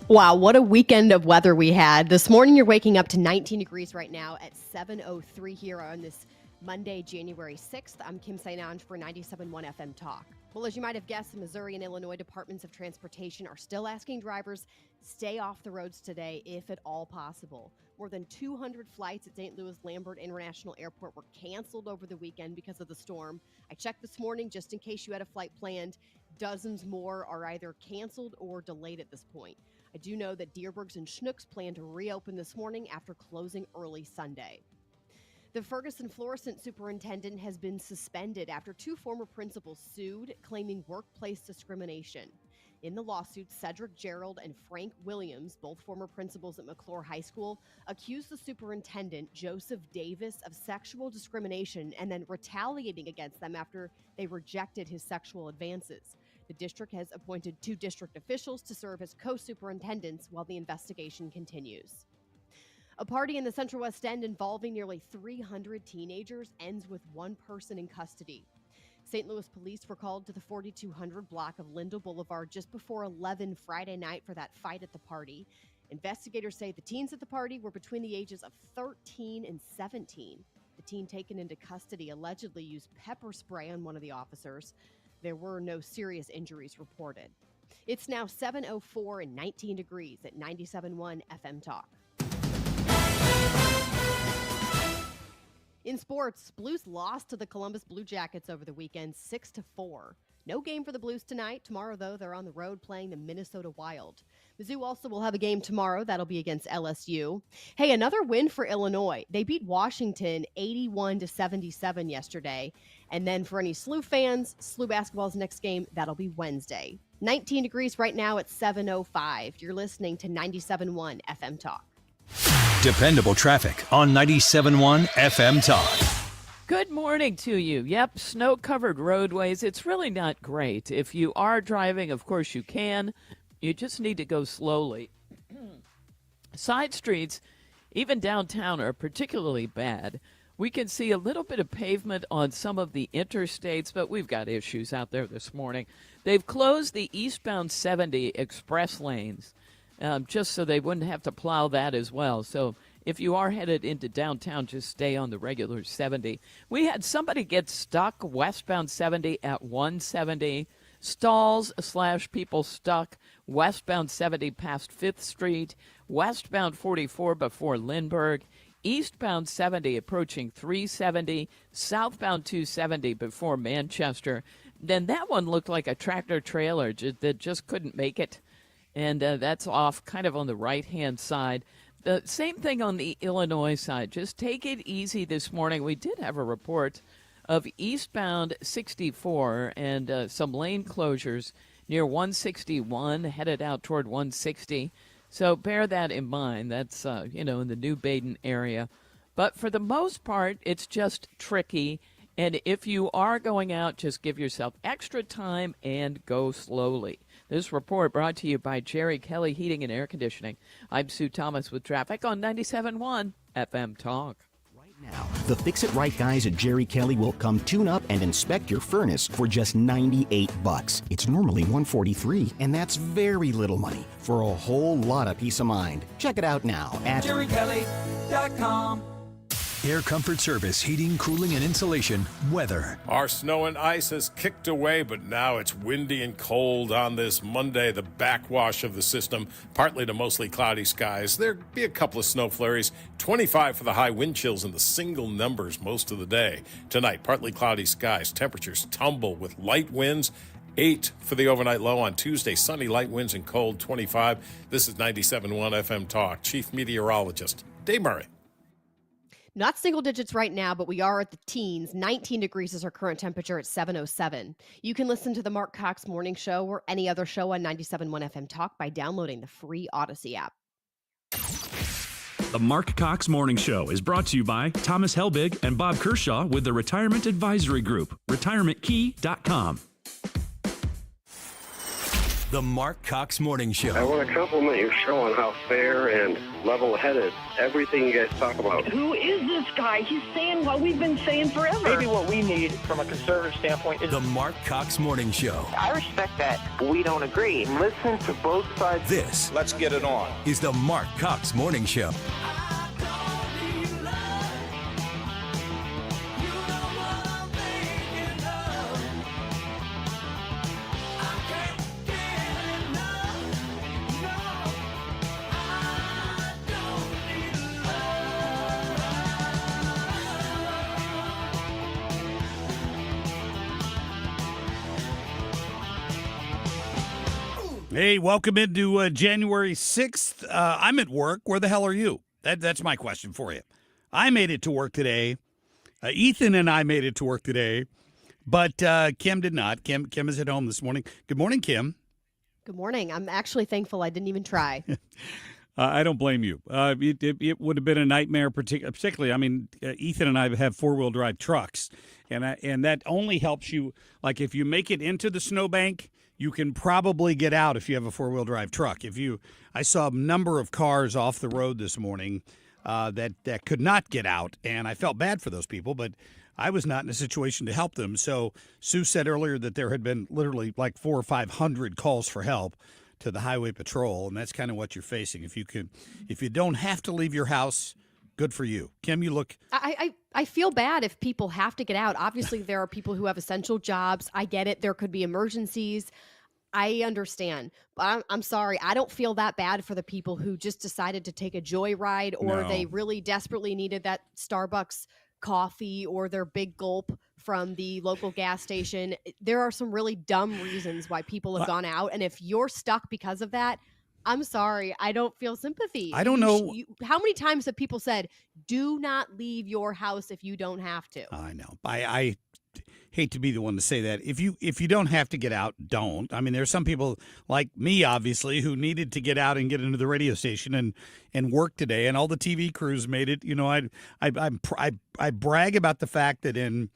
Wow, what a weekend of weather we had. This morning you're waking up to 19 degrees right now at 7:03 here on this Monday, January 6th. I'm Kim St. for 97.1 FM Talk. Well, as you might have guessed, the Missouri and Illinois Departments of Transportation are still asking drivers stay off the roads today if at all possible. More than 200 flights at St. Louis Lambert International Airport were canceled over the weekend because of the storm. I checked this morning just in case you had a flight planned. Dozens more are either canceled or delayed at this point. I do know that Deerbergs and Schnucks plan to reopen this morning after closing early Sunday. The Ferguson Florissant superintendent has been suspended after 2 former principals sued, claiming workplace discrimination. In the lawsuit, Cedric Gerald and Frank Williams, both former principals at McClure High School, accused the superintendent, Joseph Davis, of sexual discrimination and then retaliating against them after they rejected his sexual advances. The district has appointed 2 district officials to serve as co-superintendents while the investigation continues. A party in the Central West End involving nearly 300 teenagers ends with 1 person in custody. St. Louis police were called to the 4200 block of Lindell Boulevard just before 11 Friday night for that fight at the party. Investigators say the teens at the party were between the ages of 13 and 17. The teen taken into custody allegedly used pepper spray on one of the officers. There were no serious injuries reported. It's now 7:04 and 19 degrees at 97.1 FM Talk. In sports, Blues lost to the Columbus Blue Jackets over the weekend 6-4. No game for the Blues tonight. Tomorrow, though, they're on the road playing the Minnesota Wild. Mizzou also will have a game tomorrow. That'll be against LSU. Hey, another win for Illinois. They beat Washington 81-77 yesterday. And then for any SLU fans, SLU basketball's next game, that'll be Wednesday. 19 degrees right now at 7:05. You're listening to 97.1 FM Talk. Dependable traffic on 97.1 FM Talk. Good morning to you. Yep, snow-covered roadways. It's really not great. If you are driving, of course you can. You just need to go slowly. Side streets, even downtown, are particularly bad. We can see a little bit of pavement on some of the interstates, but we've got issues out there this morning. They've closed the eastbound 70 express lanes just so they wouldn't have to plow that as well. So if you are headed into downtown, just stay on the regular 70. We had somebody get stuck westbound 70 at 170. Stalls/people stuck westbound 70 past 5th Street, westbound 44 before Lindbergh, eastbound 70 approaching 370, southbound 270 before Manchester. Then that one looked like a tractor trailer that just couldn't make it. And that's off kind of on the right-hand side. The same thing on the Illinois side. Just take it easy this morning. We did have a report of eastbound 64 and some lane closures near 161 headed out toward 160. So bear that in mind. That's, in the New Baden area. But for the most part, it's just tricky. And if you are going out, just give yourself extra time and go slowly. This report brought to you by Jerry Kelly Heating and Air Conditioning. I'm Sue Thomas with traffic on 97.1 FM Talk. Now, the Fix It Right guys at Jerry Kelly will come tune up and inspect your furnace for just $98. It's normally $143, and that's very little money for a whole lot of peace of mind. Check it out now at JerryKelly.com. Air Comfort Service, heating, cooling, and insulation, weather. Our snow and ice has kicked away, but now it's windy and cold on this Monday. The backwash of the system, partly to mostly cloudy skies. There'll be a couple of snow flurries. 25 for the high wind chills in the single numbers most of the day. Tonight, partly cloudy skies. Temperatures tumble with light winds. 8 for the overnight low on Tuesday. Sunny, light winds and cold, 25. This is 97.1 FM Talk. Chief Meteorologist Dave Murray. Not single digits right now, but we are at the teens. 19 degrees is our current temperature at 7:07. You can listen to the Marc Cox Morning Show or any other show on 97.1 FM Talk by downloading the free Odyssey app. The Marc Cox Morning Show is brought to you by Thomas Helbig and Bob Kershaw with the Retirement Advisory Group, retirementkey.com. The Marc Cox Morning Show. I want to compliment your show on how fair and level-headed everything you guys talk about. Who is this guy? He's saying what we've been saying forever. Maybe what we need from a conservative standpoint is the Marc Cox Morning Show. I respect that. We don't agree. Listen to both sides. This, let's get it on, is the Marc Cox Morning Show. Hey, welcome into January 6th. I'm at work. Where the hell are you? That's my question for you. I made it to work today. Ethan and I made it to work today, but Kim did not. Kim is at home this morning. Good morning, Kim. Good morning. I'm actually thankful I didn't even try. I don't blame you. It would have been a nightmare, particularly. I mean, Ethan and I have four-wheel drive trucks, and that only helps you. Like if you make it into the snowbank, you can probably get out if you have a four-wheel drive truck. I saw a number of cars off the road this morning that could not get out, and I felt bad for those people, but I was not in a situation to help them. So Sue said earlier that there had been literally like 400 or 500 calls for help to the highway patrol, and that's kind of what you're facing. If you don't have to leave your house, good for you. Kim, you look... I feel bad if people have to get out. Obviously, there are people who have essential jobs. I get it. There could be emergencies. I understand. But I'm sorry. I don't feel that bad for the people who just decided to take a joyride or they really desperately needed that Starbucks coffee or their big gulp from the local gas station. There are some really dumb reasons why people have gone out. And if you're stuck because of that, I'm sorry. I don't feel sympathy. I don't know. How many times have people said, do not leave your house if you don't have to? I know. hate to be the one to say that. If you don't have to get out, don't. I mean, there's some people like me, obviously, who needed to get out and get into the radio station and work today, and all the TV crews made it. You know, I brag about the fact that in,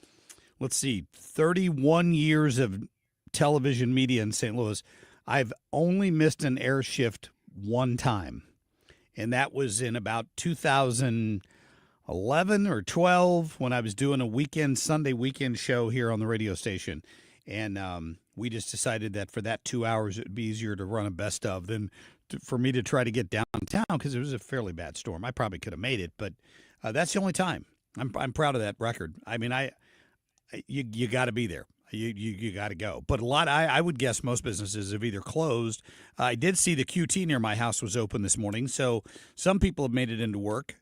let's see, 31 years of television media in St. Louis, I've only missed an air shift one time, and that was in about 2011 or 12 when I was doing a Sunday weekend show here on the radio station. And we just decided that for that 2 hours, it would be easier to run a best of than for me to try to get downtown because it was a fairly bad storm. I probably could have made it, but that's the only time. I'm proud of that record. I mean, you got to be there. You got to go. But I would guess most businesses have either closed. I did see the QT near my house was open this morning, so some people have made it into work.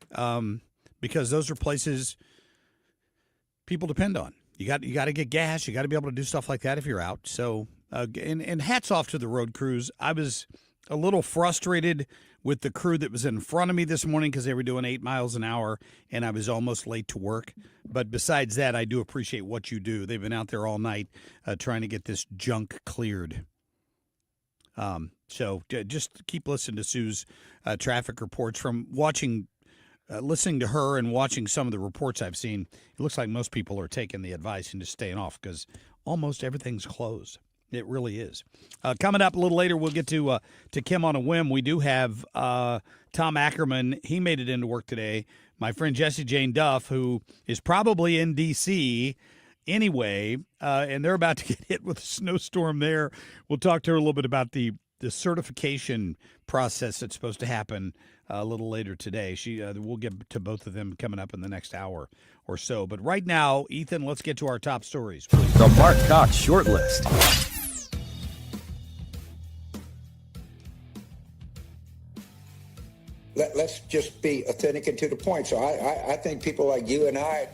Because those are places people depend on. You got to get gas. You got to be able to do stuff like that if you're out. So, and hats off to the road crews. I was a little frustrated with the crew that was in front of me this morning because they were doing 8 miles an hour, and I was almost late to work. But besides that, I do appreciate what you do. They've been out there all night trying to get this junk cleared. So just keep listening to Sue's traffic reports from watching. Listening to her and watching some of the reports I've seen, it looks like most people are taking the advice and just staying off because almost everything's closed. It really is. Coming up a little later, we'll get to Kim on a Whim. We do have Tom Ackerman. He made it into work today. My friend Jessie Jane Duff, who is probably in D.C. anyway, and they're about to get hit with a snowstorm there. We'll talk to her a little bit about the certification process that's supposed to happen a little later today. We'll get to both of them coming up in the next hour or so. But right now, Ethan, let's get to our top stories, please. The Marc Cox Short List. Let's just be authentic and to the point. So I think people like you and I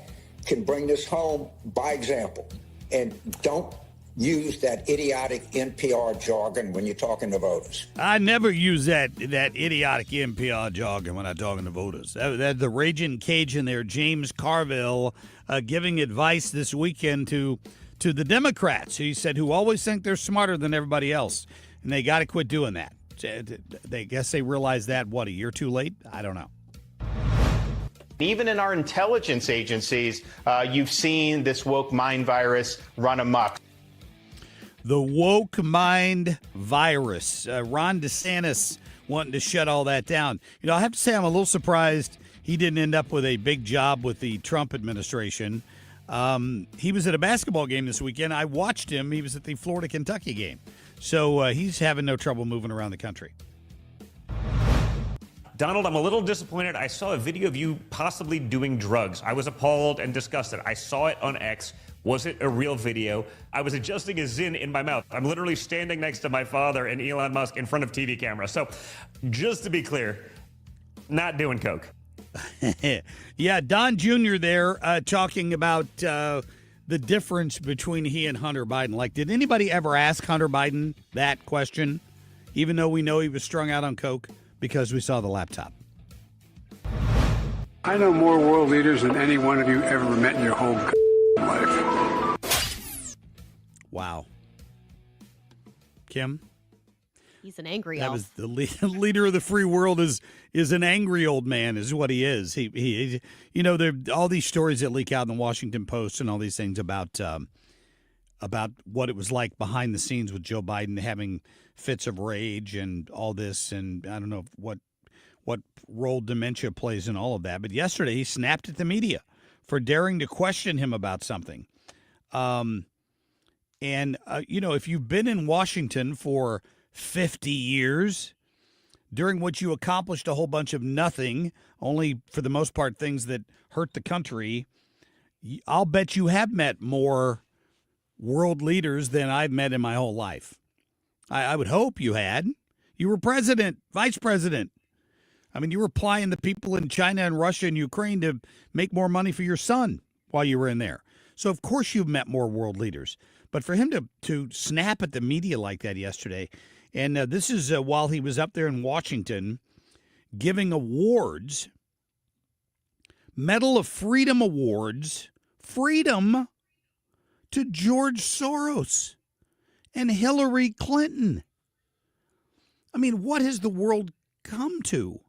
can bring this home by example. And don't use that idiotic NPR jargon when you're talking to voters. I never use that idiotic NPR jargon when I'm talking to voters. That the raging Cajun there, James Carville, giving advice this weekend to the Democrats. He said, who always think they're smarter than everybody else, and they got to quit doing that. They guess they realized that, a year too late? I don't know. Even in our intelligence agencies, you've seen this woke mind virus run amok. The woke mind virus. Ron DeSantis wanting to shut all that down. You know, I have to say I'm a little surprised he didn't end up with a big job with the Trump administration. He was at a basketball game this weekend. I watched him. He was at the Florida-Kentucky game. So he's having no trouble moving around the country. Donald, I'm a little disappointed. I saw a video of you possibly doing drugs. I was appalled and disgusted. I saw it on X. Was it a real video? I was adjusting a Zyn in my mouth. I'm literally standing next to my father and Elon Musk in front of TV cameras. So just to be clear, not doing coke. Yeah, Don Jr. there talking about the difference between he and Hunter Biden. Like, did anybody ever ask Hunter Biden that question, even though we know he was strung out on coke? Because we saw the laptop. I know more world leaders than any one of you ever met in your whole life. Wow. Kim? He's an angry That elf. was the leader of the free world is an angry old man is what he is. He you know, there all these stories that leak out in the Washington Post and all these things about what it was like behind the scenes with Joe Biden having fits of rage and all this, and I don't know what role dementia plays in all of that. But yesterday he snapped at the media for daring to question him about something. You know, if you've been in Washington for 50 years, during which you accomplished a whole bunch of nothing, only for the most part things that hurt the country, I'll bet you have met more world leaders than I've met in my whole life. I would hope you had. You were president, vice president. I mean, you were plying the people in China and Russia and Ukraine to make more money for your son while you were in there. So, of course, you've met more world leaders. But for him to snap at the media like that yesterday, and this is while he was up there in Washington giving awards, Medal of Freedom awards, freedom, to George Soros and Hillary Clinton. I mean, what has the world come to?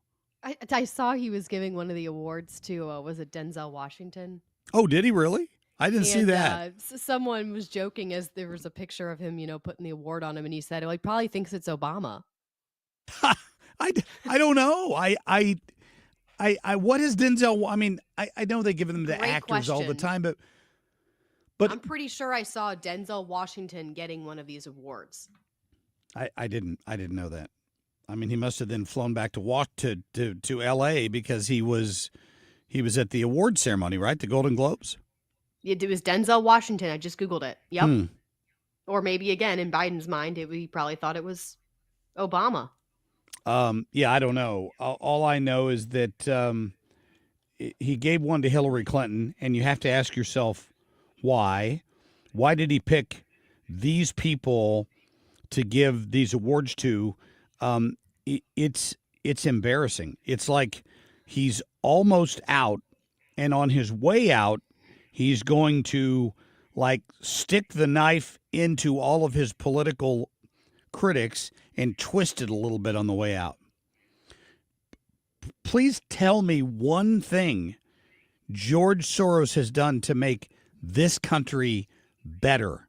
I saw he was giving one of the awards to, was it Denzel Washington? Oh, did he really? I didn't see that. Someone was joking as there was a picture of him, putting the award on him, and he said, well, he probably thinks it's Obama. I don't know. What is Denzel? I mean, I know they give them to actors all the time, but I'm pretty sure I saw Denzel Washington getting one of these awards. I didn't know that. I mean, he must have then flown back to L.A. because he was at the award ceremony, right? The Golden Globes. It was Denzel Washington. I just Googled it. Yep. Or maybe again, in Biden's mind, he probably thought it was Obama. Yeah, I don't know. All I know is that he gave one to Hillary Clinton, and you have to ask yourself why. Why did he pick these people to give these awards to? It's embarrassing. It's like he's almost out, and on his way out, he's going to stick the knife into all of his political critics and twist it a little bit on the way out. Please tell me one thing George Soros has done to make this country better.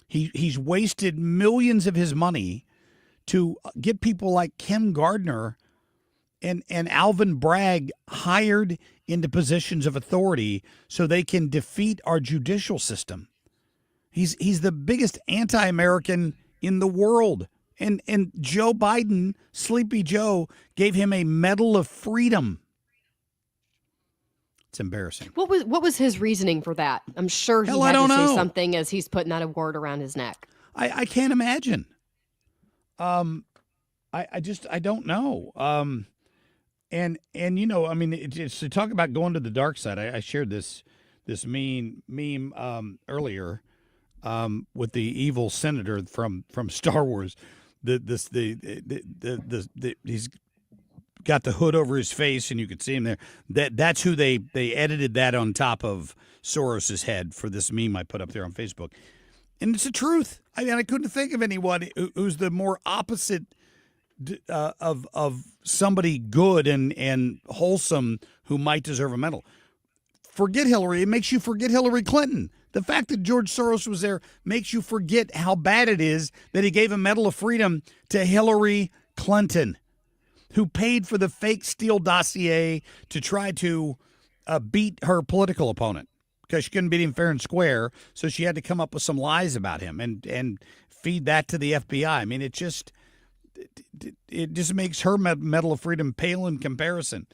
He's wasted millions of his money to get people like Kim Gardner and Alvin Bragg hired into positions of authority so they can defeat our judicial system. He's the biggest anti-American in the world. And Joe Biden, Sleepy Joe, gave him a Medal of Freedom. It's embarrassing. What was his reasing for that? I'm sure he had to say something as he's putting that award around his neck. I can't imagine. I don't know. And I mean, it's to talk about going to the dark side. I shared this meme earlier with the evil senator from Star Wars. He's got the hood over his face, and you could see him there. That's who they edited that on top of Soros's head for this meme I put up there on Facebook, and it's the truth. I mean, I couldn't think of anyone who's the more opposite of somebody good and wholesome who might deserve a medal. Forget Hillary. It makes you forget Hillary Clinton. The fact that George Soros was there makes you forget how bad it is that he gave a Medal of Freedom to Hillary Clinton, who paid for the fake Steele dossier to try to beat her political opponent because she couldn't beat him fair and square, so she had to come up with some lies about him and feed that to the FBI. I mean, it just makes her Medal of Freedom pale in comparison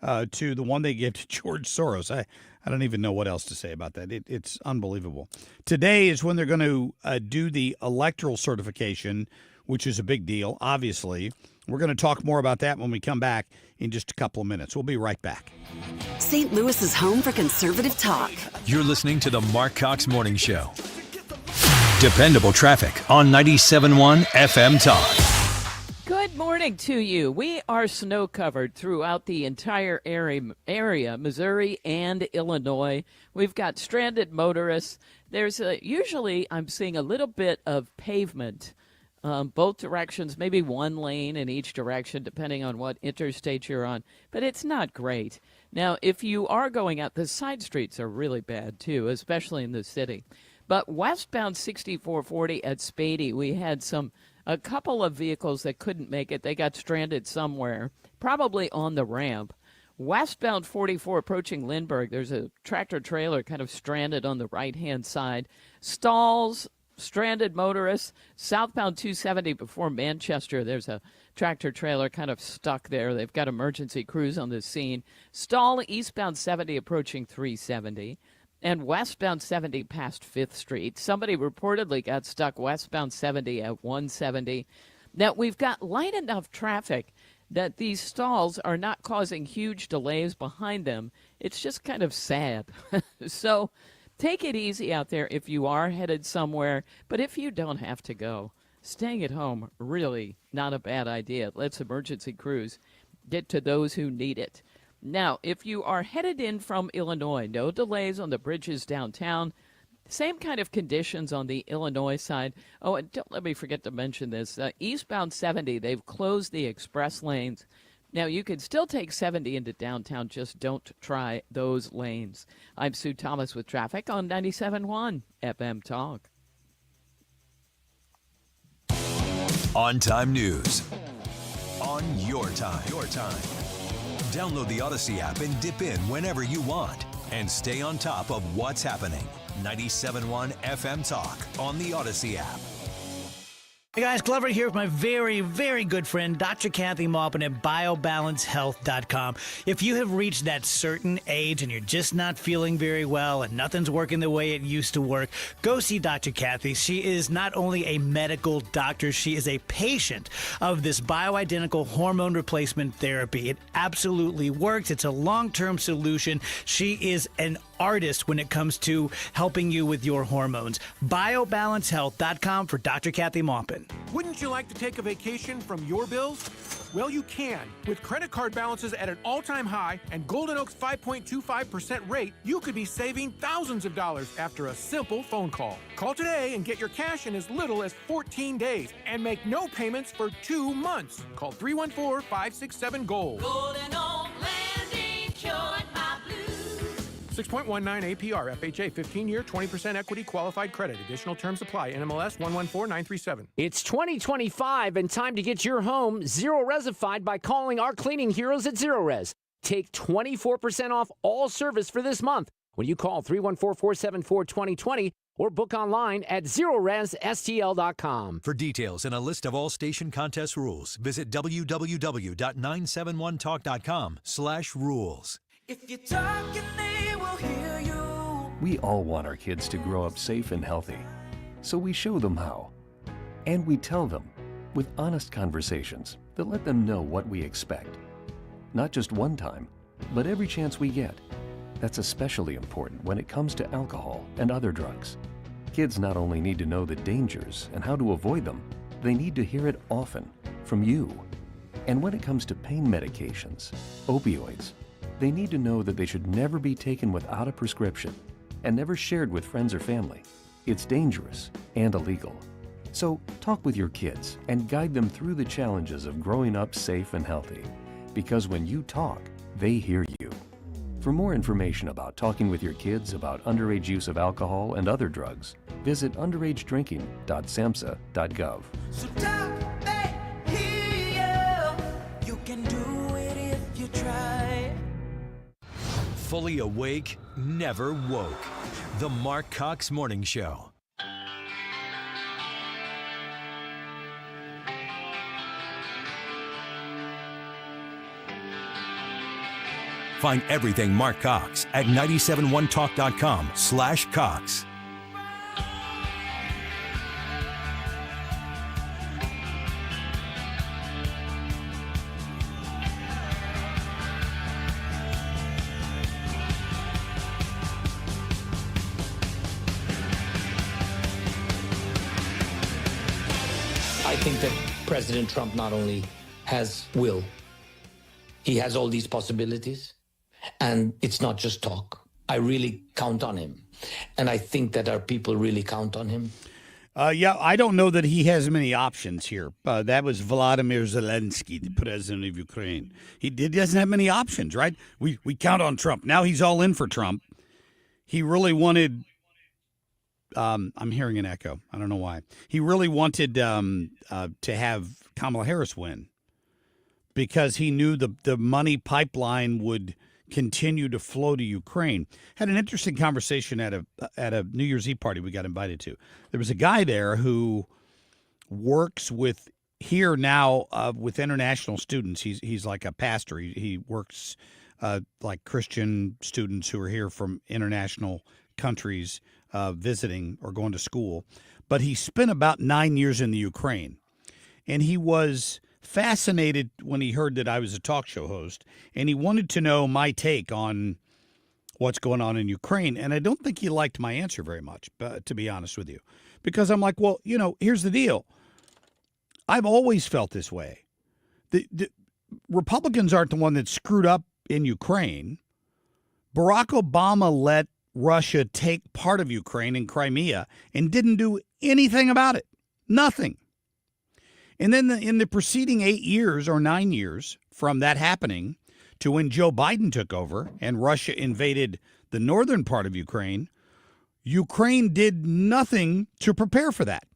to the one they give to George Soros. I don't even know what else to say about that. It's unbelievable. Today is when they're going to do the electoral certification, which is a big deal, obviously. We're going to talk more about that when we come back in just a couple of minutes. We'll be right back. St. Louis is home for conservative talk. You're listening to the Marc Cox Morning Show. Dependable traffic on 97.1 FM Talk. Good morning to you. We are snow covered throughout the entire area, Missouri and Illinois. We've got stranded motorists. There's usually I'm seeing a little bit of pavement both directions, maybe one lane in each direction, depending on what interstate you're on. But it's not great. Now, if you are going out, the side streets are really bad, too, especially in the city. But westbound 6440 at Spady, we had a couple of vehicles that couldn't make it. They got stranded somewhere, probably on the ramp. Westbound 44 approaching Lindbergh, there's a tractor trailer kind of stranded on the right-hand side. Stalls, stranded motorists. Southbound 270 before Manchester, there's a tractor trailer kind of stuck there. They've got emergency crews on the scene. Stall eastbound 70 approaching 370. And westbound 70 past 5th Street. Somebody reportedly got stuck westbound 70 at 170. Now, we've got light enough traffic that these stalls are not causing huge delays behind them. It's just kind of sad. So take it easy out there if you are headed somewhere. But if you don't have to go, staying at home, really not a bad idea. Let's emergency crews get to those who need it. Now, if you are headed in from Illinois, no delays on the bridges downtown. Same kind of conditions on the Illinois side. Oh, and don't let me forget to mention this. Eastbound 70, they've closed the express lanes. Now, you can still take 70 into downtown, just don't try those lanes. I'm Sue Thomas with traffic on 97.1 FM Talk. On-time news. On your time. Download the Odyssey app and dip in whenever you want. And stay on top of what's happening. 97.1 FM Talk on the Odyssey app. Hey guys, Glover here with my very, very good friend, Dr. Kathy Maupin at BioBalanceHealth.com. If you have reached that certain age and you're just not feeling very well and nothing's working the way it used to work, go see Dr. Kathy. She is not only a medical doctor, she is a patient of this bioidentical hormone replacement therapy. It absolutely works. It's a long-term solution. She is an artist when it comes to helping you with your hormones. BioBalanceHealth.com for Dr. Kathy Maupin. Wouldn't you like to take a vacation from your bills? Well, you can. With credit card balances at an all-time high and Golden Oak's 5.25% rate, you could be saving thousands of dollars after a simple phone call. Call today and get your cash in as little as 14 days and make no payments for 2 months. Call 314-567-GOLD. Golden Oak Landing, cured my blues. 6.19 APR, FHA, 15-year, 20% equity qualified credit. Additional terms apply. NMLS 114937. It's 2025 and time to get your home zero-resified by calling our cleaning heroes at Zero Res. Take 24% off all service for this month when you call 314-474-2020 or book online at ZeroResSTL.com. For details and a list of all station contest rules, visit www.971talk.com/rules. If you're talking, they will hear you. We all want our kids to grow up safe and healthy, so we show them how. And we tell them with honest conversations that let them know what we expect. Not just one time, but every chance we get. That's especially important when it comes to alcohol and other drugs. Kids not only need to know the dangers and how to avoid them, they need to hear it often from you. And when it comes to pain medications, opioids, they need to know that they should never be taken without a prescription and never shared with friends or family. It's dangerous and illegal. So talk with your kids and guide them through the challenges of growing up safe and healthy. Because when you talk, they hear you. For more information about talking with your kids about underage use of alcohol and other drugs, visit underagedrinking.samhsa.gov. So talk, they hear you. You can do it if you try. Fully awake, never woke. The Marc Cox Morning Show. Find everything Marc Cox at 971talk.com/Cox. I think that President Trump not only has will, he has all these possibilities, and it's not just talk. I really count on him, and I think that our people really count on him. Yeah, I don't know that he has many options here. That was Volodymyr Zelensky, the president of Ukraine. He doesn't have many options, right? We count on Trump. Now he's all in for Trump. He really wanted... I'm hearing an echo. I don't know why. He really wanted to have Kamala Harris win because he knew the money pipeline would continue to flow to Ukraine. Had an interesting conversation at a New Year's Eve party we got invited to. There was a guy there who works with here now with international students. He's like a pastor. He works like Christian students who are here from international countries visiting or going to school. But he spent about 9 years in the Ukraine. And he was fascinated when he heard that I was a talk show host. And he wanted to know my take on what's going on in Ukraine. And I don't think he liked my answer very much, to be honest with you. Because I'm like, well, here's the deal. I've always felt this way. The Republicans aren't the one that screwed up in Ukraine. Barack Obama let Russia take part of Ukraine and Crimea and didn't do anything about it. Nothing. And then in the preceding 8 years or 9 years from that happening to when Joe Biden took over and Russia invaded the northern part of Ukraine, Ukraine did nothing to prepare for that.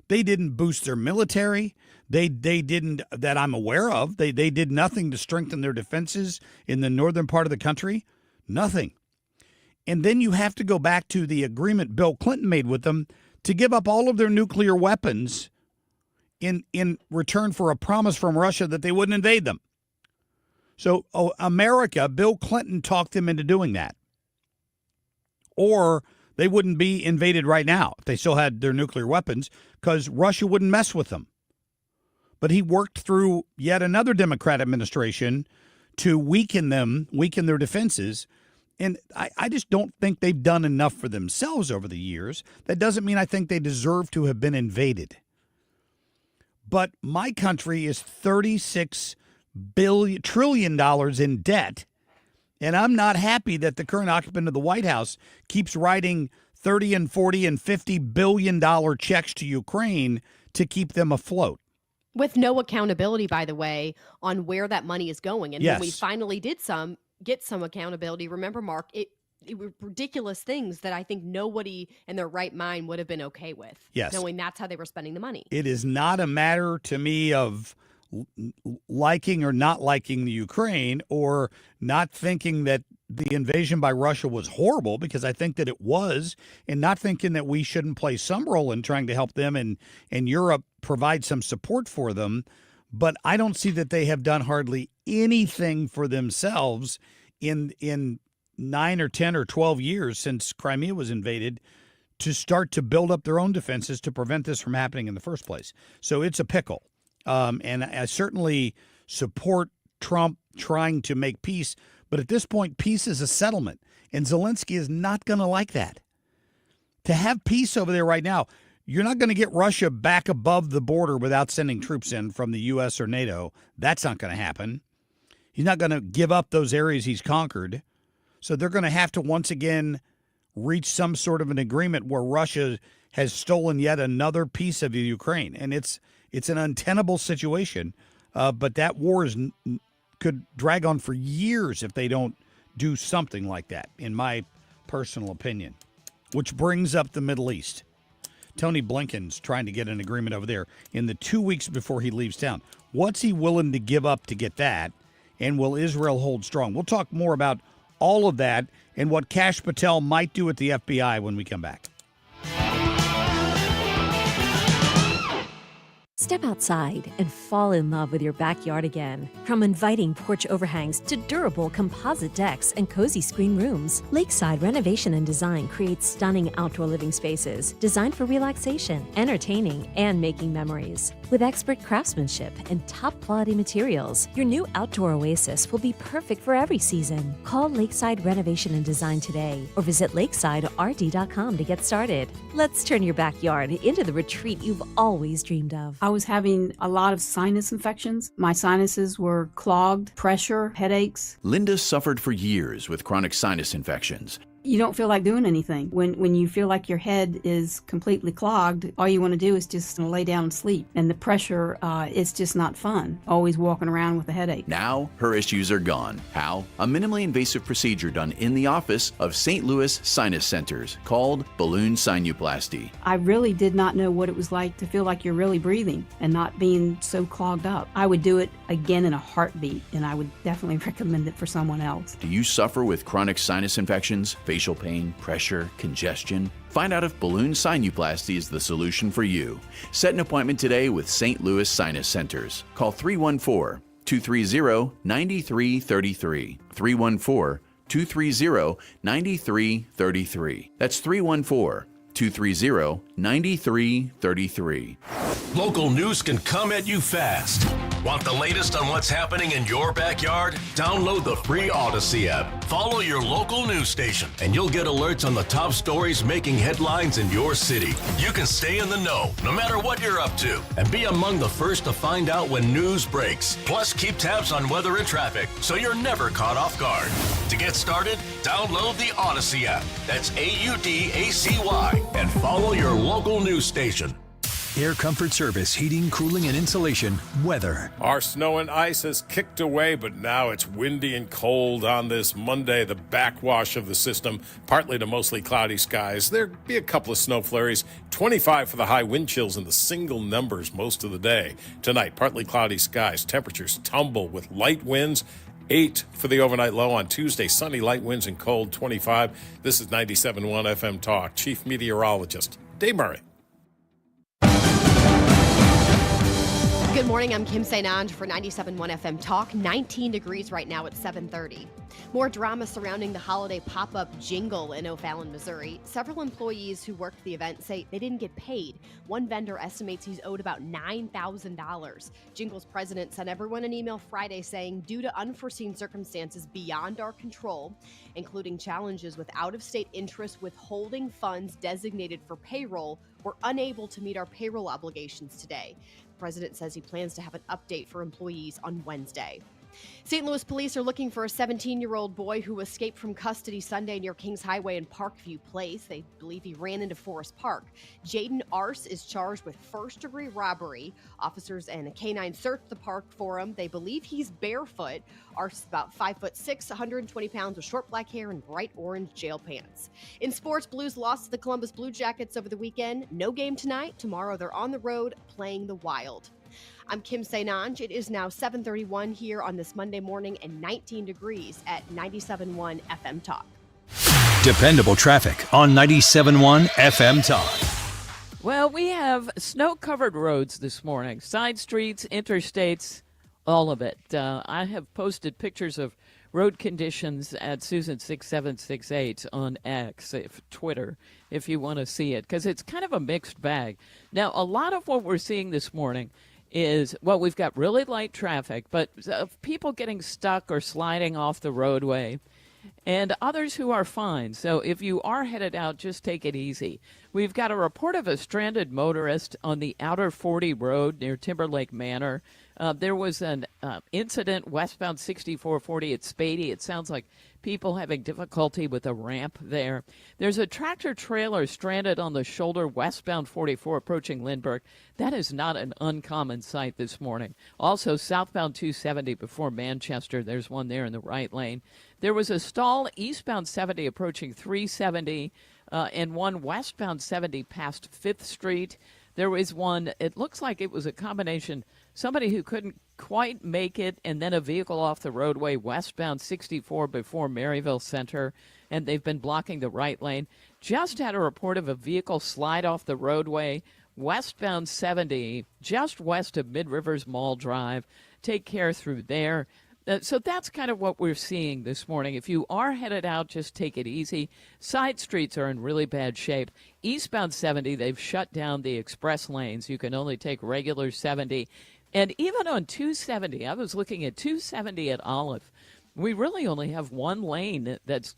They didn't boost their military. They didn't, that I'm aware of. They did nothing to strengthen their defenses in the northern part of the country. Nothing. And then you have to go back to the agreement Bill Clinton made with them to give up all of their nuclear weapons in return for a promise from Russia that they wouldn't invade them. So America, Bill Clinton talked them into doing that. Or they wouldn't be invaded right now if they still had their nuclear weapons, because Russia wouldn't mess with them. But he worked through yet another Democrat administration to weaken their defenses. And I just don't think they've done enough for themselves over the years. That doesn't mean I think they deserve to have been invaded. But my country is $36 trillion in debt. And I'm not happy that the current occupant of the White House keeps writing $30 and $40 and $50 billion checks to Ukraine to keep them afloat. With no accountability, by the way, on where that money is going. And when we finally did get some accountability, remember, Mark, it were ridiculous things that I think nobody in their right mind would have been okay with. Yes. Knowing that's how they were spending the money. It is not a matter to me of liking or not liking the Ukraine, or not thinking that the invasion by Russia was horrible, because I think that it was, and not thinking that we shouldn't play some role in trying to help them and Europe provide some support for them. But I don't see that they have done hardly anything for themselves in 9 or 10 or 12 years since Crimea was invaded to start to build up their own defenses to prevent this from happening in the first place. So it's a pickle. And I certainly support Trump trying to make peace. But at this point, peace is a settlement. And Zelensky is not going to like that. To have peace over there right now, you're not going to get Russia back above the border without sending troops in from the U.S. or NATO. That's not going to happen. He's not going to give up those areas he's conquered. So they're going to have to once again reach some sort of an agreement where Russia has stolen yet another piece of the Ukraine. And it's an untenable situation. But that war could drag on for years if they don't do something like that, in my personal opinion. Which brings up the Middle East. Tony Blinken's trying to get an agreement over there in the 2 weeks before he leaves town. What's he willing to give up to get that? And will Israel hold strong? We'll talk more about all of that and what Kash Patel might do at the FBI when we come back. Step outside and fall in love with your backyard again. From inviting porch overhangs to durable composite decks and cozy screen rooms, Lakeside Renovation and Design creates stunning outdoor living spaces designed for relaxation, entertaining, and making memories. With expert craftsmanship and top-quality materials, your new outdoor oasis will be perfect for every season. Call Lakeside Renovation and Design today or visit lakesiderd.com to get started. Let's turn your backyard into the retreat you've always dreamed of. I was having a lot of sinus infections. My sinuses were clogged, pressure, headaches. Linda suffered for years with chronic sinus infections. You don't feel like doing anything. When you feel like your head is completely clogged, all you want to do is just lay down and sleep. And the pressure, it's just not fun, always walking around with a headache. Now, her issues are gone. How? A minimally invasive procedure done in the office of St. Louis Sinus Centers called balloon sinuplasty. I really did not know what it was like to feel like you're really breathing and not being so clogged up. I would do it again in a heartbeat, and I would definitely recommend it for someone else. Do you suffer with chronic sinus infections, facial pain, pressure, congestion? Find out if balloon sinuplasty is the solution for you. Set an appointment today with St. Louis Sinus Centers. Call 314-230-9333. 314-230-9333. That's 314-230-9333. Local news can come at you fast. Want the latest on what's happening in your backyard? Download the free Odyssey app. Follow your local news station, and you'll get alerts on the top stories making headlines in your city. You can stay in the know, no matter what you're up to, and be among the first to find out when news breaks. Plus, keep tabs on weather and traffic, so you're never caught off guard. To get started, download the Odyssey app. That's AUDACY, and follow your local news station. Air Comfort Service, heating, cooling, and insulation, weather. Our snow and ice has kicked away, but now it's windy and cold on this Monday. The backwash of the system, partly to mostly cloudy skies. There'll be a couple of snow flurries. 25 for the high, wind chills in the single numbers most of the day. Tonight, partly cloudy skies. Temperatures tumble with light winds. 8 for the overnight low on Tuesday. Sunny, light winds and cold, 25. This is 97.1 FM Talk. Chief Meteorologist Dave Murray. Good morning, I'm Kim St. for 97.1 FM Talk. 19 degrees right now at 7:30. More drama surrounding the holiday pop-up jingle in O'Fallon, Missouri. Several employees who worked the event say they didn't get paid. One vendor estimates he's owed about $9,000. Jingle's president sent everyone an email Friday saying, due to unforeseen circumstances beyond our control, including challenges with out-of-state interest withholding funds designated for payroll, we're unable to meet our payroll obligations today. The president says he plans to have an update for employees on Wednesday. St. Louis police are looking for a 17-year-old boy who escaped from custody Sunday near Kings Highway in Parkview Place. They believe he ran into Forest Park. Jaden Arce is charged with first-degree robbery. Officers and a canine searched the park for him. They believe he's barefoot. Arce is about 5'6", 120 pounds with short black hair and bright orange jail pants. In sports, Blues lost to the Columbus Blue Jackets over the weekend. No game tonight. Tomorrow they're on the road playing the Wild. I'm Kim St. It is now 7:31 here on this Monday morning and 19 degrees at 97.1 FM Talk. Dependable traffic on 97.1 FM Talk. Well, we have snow-covered roads this morning. Side streets, interstates, all of it. I have posted pictures of road conditions at Susan6768 on X, Twitter, if you want to see it, because it's kind of a mixed bag. Now, a lot of what we're seeing this morning is, well, we've got really light traffic, but people getting stuck or sliding off the roadway, and others who are fine. So if you are headed out, just take it easy. We've got a report of a stranded motorist on the Outer 40 Road near Timberlake Manor. There was an incident westbound 6440 at Spady. It sounds like people having difficulty with a ramp there. There's a tractor trailer stranded on the shoulder westbound 44 approaching Lindbergh. That is not an uncommon sight this morning. Also, southbound 270 before Manchester. There's one there in the right lane. There was a stall eastbound 70 approaching 370 and one westbound 70 past 5th Street. There was one, it looks like it was a combination, somebody who couldn't quite make it, and then a vehicle off the roadway westbound 64 before Maryville Center, and they've been blocking the right lane. Just had a report of a vehicle slide off the roadway westbound 70, just west of Mid-Rivers Mall Drive. Take care through there. So that's kind of what we're seeing this morning. If you are headed out, just take it easy. Side streets are in really bad shape. Eastbound 70, they've shut down the express lanes. You can only take regular 70. And even on 270, I was looking at 270 at Olive. We really only have one lane that's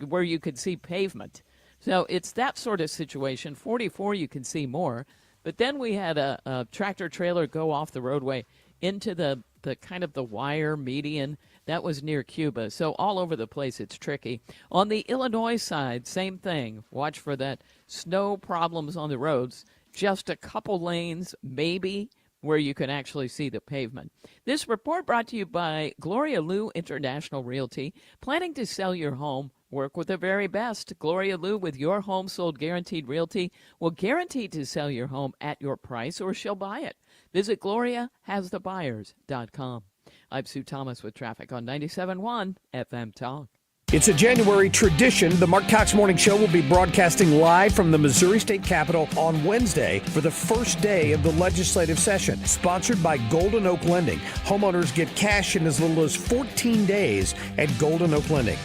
where you could see pavement. So it's that sort of situation. 44, you can see more. But then we had a tractor trailer go off the roadway into the kind of the wire median. That was near Cuba. So all over the place, it's tricky. On the Illinois side, same thing. Watch for that snow problems on the roads. Just a couple lanes, maybe, where you can actually see the pavement. This report brought to you by Gloria Lou International Realty. Planning to sell your home? Work with the very best. Gloria Lou with Your Home Sold Guaranteed Realty will guarantee to sell your home at your price or she'll buy it. Visit GloriaHasTheBuyers.com. I'm Sue Thomas with traffic on 97.1 FM Talk. It's a January tradition. The Marc Cox Morning Show will be broadcasting live from the Missouri State Capitol on Wednesday for the first day of the legislative session. Sponsored by Golden Oak Lending. Homeowners get cash in as little as 14 days at Golden Oak Lending.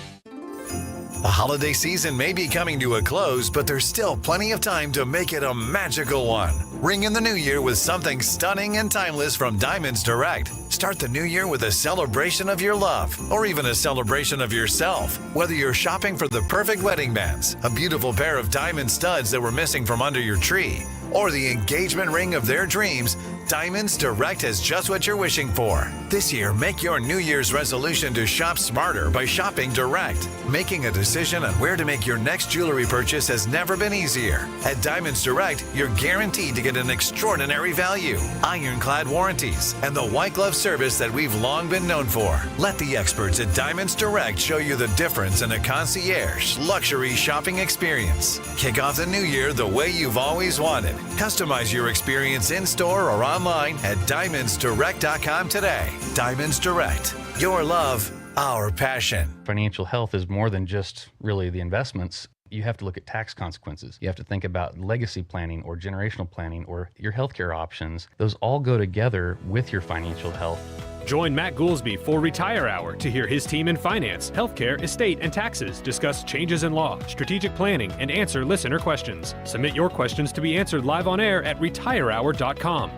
The holiday season may be coming to a close, but there's still plenty of time to make it a magical one. Ring in the new year with something stunning and timeless from Diamonds Direct. Start the new year with a celebration of your love, or even a celebration of yourself. Whether you're shopping for the perfect wedding bands, a beautiful pair of diamond studs that were missing from under your tree, or the engagement ring of their dreams, Diamonds Direct has just what you're wishing for. This year, make your New Year's resolution to shop smarter by shopping direct. Making a decision on where to make your next jewelry purchase has never been easier. At Diamonds Direct, you're guaranteed to get an extraordinary value, ironclad warranties, and the white glove service that we've long been known for. Let the experts at Diamonds Direct show you the difference in a concierge luxury shopping experience. Kick off the new year the way you've always wanted. Customize your experience in-store or online at DiamondsDirect.com today. Diamonds Direct. Your love, our passion. Financial health is more than just really the investments. You have to look at tax consequences. You have to think about legacy planning or generational planning or your healthcare options. Those all go together with your financial health. Join Matt Goolsby for Retire Hour to hear his team in finance, healthcare, estate, and taxes discuss changes in law, strategic planning, and answer listener questions. Submit your questions to be answered live on air at retirehour.com.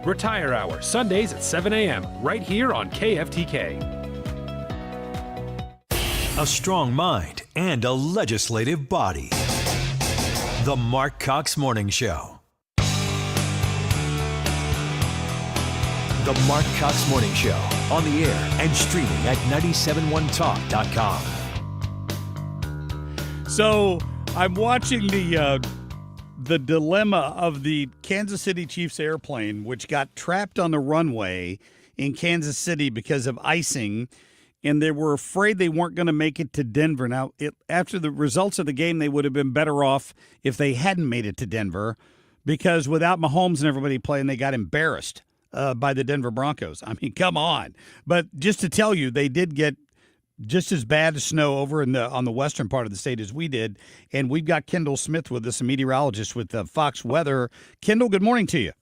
Retire Hour, Sundays at 7 a.m., right here on KFTK. A strong mind and a legislative body. The Marc Cox Morning Show. The Marc Cox Morning Show, on the air and streaming at 971talk.com. So I'm watching the dilemma of the Kansas City Chiefs airplane, which got trapped on the runway in Kansas City because of icing, and they were afraid they weren't going to make it to Denver. Now, after the results of the game, they would have been better off if they hadn't made it to Denver, because without Mahomes and everybody playing, they got embarrassed by the Denver Broncos. I mean, come on. But just to tell you, they did get just as bad as snow over on the western part of the state as we did. And we've got Kendall Smith with us, a meteorologist with Fox Weather. Kendall, good morning to you.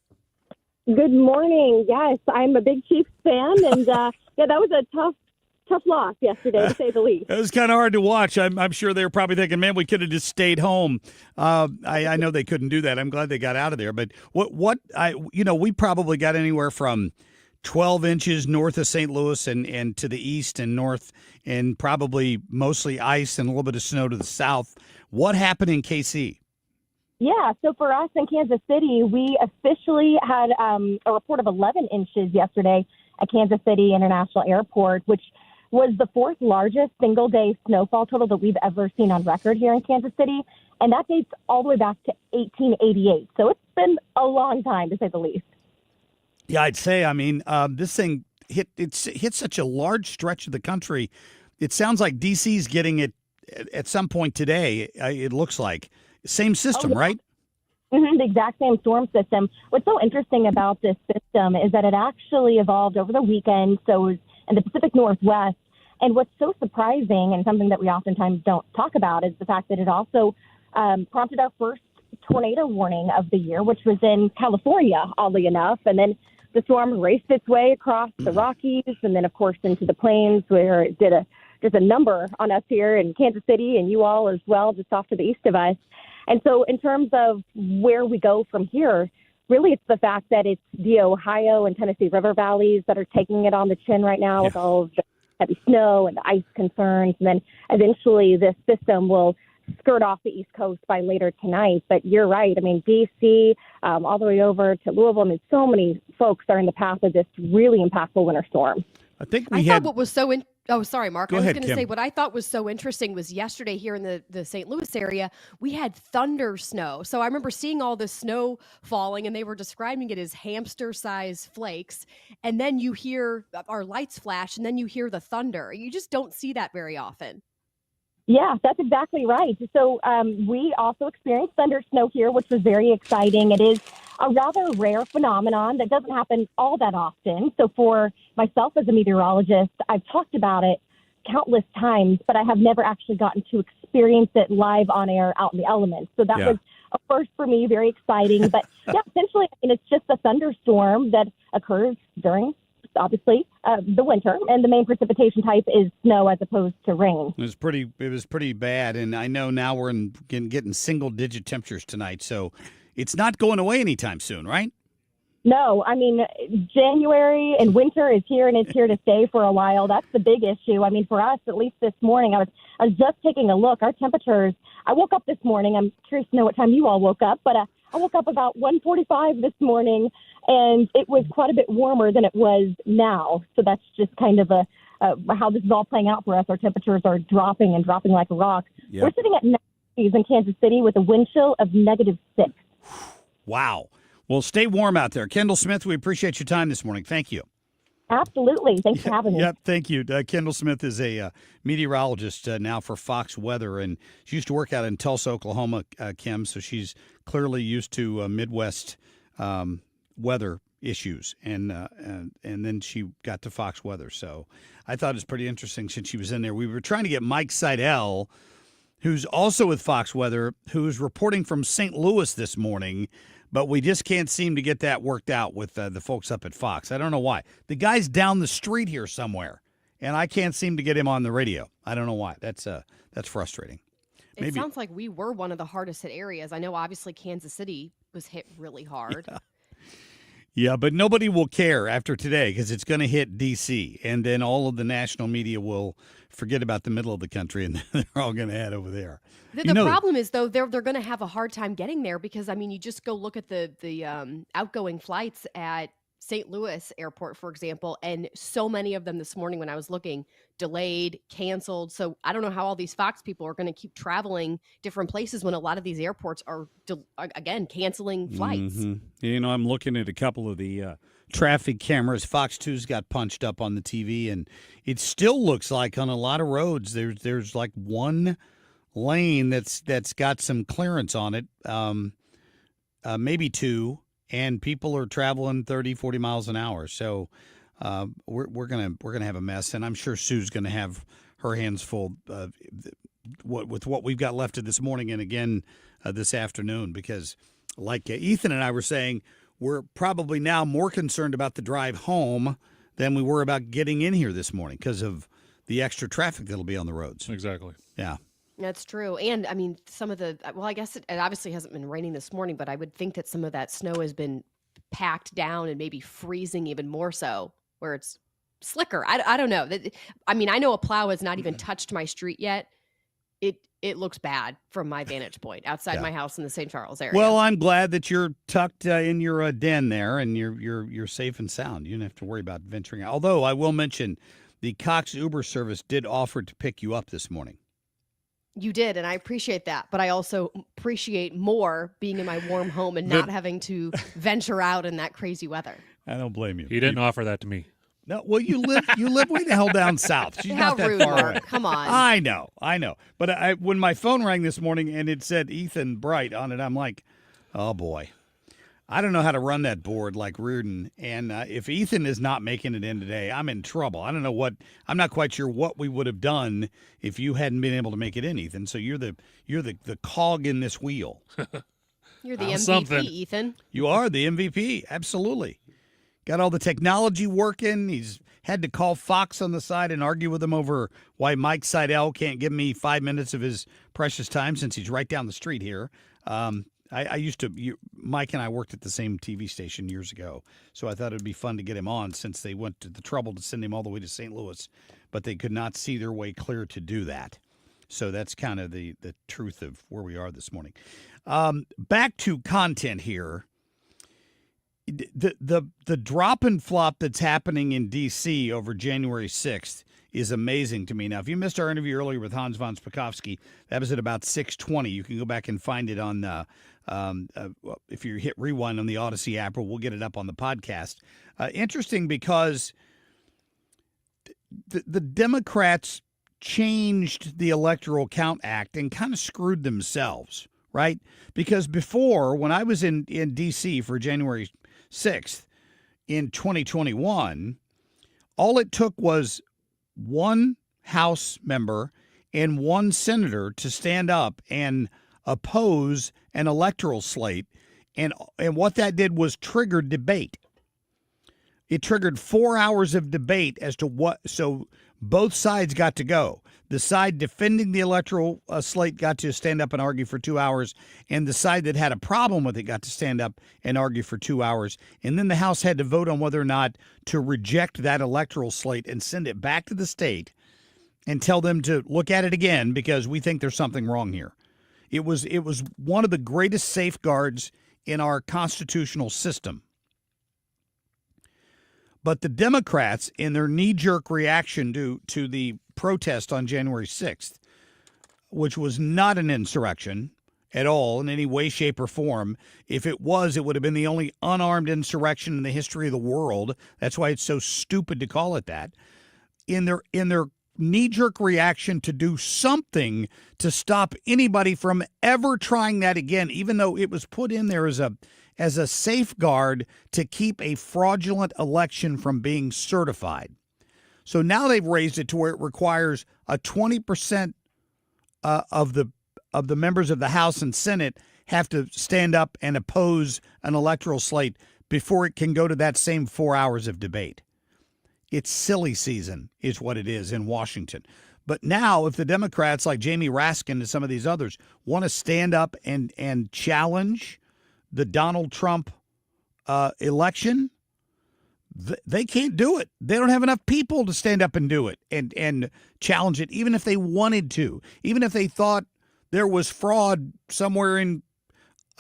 Good morning. Yes, I'm a big Chiefs fan. And, that was a tough loss yesterday, to say the least. It was kind of hard to watch. I'm sure they were probably thinking, man, we could have just stayed home. I know they couldn't do that. I'm glad they got out of there. But we probably got anywhere from 12 inches north of St. Louis and to the east and north, and probably mostly ice and a little bit of snow to the south. What happened in KC? Yeah, so for us in Kansas City, we officially had a report of 11 inches yesterday at Kansas City International Airport, which was the fourth largest single-day snowfall total that we've ever seen on record here in Kansas City, and that dates all the way back to 1888. So it's been a long time, to say the least. Yeah, I'd say, this thing hit such a large stretch of the country. It sounds like D.C.'s getting it at some point today, it looks like. Same system, right? Mm-hmm, the exact same storm system. What's so interesting about this system is that it actually evolved over the weekend, so it was in the Pacific Northwest. And what's so surprising, and something that we oftentimes don't talk about, is the fact that it also prompted our first tornado warning of the year, which was in California, oddly enough. And then the storm raced its way across the Rockies and then, of course, into the plains, where it did just a number on us here in Kansas City and you all as well, just off to the east of us. And so in terms of where we go from here, really it's the fact that it's the Ohio and Tennessee River valleys that are taking it on the chin right now with all of the heavy snow and the ice concerns. And then eventually this system will skirt off the East Coast by later tonight. But you're right. I mean, D.C., all the way over to Louisville. I mean, so many folks are in the path of this really impactful winter storm. I think I thought what was so oh, sorry, Mark. Go I was ahead, going to say what I thought was so interesting was yesterday here in the St. Louis area, we had thunder snow. So I remember seeing all this snow falling, and they were describing it as hamster-sized flakes. And then you hear our lights flash, and then you hear the thunder. You just don't see that very often. Yeah, that's exactly right. So we also experienced thunder snow here, which was very exciting. It is a rather rare phenomenon that doesn't happen all that often. So for myself as a meteorologist, I've talked about it countless times, but I have never actually gotten to experience it live on air out in the elements. So that was a first for me, very exciting. But yeah, essentially, it's just a thunderstorm that occurs during, obviously, the winter, and the main precipitation type is snow as opposed to rain. It was pretty bad, and I know now we're getting single-digit temperatures tonight, so it's not going away anytime soon, right? No, I mean, January and winter is here, and it's here to stay for a while. That's the big issue. I mean, for us, at least this morning, I was just taking a look. Our temperatures, I woke up this morning. I'm curious to know what time you all woke up, but I woke up about 1:45 this morning, and it was quite a bit warmer than it was now. So that's just kind of how this is all playing out for us. Our temperatures are dropping and dropping like a rock. Yep. We're sitting at 90s in Kansas City with a wind chill of -6. Wow. Well, stay warm out there. Kendall Smith, we appreciate your time this morning. Thank you. Absolutely. Thanks for having me. Yep, thank you. Kendall Smith is a meteorologist now for Fox Weather, and she used to work out in Tulsa, Oklahoma, Kim, so she's clearly used to Midwest weather issues, and then she got to Fox Weather. So I thought it was pretty interesting since she was in there. We were trying to get Mike Seidel, who's also with Fox Weather, who's reporting from St. Louis this morning, but we just can't seem to get that worked out with the folks up at Fox. I don't know why. The guy's down the street here somewhere, and I can't seem to get him on the radio. I don't know why. That's frustrating. It sounds like we were one of the hardest hit areas. I know obviously Kansas City was hit really hard. Yeah, but nobody will care after today because it's going to hit D.C., and then all of the national media will forget about the middle of the country, and they're all going to head over there. The problem is, though, they're going to have a hard time getting there because, I mean, you just go look at the outgoing flights at St. Louis Airport, for example, and so many of them this morning when I was looking, delayed, canceled. So I don't know how all these Fox people are going to keep traveling different places when a lot of these airports are, again, canceling flights. Mm-hmm. I'm looking at a couple of the traffic cameras. Fox 2's got punched up on the TV, and it still looks like on a lot of roads there's like one lane that's got some clearance on it, maybe two, and people are traveling 30, 40 miles an hour. So we're gonna have a mess, and I'm sure Sue's gonna have her hands full with what we've got left of this morning and again this afternoon, because like Ethan and I were saying, we're probably now more concerned about the drive home than we were about getting in here this morning because of the extra traffic that'll be on the roads. Exactly. Yeah. That's true. And I mean, I guess it obviously hasn't been raining this morning, but I would think that some of that snow has been packed down and maybe freezing even more so where it's slicker. I don't know. I mean, I know a plow has not even touched my street yet. It looks bad from my vantage point outside my house in the St. Charles area. Well, I'm glad that you're tucked in your den there and you're safe and sound. You don't have to worry about venturing out. Although I will mention the Cox Uber service did offer to pick you up this morning. You did, and I appreciate that. But I also appreciate more being in my warm home and not having to venture out in that crazy weather. I don't blame you. He didn't offer that to me. No, well, you live way the hell down south. She's How not that rude, far Marc. away. Come on. I know. But when my phone rang this morning and it said Ethan Bright on it, I'm like, oh boy, I don't know how to run that board like Reardon. And if Ethan is not making it in today, I'm in trouble. I don't know I'm not quite sure what we would have done if you hadn't been able to make it in, Ethan. So you're the cog in this wheel. You're the MVP, Ethan. You are the MVP. Absolutely. Got all the technology working. He's had to call Fox on the side and argue with him over why Mike Seidel can't give me 5 minutes of his precious time since he's right down the street here. Mike and I worked at the same TV station years ago, so I thought it would be fun to get him on since they went to the trouble to send him all the way to St. Louis, but they could not see their way clear to do that. So that's kind of the truth of where we are this morning. Back to content here. The drop and flop that's happening in D.C. over January 6th is amazing to me. Now, if you missed our interview earlier with Hans von Spakovsky, that was at about 6:20. You can go back and find it on if you hit rewind on the Odyssey app, or we'll get it up on the podcast. Interesting because the Democrats changed the Electoral Count Act and kind of screwed themselves, right? Because before, when I was in D.C. for January 6th in 2021, all it took was one House member and one senator to stand up and oppose an electoral slate, and what that did was trigger debate. It triggered 4 hours of debate as to what, so both sides got to go. The side defending the electoral slate got to stand up and argue for 2 hours, and the side that had a problem with it got to stand up and argue for 2 hours. And then the House had to vote on whether or not to reject that electoral slate and send it back to the state and tell them to look at it again because we think there's something wrong here. It was one of the greatest safeguards in our constitutional system. But the Democrats, in their knee-jerk reaction to the protest on January 6th, which was not an insurrection at all in any way, shape, or form. If it was, it would have been the only unarmed insurrection in the history of the world. That's why it's so stupid to call it that. In their knee-jerk reaction to do something to stop anybody from ever trying that again, even though it was put in there as a safeguard to keep a fraudulent election from being certified. So now they've raised it to where it requires a 20% of the members of the House and Senate have to stand up and oppose an electoral slate before it can go to that same 4 hours of debate. It's silly season is what it is in Washington. But now if the Democrats like Jamie Raskin and some of these others want to stand up and challenge the Donald Trump election, they can't do it. They don't have enough people to stand up and do it and challenge it, even if they wanted to, even if they thought there was fraud somewhere in,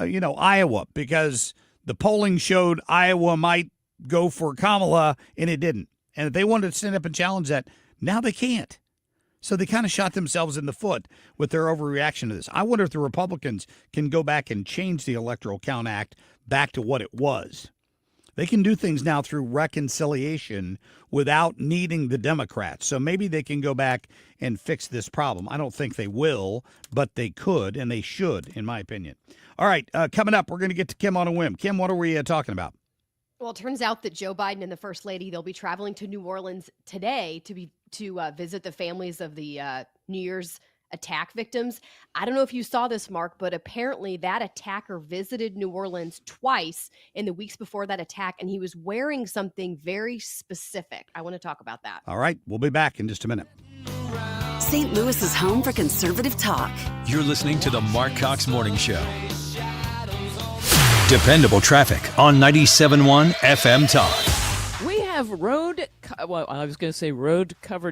Iowa, because the polling showed Iowa might go for Kamala and it didn't. And if they wanted to stand up and challenge that, now they can't. So they kind of shot themselves in the foot with their overreaction to this. I wonder if the Republicans can go back and change the Electoral Count Act back to what it was. They can do things now through reconciliation without needing the Democrats. So maybe they can go back and fix this problem. I don't think they will, but they could and they should, in my opinion. All right, coming up, we're going to get to Kim on a whim. Kim, what are we talking about? Well, it turns out that Joe Biden and the First Lady, they'll be traveling to New Orleans today to visit the families of the New Year's attack victims. I don't know if you saw this, Mark, but apparently that attacker visited New Orleans twice in the weeks before that attack, and he was wearing something very specific. I want to talk about that. All right, we'll be back in just a minute. St. Louis is home for conservative talk. You're listening to the Marc Cox Morning Show. Dependable traffic on 97.1 FM Talk. We have road-covered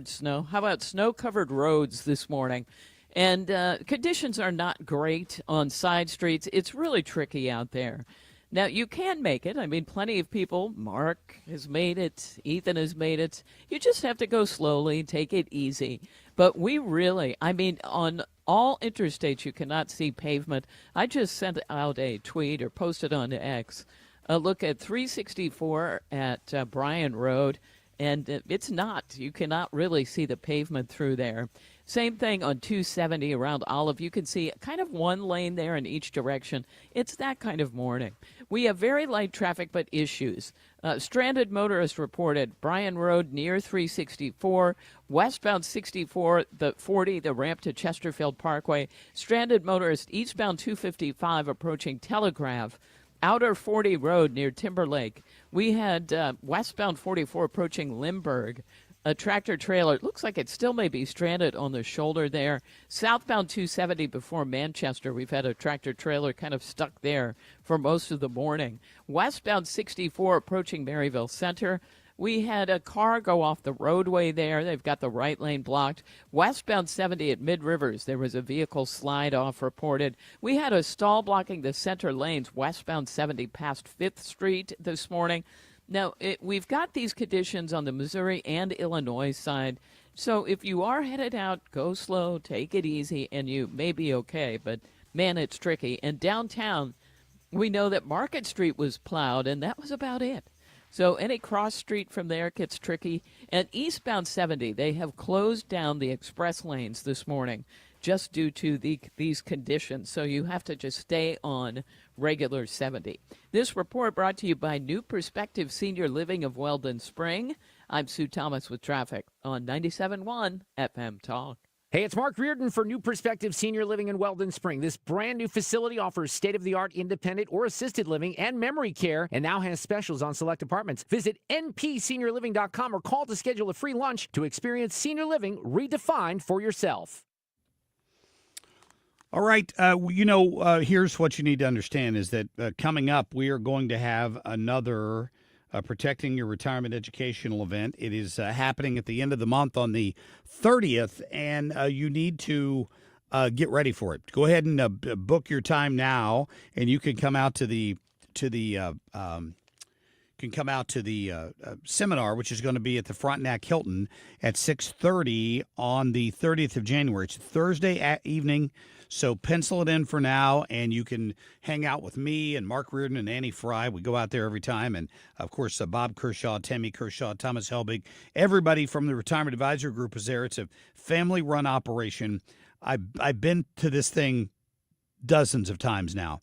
snow. How about snow-covered roads this morning? And conditions are not great on side streets. It's really tricky out there. Now, you can make it. I mean, plenty of people. Marc has made it. Ethan has made it. You just have to go slowly, take it easy. But we really, on all interstates, you cannot see pavement. I just sent out a tweet or posted on X. Look at 364 at Bryan Road, and it's not. You cannot really see the pavement through there. Same thing on 270 around Olive. You can see kind of one lane there in each direction. It's that kind of morning. We have very light traffic, but issues. Stranded motorist reported Bryan Road near 364, westbound 64, the 40, the ramp to Chesterfield Parkway. Stranded motorist eastbound 255 approaching Telegraph. Outer 40 Road near Timberlake. We had westbound 44 approaching Limburg. A tractor trailer, it looks like it still may be stranded on the shoulder there. Southbound 270 before Manchester, we've had a tractor trailer kind of stuck there for most of the morning. Westbound 64 approaching Maryville Center. We had a car go off the roadway there. They've got the right lane blocked. Westbound 70 at Mid-Rivers, there was a vehicle slide-off reported. We had a stall blocking the center lanes, westbound 70 past 5th Street this morning. Now, we've got these conditions on the Missouri and Illinois side. So if you are headed out, go slow, take it easy, and you may be okay. But, man, it's tricky. And downtown, we know that Market Street was plowed, and that was about it. So any cross street from there gets tricky. And eastbound 70, they have closed down the express lanes this morning just due to these conditions. So you have to just stay on regular 70. This report brought to you by New Perspective Senior Living of Weldon Spring. I'm Sue Thomas with traffic on 97.1 FM Talk. Hey, it's Mark Reardon for New Perspective Senior Living in Weldon Spring. This brand new facility offers state-of-the-art independent or assisted living and memory care and now has specials on select apartments. Visit npseniorliving.com or call to schedule a free lunch to experience senior living redefined for yourself. All right. Here's what you need to understand is that coming up, we are going to have another Protecting Your Retirement Educational event. It is happening at the end of the month on the 30th, and you need to get ready for it. Go ahead and book your time now, and you can come out to the seminar, which is going to be at the Frontenac Hilton at 6:30 on the 30th of January. It's Thursday evening, so pencil it in for now, and you can hang out with me and Mark Reardon and Annie Fry. We go out there every time, and, of course, Bob Kershaw, Tammy Kershaw, Thomas Helbig, everybody from the Retirement Advisor Group is there. It's a family-run operation. I've been to this thing dozens of times now.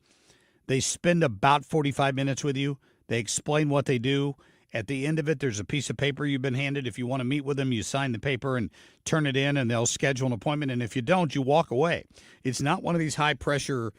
They spend about 45 minutes with you. They explain what they do. At the end of it, there's a piece of paper you've been handed. If you want to meet with them, you sign the paper and turn it in, and they'll schedule an appointment. And if you don't, you walk away. It's not one of these high-pressure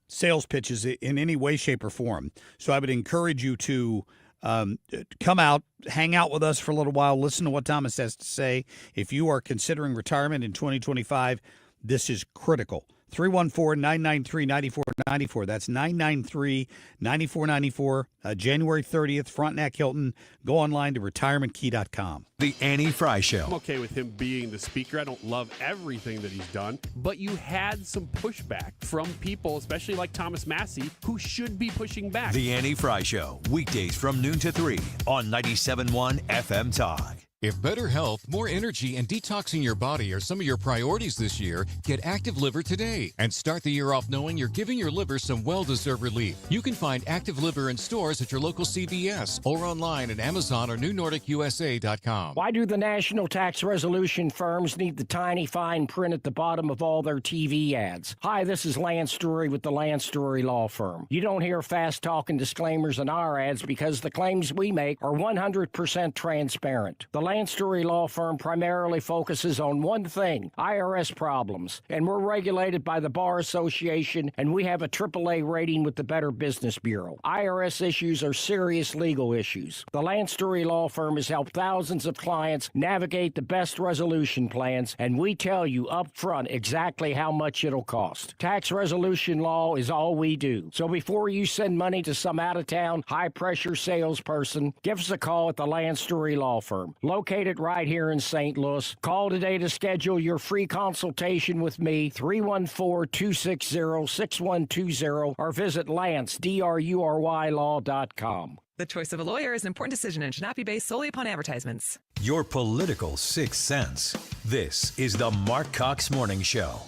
sales pitches in any way, shape, or form. So I would encourage you to come out, hang out with us for a little while, listen to what Thomas has to say. If you are considering retirement in 2025, this is critical. 314-993-9494. That's 993-9494. January 30th, Frontenac Hilton. Go online to retirementkey.com. The Annie Fry Show. I'm okay with him being the speaker. I don't love everything that he's done, but you had some pushback from people, especially like Thomas Massey, who should be pushing back. The Annie Fry Show, weekdays from noon to 3 on 97.1 FM Talk. If better health, more energy, and detoxing your body are some of your priorities this year, get Active Liver today and start the year off knowing you're giving your liver some well-deserved relief. You can find Active Liver in stores at your local CVS or online at Amazon or NewNordicUSA.com. Why do the national tax resolution firms need the tiny fine print at the bottom of all their TV ads? Hi, this is Lance Story with the Lance Story Law Firm. You don't hear fast-talking disclaimers in our ads because the claims we make are 100% transparent. The Lance Story Law Firm primarily focuses on one thing, IRS problems, and we're regulated by the Bar Association, and we have a AAA rating with the Better Business Bureau. IRS issues are serious legal issues. The Lance Story Law Firm has helped thousands of clients navigate the best resolution plans, and we tell you up front exactly how much it'll cost. Tax resolution law is all we do. So before you send money to some out-of-town, high-pressure salesperson, give us a call at the Lance Story Law Firm. Located right here in St. Louis. Call today to schedule your free consultation with me, 314-260-6120, or visit LanceDruryLaw.com. The choice of a lawyer is an important decision and should not be based solely upon advertisements. Your political sixth sense. This is the Mark Cox Morning Show.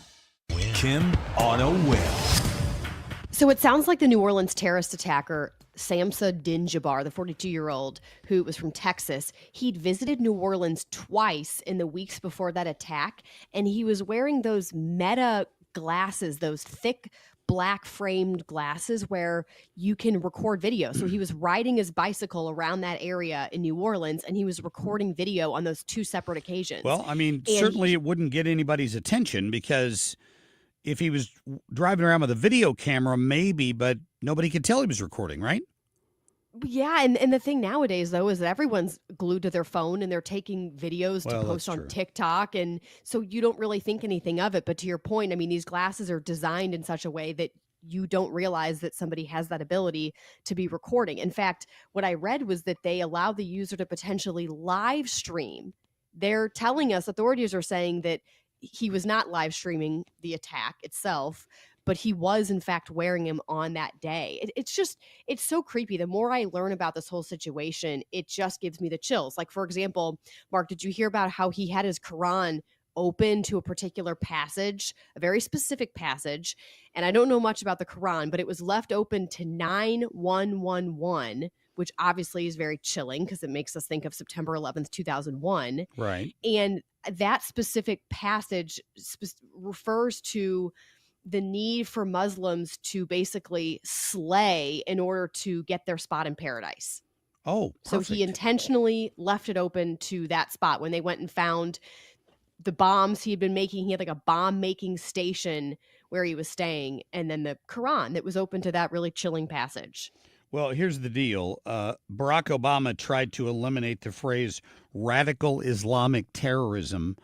Kim on a whim. So it sounds like the New Orleans terrorist attacker Samsa Din-Jabbar, the 42-year-old who was from Texas, he'd visited New Orleans twice in the weeks before that attack, and he was wearing those Meta glasses, those thick black framed glasses where you can record video. So he was riding his bicycle around that area in New Orleans, and he was recording video on those two separate occasions. Well, I mean, certainly it wouldn't get anybody's attention because if he was driving around with a video camera, maybe, but nobody could tell he was recording, right? Yeah, and the thing nowadays, though, is that everyone's glued to their phone and they're taking videos to post on TikTok, and so you don't really think anything of it. But to your point, I mean, these glasses are designed in such a way that you don't realize that somebody has that ability to be recording. In fact, what I read was that they allow the user to potentially live stream. They're telling us, authorities are saying that he was not live streaming the attack itself, but he was in fact wearing him on that day. It's so creepy. The more I learn about this whole situation, it just gives me the chills. Like, for example, Mark, did you hear about how he had his Quran open to a particular passage, a very specific passage? And I don't know much about the Quran, but it was left open to 9111, which obviously is very chilling because it makes us think of September 11th, 2001. Right. And that specific passage refers to the need for Muslims to basically slay in order to get their spot in paradise. Oh, perfect. So he intentionally left it open to that spot when they went and found the bombs he had been making. He had like a bomb making station where he was staying, and then the Quran that was open to that really chilling passage. Well, here's the deal. Barack Obama tried to eliminate the phrase radical Islamic terrorism,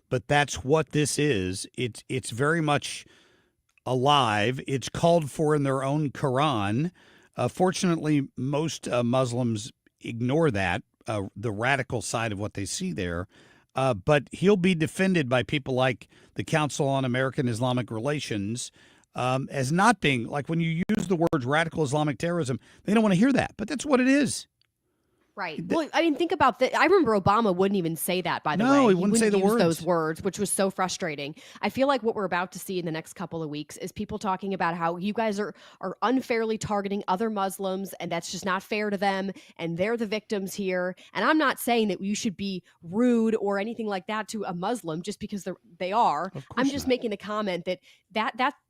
but that's what this is. It's very much alive. It's called for in their own Quran. Fortunately, most Muslims ignore that, the radical side of what they see there. But he'll be defended by people like the Council on American Islamic Relations as not being, like when you use the words radical Islamic terrorism, they don't want to hear that. But that's what it is. Right. Well, I mean, think about that. I remember Obama wouldn't even say that, by the way. No, he wouldn't say the use words. those words, which was so frustrating. I feel like what we're about to see in the next couple of weeks is people talking about how you guys are unfairly targeting other Muslims, and that's just not fair to them, and they're the victims here. And I'm not saying that you should be rude or anything like that to a Muslim just because they are. I'm just making the comment that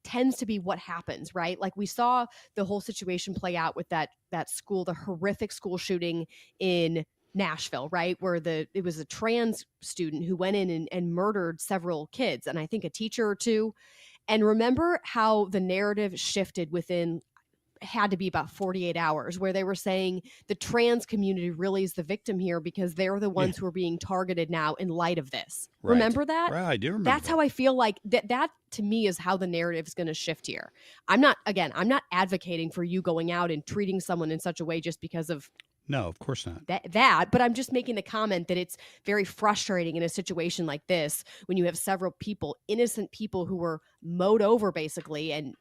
tends to be what happens, right? Like we saw the whole situation play out with that school, the horrific school shooting in Nashville, right? Where it was a trans student who went in and murdered several kids, and I think a teacher or two. And remember how the narrative shifted within, had to be about 48 hours, where they were saying the trans community really is the victim here because they're the ones who are being targeted now in light of this. Right. Remember that? Right, I do remember. That's how I feel like that to me is how the narrative is going to shift here. I'm not advocating for you going out and treating someone in such a way just because of No, of course not. but I'm just making the comment that it's very frustrating in a situation like this when you have several people, innocent people who were mowed over basically and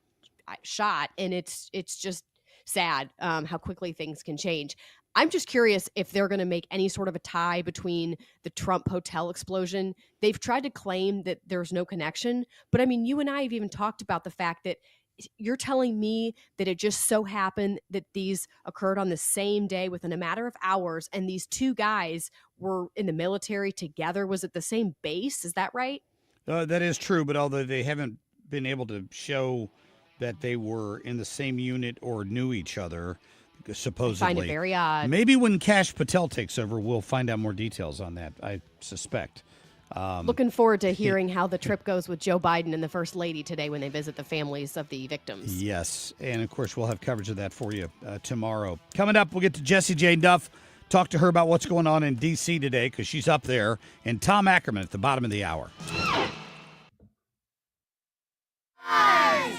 shot, and it's just sad how quickly things can change. I'm just curious if they're going to make any sort of a tie between the Trump hotel explosion. They've tried to claim that there's no connection, but I mean, you and I have even talked about the fact that you're telling me that it just so happened that these occurred on the same day within a matter of hours, and these two guys were in the military together. Was it the same base? Is that right? That is true, but although they haven't been able to show that they were in the same unit or knew each other, supposedly. I find it very odd. Maybe when Kash Patel takes over, we'll find out more details on that, I suspect. Looking forward to hearing how the trip goes with Joe Biden and the First Lady today when they visit the families of the victims. Yes, and of course, we'll have coverage of that for you tomorrow. Coming up, we'll get to Jessie J. Duff, talk to her about what's going on in D.C. today, because she's up there, and Tom Ackerman at the bottom of the hour.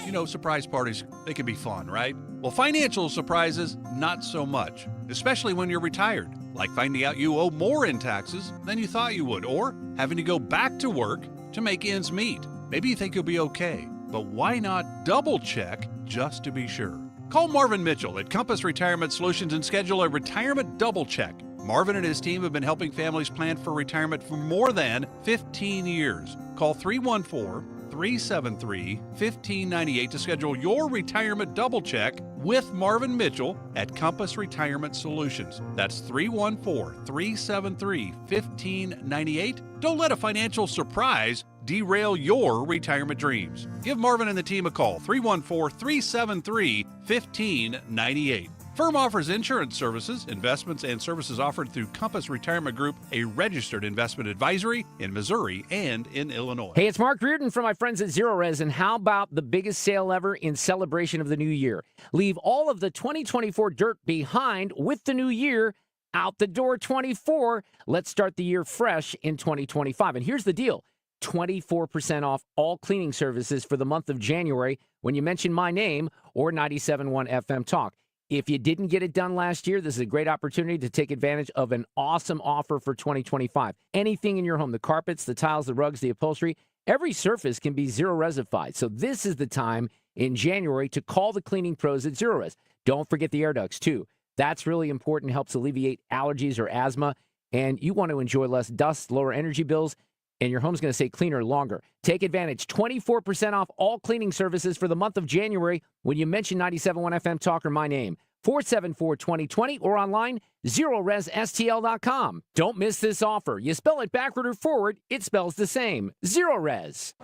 You know, surprise parties, they can be fun, right? Well, financial surprises, not so much, especially when you're retired, like finding out you owe more in taxes than you thought you would, or having to go back to work to make ends meet. Maybe you think you'll be okay, but why not double check just to be sure? Call Marvin Mitchell at Compass Retirement Solutions and schedule a retirement double check. Marvin and his team have been helping families plan for retirement for more than 15 years. Call 314-373-1598 to schedule your retirement double check with Marvin Mitchell at Compass Retirement Solutions. That's 314-373-1598. Don't let a financial surprise derail your retirement dreams. Give Marvin and the team a call, 314-373-1598. Firm offers insurance services, investments, and services offered through Compass Retirement Group, a registered investment advisory in Missouri and in Illinois. Hey, it's Mark Reardon from my friends at Zero Res, and how about the biggest sale ever in celebration of the new year? Leave all of the 2024 dirt behind with the new year. Out the door 24. Let's start the year fresh in 2025. And here's the deal. 24% off all cleaning services for the month of January when you mention my name or 97.1 FM Talk. If you didn't get it done last year, this is a great opportunity to take advantage of an awesome offer for 2025. Anything in your home, the carpets, the tiles, the rugs, the upholstery, every surface can be Zero Resified. So this is the time in January to call the cleaning pros at Zero Res. Don't forget the air ducts, too. That's really important, helps alleviate allergies or asthma, and you want to enjoy less dust, lower energy bills, and your home's going to stay cleaner longer. Take advantage. 24% off all cleaning services for the month of January when you mention 97.1 FM Talk or my name. 474-2020 or online, ZeroResSTL.com. Don't miss this offer. You spell it backward or forward, it spells the same. Zero Res.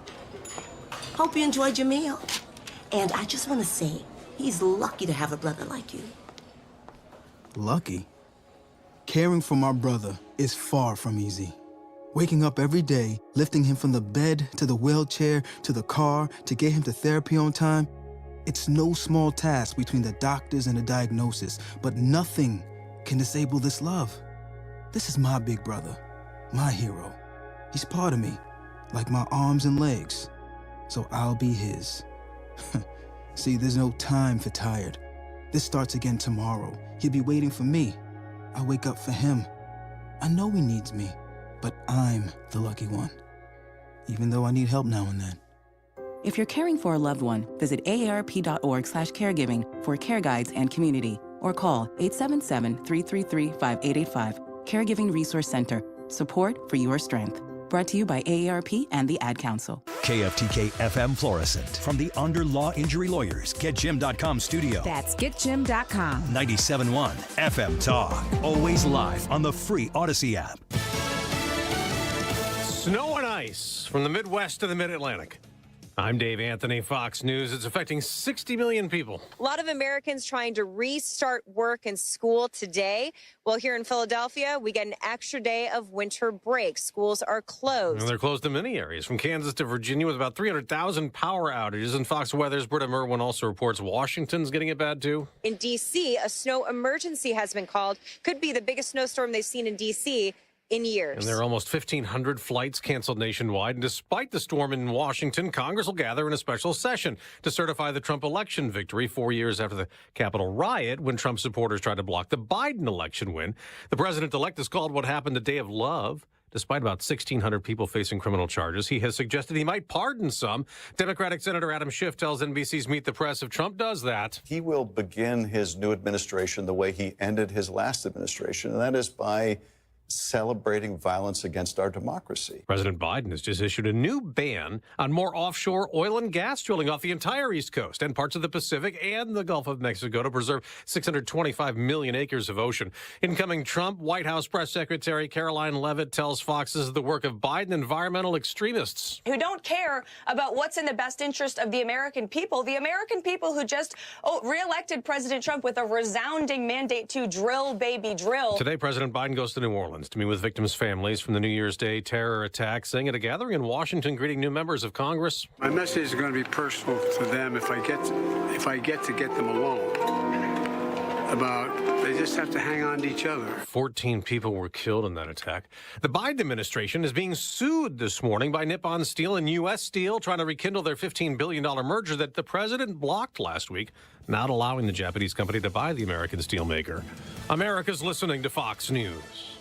Hope you enjoyed your meal. And I just want to say, he's lucky to have a brother like you. Lucky? Caring for my brother is far from easy. Waking up every day, lifting him from the bed to the wheelchair to the car to get him to therapy on time. It's no small task between the doctors and the diagnosis, but nothing can disable this love. This is my big brother, my hero. He's part of me, like my arms and legs. So I'll be his. See, there's no time for tired. This starts again tomorrow. He'll be waiting for me. I wake up for him. I know he needs me, but I'm the lucky one. Even though I need help now and then. If you're caring for a loved one, visit aarp.org/caregiving for care guides and community, or call 877-333-5885. Caregiving Resource Center. Support for your strength. Brought to you by AARP and the Ad Council. KFTK FM Florissant. From the Under Law Injury Lawyers, GetJim.com studio. That's GetJim.com. 97.1 FM Talk. Always live on the free Odyssey app. Snow and ice from the Midwest to the Mid-Atlantic. I'm Dave Anthony, Fox News. It's affecting 60 million people. A lot of Americans trying to restart work and school today. Well, here in Philadelphia, we get an extra day of winter break. Schools are closed. And they're closed in many areas, from Kansas to Virginia, with about 300,000 power outages. And Fox Weather's Britta Merwin also reports Washington's getting it bad, too. In D.C., a snow emergency has been called. Could be the biggest snowstorm they've seen in D.C. in years. And there are almost 1,500 flights canceled nationwide. And despite the storm in Washington, Congress will gather in a special session to certify the Trump election victory 4 years after the Capitol riot when Trump supporters tried to block the Biden election win. The president-elect has called what happened a day of love. Despite about 1,600 people facing criminal charges, he has suggested he might pardon some. Democratic Senator Adam Schiff tells NBC's Meet the Press if Trump does that, he will begin his new administration the way he ended his last administration, and that is by celebrating violence against our democracy. President Biden has just issued a new ban on more offshore oil and gas drilling off the entire East Coast and parts of the Pacific and the Gulf of Mexico to preserve 625 million acres of ocean. Incoming Trump White House Press Secretary Caroline Leavitt tells Fox this is the work of Biden environmental extremists who don't care about what's in the best interest of the American people who just reelected President Trump with a resounding mandate to drill, baby, drill. Today, President Biden goes to New Orleans to meet with victims' families from the New Year's Day terror attack, saying at a gathering in Washington, greeting new members of Congress. My message is going to be personal to them if I get to get them alone. They just have to hang on to each other. 14 people were killed in that attack. The Biden administration is being sued this morning by Nippon Steel and U.S. Steel, trying to rekindle their $15 billion merger that the president blocked last week, not allowing the Japanese company to buy the American steelmaker. America's listening to Fox News.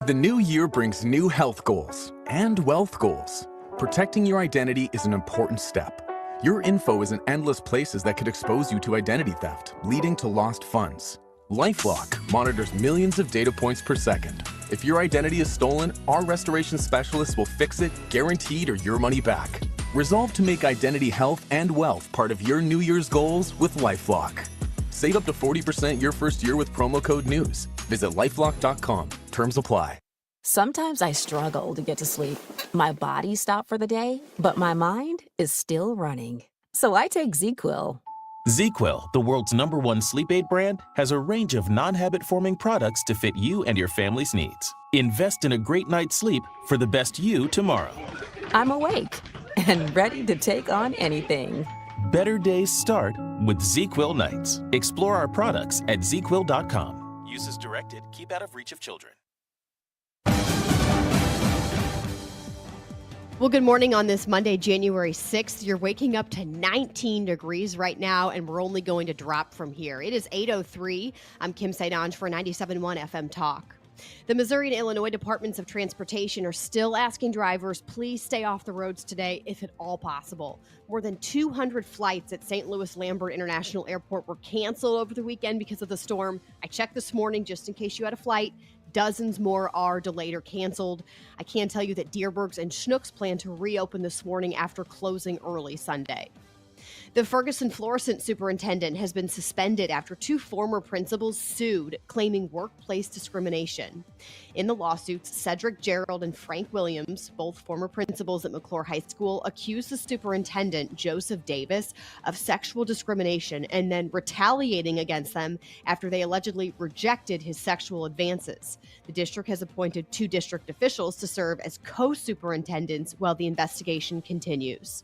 The new year brings new health goals and wealth goals. Protecting your identity is an important step. Your info is in endless places that could expose you to identity theft, leading to lost funds. LifeLock monitors millions of data points per second. If your identity is stolen, our restoration specialists will fix it, guaranteed, or your money back. Resolve to make identity health and wealth part of your New Year's goals with LifeLock. Save up to 40% your first year with promo code NEWS. Visit LifeLock.com. Terms apply. Sometimes I struggle to get to sleep. My body stopped for the day, but my mind is still running. So I take ZzzQuil. ZzzQuil, the world's #1 sleep aid brand, has a range of non-habit-forming products to fit you and your family's needs. Invest in a great night's sleep for the best you tomorrow. I'm awake and ready to take on anything. Better days start with ZzzQuil nights. Explore our products at ZzzQuil.com. Use as directed. Keep out of reach of children. Well, good morning on this Monday, January 6th. You're waking up to 19 degrees right now, and we're only going to drop from here. It is 8:03. I'm Kim Saidanj for 97.1 FM Talk. The Missouri and Illinois Departments of Transportation are still asking drivers, please stay off the roads today if at all possible. More than 200 flights at St. Louis Lambert International Airport were canceled over the weekend because of the storm. I checked this morning just in case you had a flight. Dozens more are delayed or canceled. I can tell you that Deerbergs and Schnucks plan to reopen this morning after closing early Sunday. The Ferguson Florissant superintendent has been suspended after 2 former principals sued, claiming workplace discrimination. In the lawsuits, Cedric Gerald and Frank Williams, both former principals at McClure High School, accused the superintendent, Joseph Davis, of sexual discrimination and then retaliating against them after they allegedly rejected his sexual advances. The district has appointed 2 district officials to serve as co-superintendents while the investigation continues.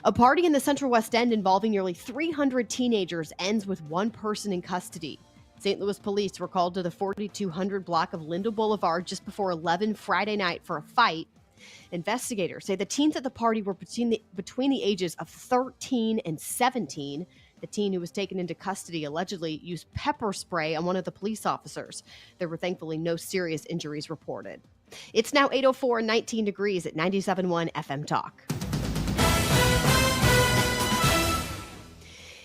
A party in the Central West End involving nearly 300 teenagers ends with 1 person in custody. St. Louis police were called to the 4200 block of Lindo Boulevard just before 11 Friday night for a fight. Investigators say the teens at the party were between the ages of 13 and 17. The teen who was taken into custody allegedly used pepper spray on one of the police officers. There were thankfully no serious injuries reported. It's now 8:04 and 19 degrees at 97.1 FM Talk.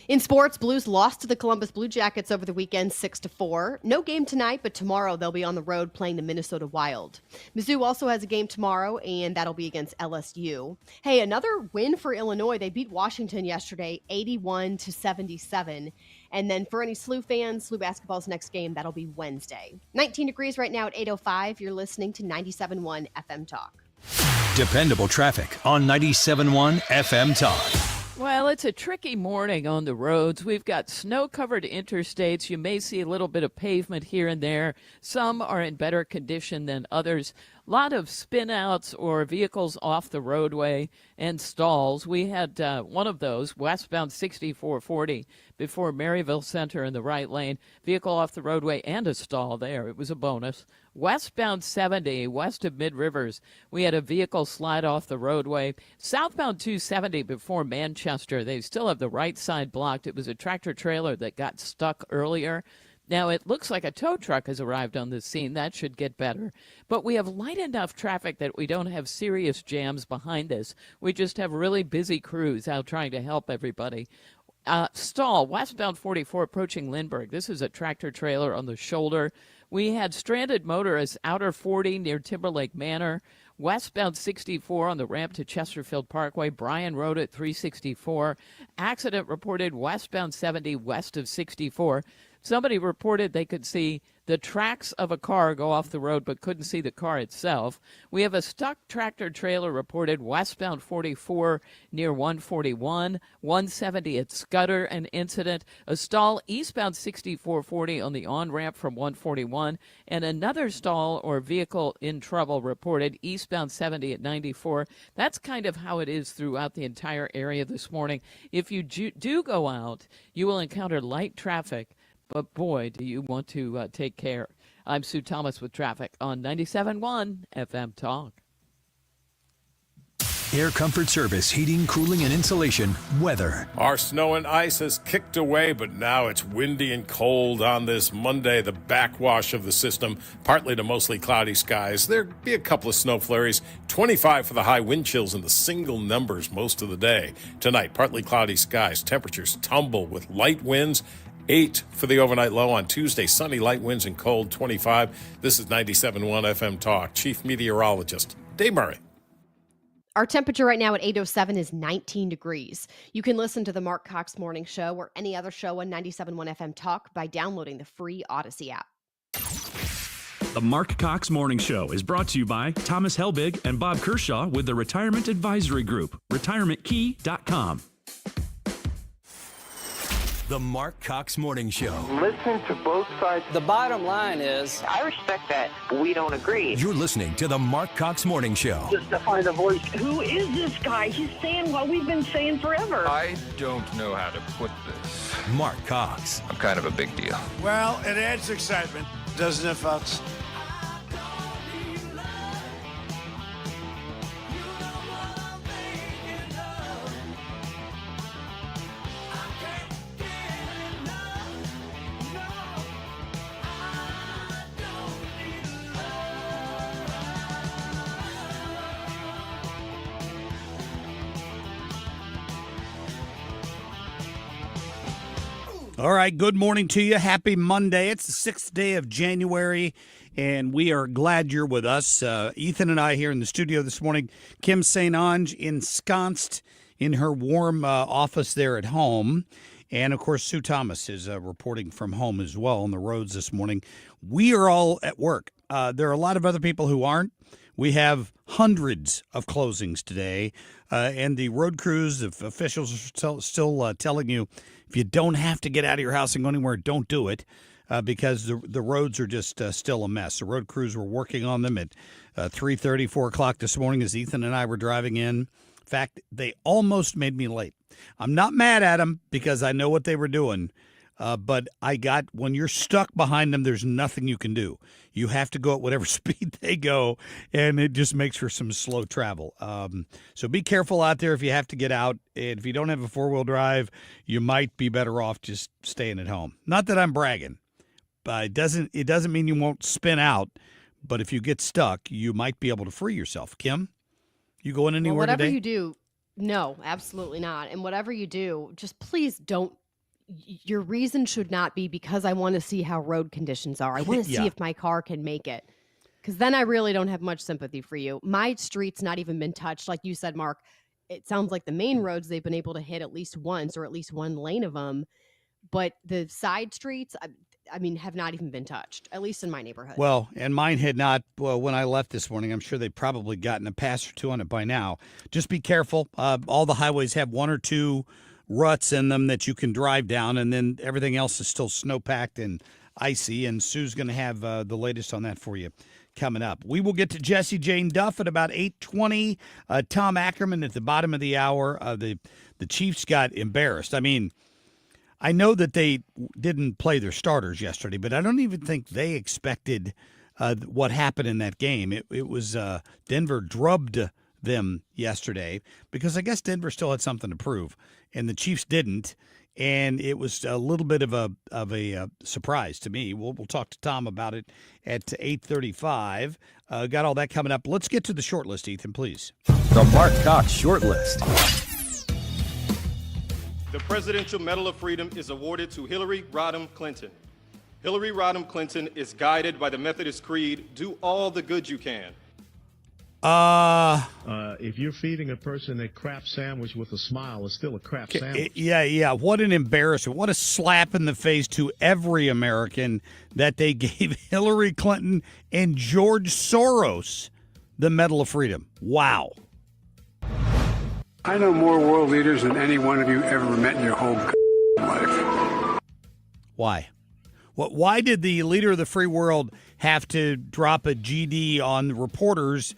In sports, Blues lost to the Columbus Blue Jackets over the weekend 6-4. No game tonight, but tomorrow they'll be on the road playing the Minnesota Wild. Mizzou also has a game tomorrow, and that'll be against LSU. Hey, another win for Illinois. They beat Washington yesterday, 81-77. And then for any SLU fans, SLU basketball's next game, that'll be Wednesday. 19 degrees right now at 8:05. You're listening to 97.1 FM Talk. Dependable traffic on 97.1 FM Talk. Well, it's a tricky morning on the roads. We've got snow-covered interstates. You may see a little bit of pavement here and there. Some are in better condition than others. A lot of spin-outs or vehicles off the roadway and stalls. We had one of those, westbound 6440, before Maryville Center in the right lane. Vehicle off the roadway and a stall there. It was a bonus. Westbound 70, west of Mid-Rivers, we had a vehicle slide off the roadway. Southbound 270 before Manchester, they still have the right side blocked. It was a tractor-trailer that got stuck earlier. Now, it looks like a tow truck has arrived on the scene. That should get better. But we have light enough traffic that we don't have serious jams behind us. We just have really busy crews out trying to help everybody. Stall, westbound 44 approaching Lindbergh. This is a tractor-trailer on the shoulder. We had stranded motorists outer 40 near Timberlake Manor. Westbound 64 on the ramp to Chesterfield Parkway. Bryan Road at 364. Accident reported westbound 70 west of 64. Somebody reported they could see the tracks of a car go off the road but couldn't see the car itself. We have a stuck tractor trailer reported westbound 44 near 141, 170 at Scudder, an incident. A stall eastbound 6440 on the on-ramp from 141, and another stall or vehicle in trouble reported eastbound 70 at 94. That's kind of how it is throughout the entire area this morning. If you do go out, you will encounter light traffic. But boy, do you want to take care. I'm Sue Thomas with traffic on 97.1 FM Talk. Air Comfort Service, heating, cooling, and insulation, weather. Our snow and ice has kicked away, but now it's windy and cold on this Monday. The backwash of the system, partly to mostly cloudy skies. There'll be a couple of snow flurries. 25 for the high wind chills in the single numbers most of the day. Tonight, partly cloudy skies. Temperatures tumble with light winds. 8 for the overnight low on Tuesday. Sunny, light winds and cold, 25. This is 97.1 FM Talk. Chief Meteorologist Dave Murray. Our temperature right now at 8:07 is 19 degrees. You can listen to the Marc Cox Morning Show or any other show on 97.1 FM Talk by downloading the free Odyssey app. The Marc Cox Morning Show is brought to you by Thomas Helbig and Bob Kershaw with the Retirement Advisory Group, retirementkey.com. The Marc Cox Morning Show. Listen to both sides. The bottom line is, I respect that. We don't agree. You're listening to the Marc Cox Morning Show. Just to find a voice. Who is this guy? He's saying what we've been saying forever. I don't know how to put this. Marc Cox. I'm kind of a big deal. Well, it adds excitement, doesn't it, folks? All right, good morning to you. Happy Monday. It's the 6th day of January, and we are glad you're with us. Ethan and I here in the studio this morning. Kim St. Ange ensconced in her warm office there at home. And, of course, Sue Thomas is reporting from home as well on the roads this morning. We are all at work. There are a lot of other people who aren't. We have hundreds of closings today, and the road crews, if officials are still telling you, if you don't have to get out of your house and go anywhere, don't do it, because the roads are just still a mess. The road crews were working on them at 3:30, 4 o'clock this morning as Ethan and I were driving in. In fact, they almost made me late. I'm not mad at them because I know what they were doing. But when you're stuck behind them, there's nothing you can do. You have to go at whatever speed they go, and it just makes for some slow travel. So be careful out there if you have to get out. And if you don't have a four-wheel drive, you might be better off just staying at home. Not that I'm bragging, but it doesn't mean you won't spin out. But if you get stuck, you might be able to free yourself. Kim, you going anywhere whatever today? You do, no, absolutely not. And whatever you do, just please don't. Your reason should not be because I want to see how road conditions are. I want to see if my car can make it. Because then I really don't have much sympathy for you. My street's not even been touched. Like you said, Mark, it sounds like the main roads they've been able to hit at least once or at least one lane of them. But the side streets, have not even been touched, at least in my neighborhood. Well, and mine had not. Well, when I left this morning, I'm sure they've probably gotten a pass or two on it by now. Just be careful. All the highways have one or two ruts in them that you can drive down, and then everything else is still snow-packed and icy, and Sue's going to have the latest on that for you coming up. We will get to Jessie Jane Duff at about 8:20. Tom Ackerman at the bottom of the hour. The Chiefs got embarrassed. I mean, I know that they didn't play their starters yesterday, but I don't even think they expected what happened in that game. It was Denver drubbed them yesterday because I guess Denver still had something to prove, and the Chiefs didn't, and it was a little bit of a surprise to me. We'll talk to Tom about it at 8:35. Got all that coming up. Let's get to the short list, Ethan, please. The Marc Cox short list. The Presidential Medal of Freedom is awarded to Hillary Rodham Clinton. Hillary Rodham Clinton is guided by the Methodist Creed, do all the good you can. If you're feeding a person a crap sandwich with a smile, it's still a crap sandwich. Yeah. What an embarrassment. What a slap in the face to every American that they gave Hillary Clinton and George Soros the Medal of Freedom. Wow. I know more world leaders than any one of you ever met in your whole life. Why? Why did the leader of the free world have to drop a GD on reporters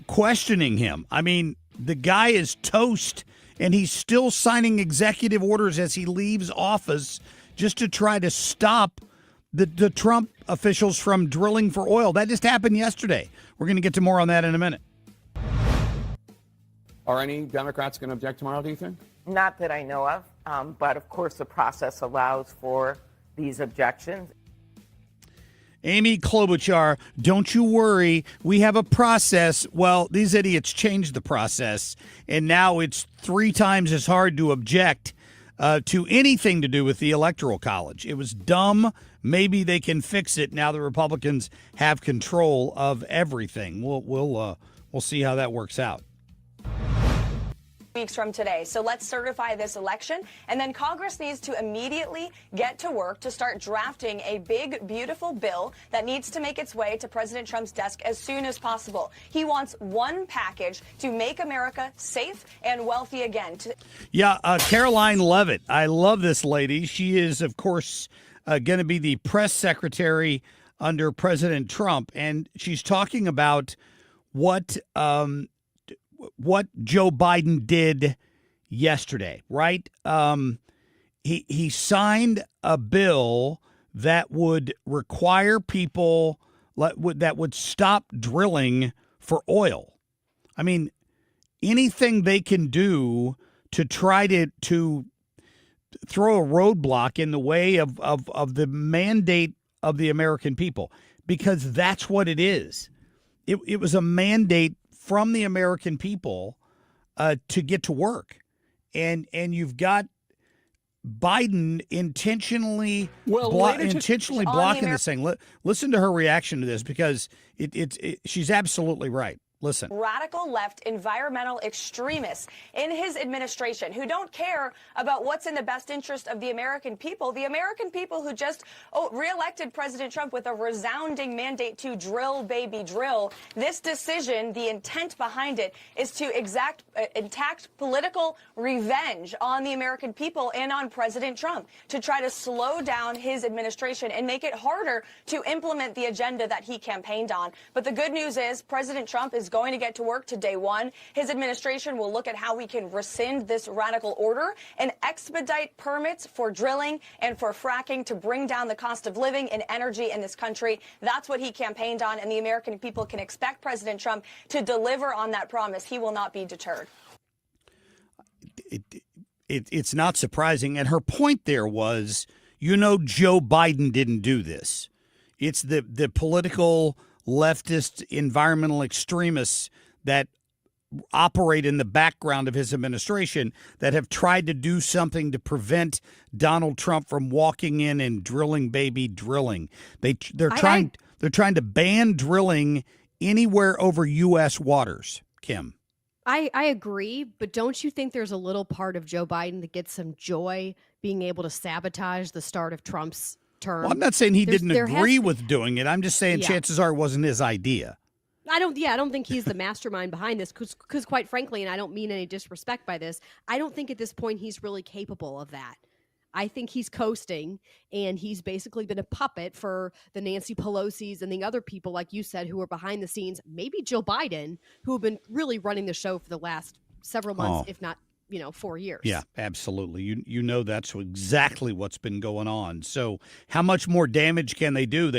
questioning him? I mean, the guy is toast, and he's still signing executive orders as he leaves office just to try to stop the Trump officials from drilling for oil. That just happened yesterday. We're going to get to more on that in a minute. Are any Democrats going to object tomorrow, do you think? Not that I know of, but of course the process allows for these objections. Amy Klobuchar, don't you worry. We have a process. Well, these idiots changed the process, and now it's 3 times as hard to object to anything to do with the Electoral College. It was dumb. Maybe they can fix it now the Republicans have control of everything. We'll see how that works out. Weeks from today. So let's certify this election, and then Congress needs to immediately get to work to start drafting a big, beautiful bill that needs to make its way to President Trump's desk as soon as possible. He wants one package to make America safe and wealthy again. Caroline Leavitt. I love this lady. She is, of course, going to be the press secretary under President Trump, and she's talking about what Joe Biden did yesterday, right? He signed a bill that would require people that would stop drilling for oil. I mean, anything they can do to try to throw a roadblock in the way of the mandate of the American people, because that's what it is. It was a mandate from the American people to get to work. And you've got Biden intentionally blocking this thing. Listen to her reaction to this, because she's absolutely right. Listen. Radical left environmental extremists in his administration who don't care about what's in the best interest of the American people who just reelected President Trump with a resounding mandate to drill, baby, drill. This decision, the intent behind it, is to exact political revenge on the American people and on President Trump to try to slow down his administration and make it harder to implement the agenda that he campaigned on. But the good news is President Trump is going to get to work to day one. His administration will look at how we can rescind this radical order and expedite permits for drilling and for fracking to bring down the cost of living and energy in this country. That's what he campaigned on, and the American people can expect President Trump to deliver on that promise. He will not be deterred. It's not surprising. And her point there was, Joe Biden didn't do this. It's the political leftist environmental extremists that operate in the background of his administration that have tried to do something to prevent Donald Trump from walking in and drilling, baby, drilling. They're trying to ban drilling anywhere over U.S. waters, Kim. I agree, but don't you think there's a little part of Joe Biden that gets some joy being able to sabotage the start of Trump's term? Well, I'm not saying he didn't agree with doing it. I'm just saying chances are it wasn't his idea. I don't think he's the mastermind behind this because quite frankly, and I don't mean any disrespect by this, I don't think at this point he's really capable of that. I think he's coasting, and he's basically been a puppet for the Nancy Pelosi's and the other people, like you said, who are behind the scenes, maybe Joe Biden, who have been really running the show for the last several months, if not 4 years. Yeah, absolutely. That's exactly what's been going on. So how much more damage can they do?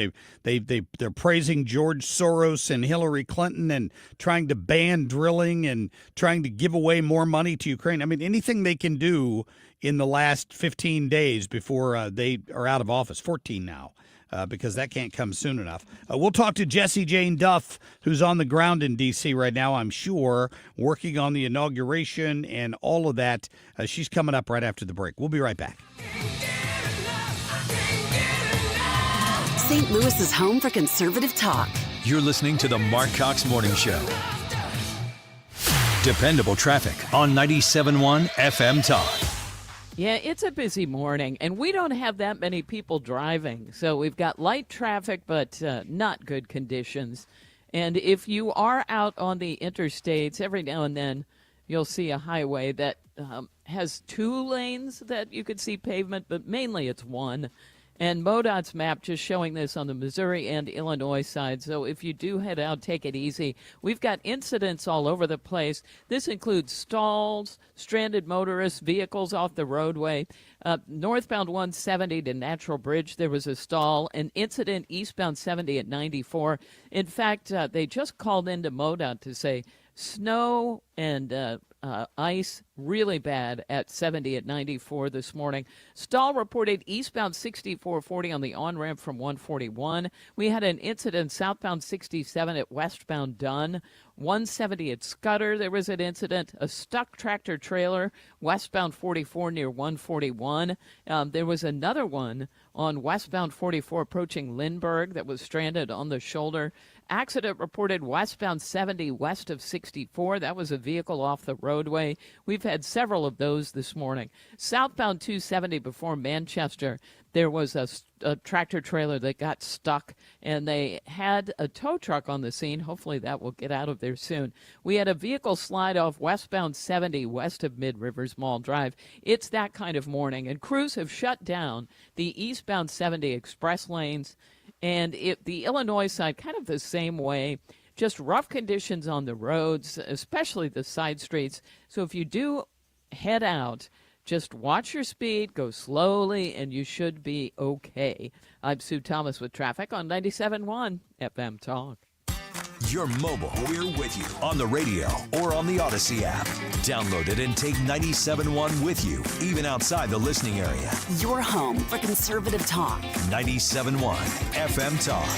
They're praising George Soros and Hillary Clinton and trying to ban drilling and trying to give away more money to Ukraine. I mean, anything they can do in the last 15 days before they are out of office, 14 now. Because that can't come soon enough. We'll talk to Jessie Jane Duff, who's on the ground in D.C. right now, I'm sure, working on the inauguration and all of that. She's coming up right after the break. We'll be right back. St. Louis is home for conservative talk. You're listening to the Marc Cox Morning Show. Dependable traffic on 97.1 FM Talk. Yeah, it's a busy morning, and we don't have that many people driving. So we've got light traffic, but not good conditions. And if you are out on the interstates, every now and then you'll see a highway that has 2 lanes that you could see pavement, but mainly it's 1. And MoDOT's map just showing this on the Missouri and Illinois side. So if you do head out, take it easy. We've got incidents all over the place. This includes stalls, stranded motorists, vehicles off the roadway. Northbound 170 to Natural Bridge, there was a stall. An incident eastbound 70 at 94. In fact, they just called into MoDOT to say snow and ice really bad at 70 at 94 this morning. Stall reported eastbound 6440 on the on-ramp from 141. We had an incident southbound 67 at westbound Dunn. 170 at Scudder, there was an incident. A stuck tractor trailer westbound 44 near 141. There was another one on westbound 44 approaching Lindbergh that was stranded on the shoulder. Accident reported westbound 70 west of 64. That was a vehicle off the roadway. We've had several of those this morning. Southbound 270 before Manchester, there was a tractor trailer that got stuck, and they had a tow truck on the scene. Hopefully that will get out of there soon. We had a vehicle slide off westbound 70 west of Mid-Rivers Mall Drive. It's that kind of morning, and crews have shut down the eastbound 70 express lanes. And the Illinois side, kind of the same way, just rough conditions on the roads, especially the side streets. So if you do head out, just watch your speed, go slowly, and you should be okay. I'm Sue Thomas with traffic on 97.1 FM Talk. You're mobile. We're with you on the radio or on the Odyssey app. Download it and take 97.1 with you, even outside the listening area. Your home for conservative talk. 97.1 FM Talk.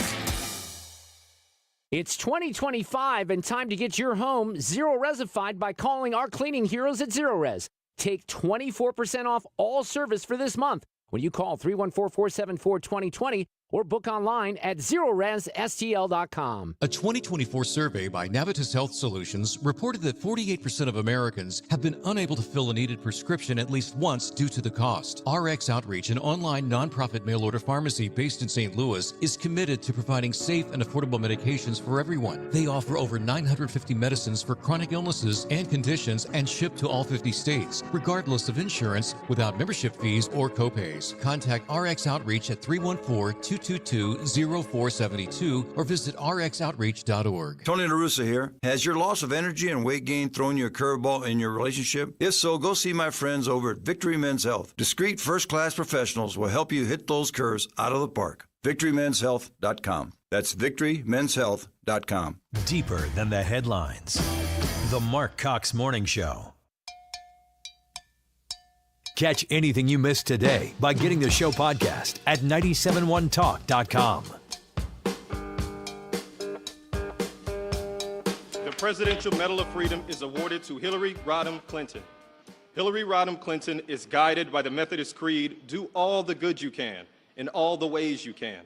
It's 2025 and time to get your home zero-resified by calling our cleaning heroes at Zero Res. Take 24% off all service for this month when you call 314-474-2020 or book online at ZeroResSTL.com. A 2024 survey by Navitas Health Solutions reported that 48% of Americans have been unable to fill a needed prescription at least once due to the cost. RX Outreach, an online nonprofit mail-order pharmacy based in St. Louis, is committed to providing safe and affordable medications for everyone. They offer over 950 medicines for chronic illnesses and conditions and ship to all 50 states, regardless of insurance, without membership fees or copays. Contact RX Outreach at 314-222-0472 or visit rxoutreach.org. Tony La Russa here. Has your loss of energy and weight gain thrown you a curveball in your relationship? If so, go see my friends over at Victory Men's Health. Discreet first-class professionals will help you hit those curves out of the park. VictoryMen'sHealth.com. That's VictoryMen'sHealth.com. Deeper than the headlines. The Marc Cox Morning Show. Catch anything you missed today by getting the show podcast at 971talk.com. The Presidential Medal of Freedom is awarded to Hillary Rodham Clinton. Hillary Rodham Clinton is guided by the Methodist Creed, do all the good you can in all the ways you can.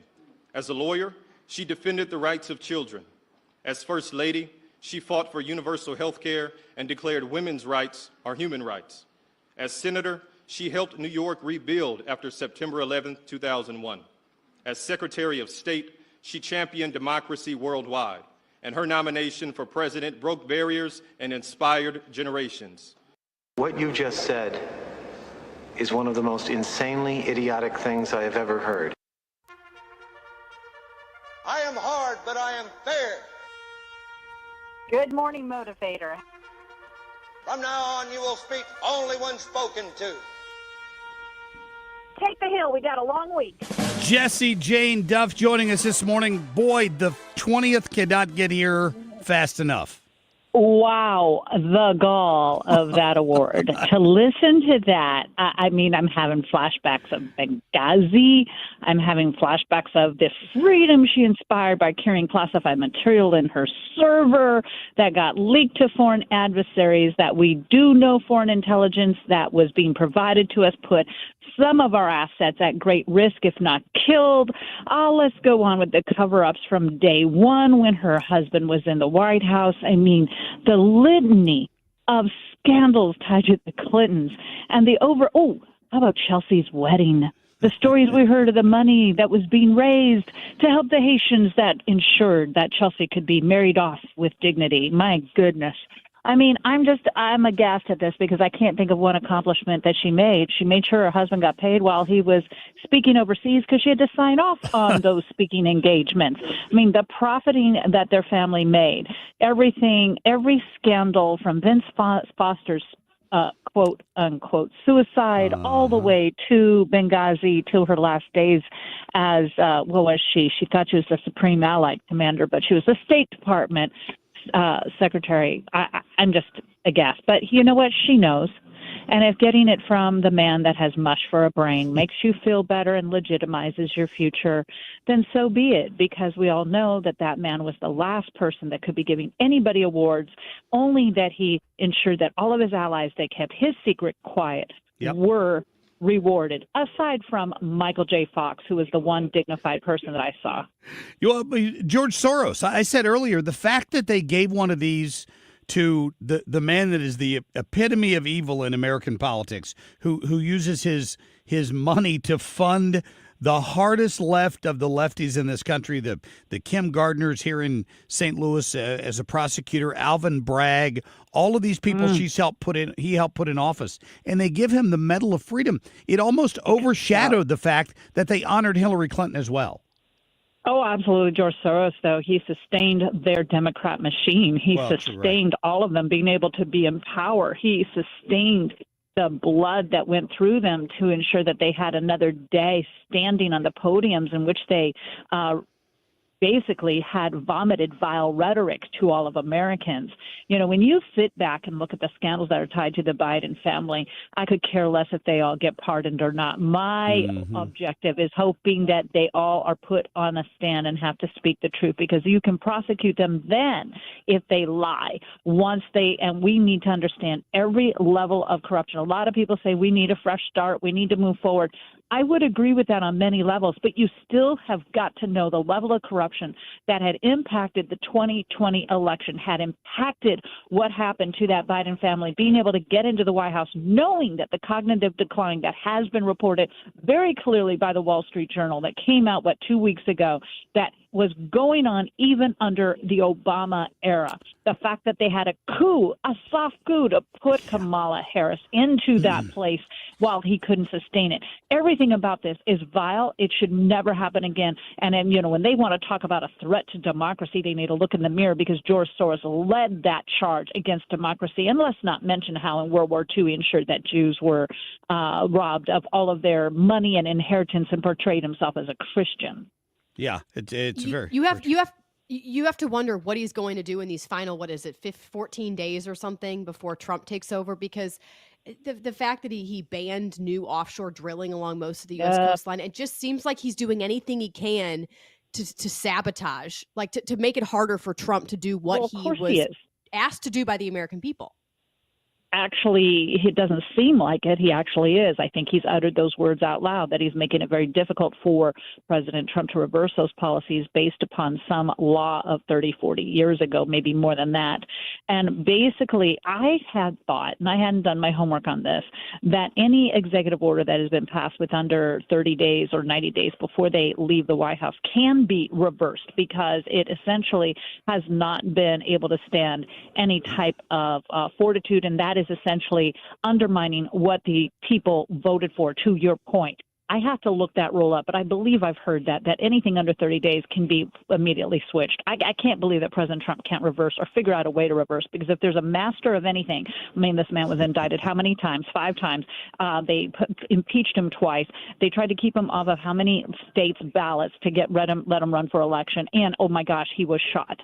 As a lawyer, she defended the rights of children. As First Lady, she fought for universal health care and declared women's rights are human rights. As Senator, she helped New York rebuild after September 11, 2001. As Secretary of State, she championed democracy worldwide, and her nomination for president broke barriers and inspired generations. What you just said is one of the most insanely idiotic things I have ever heard. I am hard, but I am fair. Good morning, motivator. From now on, you will speak only when spoken to. Take the hill. We got a long week. Jessie, Jane, Duff joining us this morning. Boy, the 20th cannot get here fast enough. Wow, the gall of that award. To listen to that, I mean, I'm having flashbacks of Benghazi. I'm having flashbacks of the freedom she inspired by carrying classified material in her server that got leaked to foreign adversaries, that we do know foreign intelligence that was being provided to us, put some of our assets at great risk, if not killed. Let's go on with the cover-ups from day one when her husband was in the White House. I mean, the litany of scandals tied to the Clintons and how about Chelsea's wedding? The stories we heard of the money that was being raised to help the Haitians that ensured that Chelsea could be married off with dignity. My goodness. I mean, I'm aghast at this because I can't think of one accomplishment that she made. She made sure her husband got paid while he was speaking overseas because she had to sign off on those speaking engagements. I mean, the profiting that their family made, everything, every scandal from Vince Foster's quote unquote suicide all the way to Benghazi till her last days as, what was she? She thought she was the Supreme Allied Commander, but she was the State Department secretary. I'm just aghast. But you know what? She knows. And if getting it from the man that has mush for a brain makes you feel better and legitimizes your future, then so be it, because we all know that that man was the last person that could be giving anybody awards, only that he ensured that all of his allies that kept his secret quiet were rewarded, aside from Michael J. Fox, who was the one dignified person that I saw. George Soros. I said earlier, the fact that they gave one of these to the man that is the epitome of evil in American politics, who uses his money to fund the hardest left of the lefties in this country, the Kim Gardners here in St. Louis as a prosecutor, Alvin Bragg, all of these people he helped put in office, and they give him the Medal of Freedom. It almost overshadowed the fact that they honored Hillary Clinton as well. Oh, absolutely. George Soros, though, he sustained their Democrat machine. He sustained all of them being able to be in power. He sustained the blood that went through them to ensure that they had another day standing on the podiums in which they basically had vomited vile rhetoric to all of Americans. You know, when you sit back and look at the scandals that are tied to the Biden family, I could care less if they all get pardoned or not. My objective is hoping that they all are put on a stand and have to speak the truth, because you can prosecute them then if they lie. And we need to understand every level of corruption. A lot of people say we need a fresh start, we need to move forward. I would agree with that on many levels, but you still have got to know the level of corruption that had impacted the 2020 election, had impacted what happened to that Biden family, being able to get into the White House, knowing that the cognitive decline that has been reported very clearly by the Wall Street Journal that came out, 2 weeks ago, that was going on even under the Obama era. The fact that they had a soft coup to put Kamala Harris into that place while he couldn't sustain it. Everything about this is vile. It should never happen again. And then, when they want to talk about a threat to democracy, they need to look in the mirror because George Soros led that charge against democracy. And let's not mention how in World War II he ensured that Jews were robbed of all of their money and inheritance and portrayed himself as a Christian. Yeah, it's very. You have to wonder what he's going to do in these final 14 days or something before Trump takes over, because the fact that he banned new offshore drilling along most of the U.S. coastline, it just seems like he's doing anything he can to sabotage, to make it harder for Trump to do what he was asked to do by the American people. Actually, it doesn't seem like it. He actually is. I think he's uttered those words out loud, that he's making it very difficult for President Trump to reverse those policies based upon some law of 30, 40 years ago, maybe more than that. And basically, I had thought, and I hadn't done my homework on this, that any executive order that has been passed with under 30 days or 90 days before they leave the White House can be reversed because it essentially has not been able to stand any type of fortitude, and that is essentially undermining what the people voted for, to your point. I have to look that rule up, but I believe I've heard that anything under 30 days can be immediately switched. I can't believe that President Trump can't reverse or figure out a way to reverse, because if there's a master of anything, this man was indicted how many times? 5 times. They impeached him twice. They tried to keep him off of how many states' ballots to let him run for election. And, oh, my gosh, he was shot,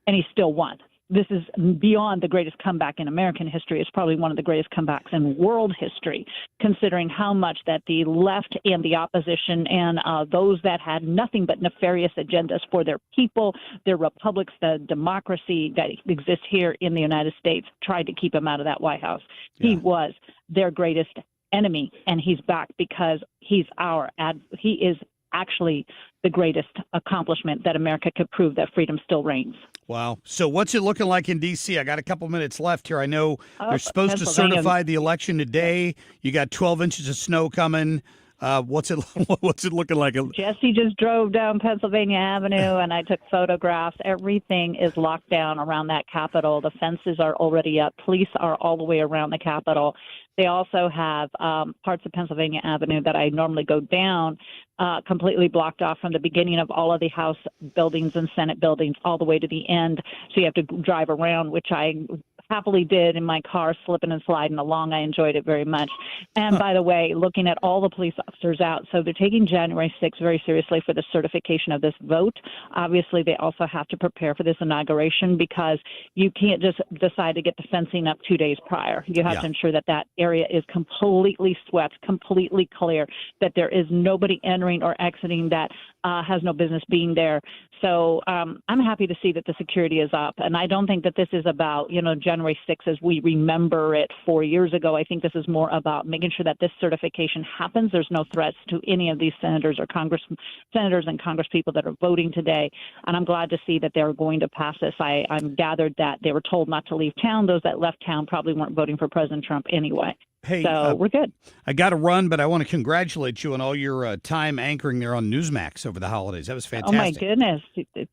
and he still won. This is beyond the greatest comeback in American history. It's probably one of the greatest comebacks in world history, considering how much that the left and the opposition and those that had nothing but nefarious agendas for their people, their republics, the democracy that exists here in the United States, tried to keep him out of that White House. Yeah. He was their greatest enemy, and he's back because he is actually the greatest accomplishment that America could prove that freedom still reigns. Wow. So what's it looking like in D.C.? I got a couple minutes left here. I know they're supposed to certify the election today. You got 12 inches of snow coming. What's it looking like? Jessie just drove down Pennsylvania Avenue, and I took photographs. Everything is locked down around that Capitol. The fences are already up. Police are all the way around the Capitol. They also have parts of Pennsylvania Avenue that I normally go down completely blocked off from the beginning of all of the House buildings and Senate buildings all the way to the end. So you have to drive around, which I happily did in my car, slipping and sliding along. I enjoyed it very much. And by the way, looking at all the police officers out, so they're taking January 6th very seriously for the certification of this vote. Obviously, they also have to prepare for this inauguration because you can't just decide to get the fencing up 2 days prior. You have to ensure that that area is completely swept, completely clear, that there is nobody entering or exiting that has no business being there. So I'm happy to see that the security is up. And I don't think that this is about, January 6th as we remember it 4 years ago. I think this is more about making sure that this certification happens. There's no threats to any of these senators and congresspeople that are voting today. And I'm glad to see that they're going to pass this. I'm gathered that they were told not to leave town. Those that left town probably weren't voting for President Trump anyway. Hey, so we're good. I got to run, but I want to congratulate you on all your time anchoring there on Newsmax over the holidays. That was fantastic. Oh, my goodness.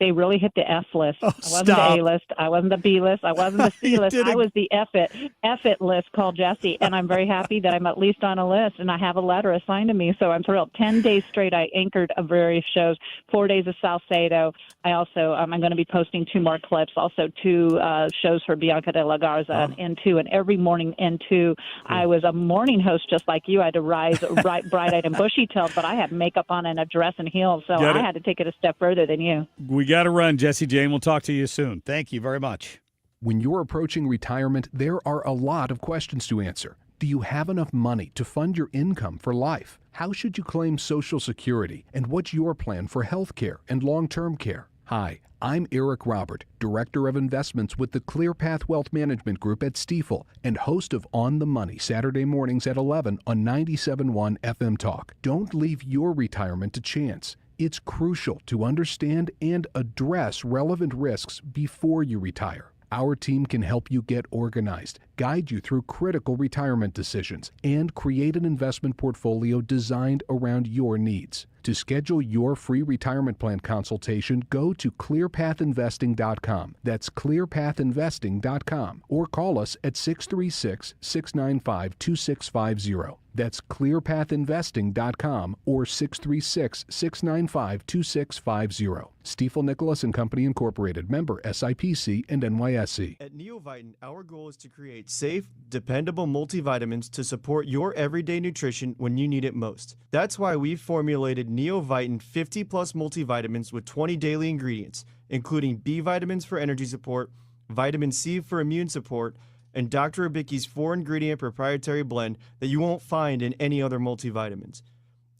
They really hit the F list. Oh, I wasn't the A list. I wasn't the B list. I wasn't the C list. I was the F it list called Jessie, and I'm very happy that I'm at least on a list, and I have a letter assigned to me, so I'm thrilled. 10 days straight I anchored various shows, 4 days of Salcedo. I also, I'm going to be posting 2 more clips, also 2 shows for Bianca de la Garza and N2, and every morning N2 I was a morning host just like you. I had to rise bright-eyed and bushy-tailed, but I had makeup on and a dress and heels, so I had to take it a step further than you. We got to run, Jessie Jane. We'll talk to you soon. Thank you very much. When you're approaching retirement, there are a lot of questions to answer. Do you have enough money to fund your income for life? How should you claim Social Security? And what's your plan for health care and long-term care? Hi, I'm Eric Robert, Director of Investments with the ClearPath Wealth Management Group at Stifel and host of On the Money Saturday mornings at 11 on 97.1 FM Talk. Don't leave your retirement to chance. It's crucial to understand and address relevant risks before you retire. Our team can help you get organized, guide you through critical retirement decisions, and create an investment portfolio designed around your needs. To schedule your free retirement plan consultation, go to clearpathinvesting.com. That's clearpathinvesting.com. Or call us at 636-695-2650. That's clearpathinvesting.com or 636-695-2650. Stifel Nicholas and Company Incorporated, member SIPC and NYSE. At Neovitin, our goal is to create safe, dependable multivitamins to support your everyday nutrition when you need it most. That's why we've formulated Neovitin 50-plus multivitamins with 20 daily ingredients, including B vitamins for energy support, vitamin C for immune support, and Dr. Abicki's 4-ingredient proprietary blend that you won't find in any other multivitamins.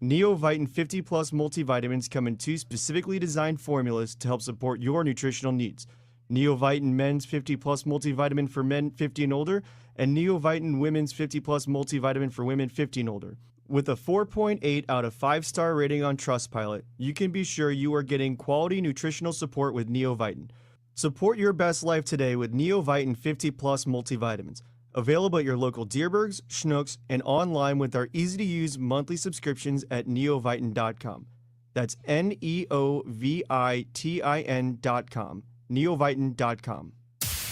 Neovitin 50-plus multivitamins come in 2 specifically designed formulas to help support your nutritional needs. Neovitin Men's 50-plus multivitamin for men 50 and older, and Neovitin Women's 50-plus multivitamin for women 50 and older. With a 4.8 out of 5-star rating on Trustpilot, you can be sure you are getting quality nutritional support with Neovitin. Support your best life today with Neovitin 50-plus multivitamins. Available at your local Deerbergs, Schnucks, and online with our easy-to-use monthly subscriptions at neovitin.com. That's Neovitin.com. Neovitin.com.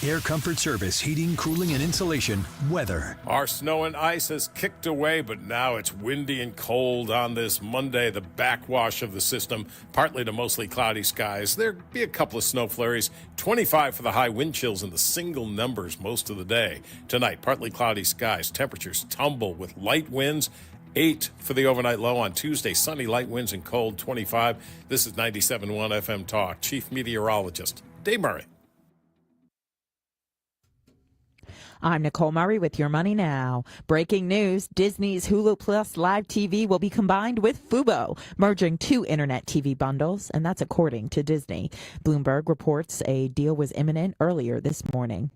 Air Comfort Service, heating, cooling, and insulation, weather. Our snow and ice has kicked away, but now it's windy and cold on this Monday. The backwash of the system, partly to mostly cloudy skies. There'll be a couple of snow flurries. 25 for the high, wind chills in the single numbers most of the day. Tonight, partly cloudy skies. Temperatures tumble with light winds. 8 for the overnight low on Tuesday. Sunny, light winds and cold, 25. This is 97.1 FM Talk. Chief Meteorologist Dave Murray. I'm Nicole Murray with Your Money Now. Breaking news, Disney's Hulu Plus Live TV will be combined with Fubo, merging 2 internet TV bundles, and that's according to Disney. Bloomberg reports a deal was imminent earlier this morning.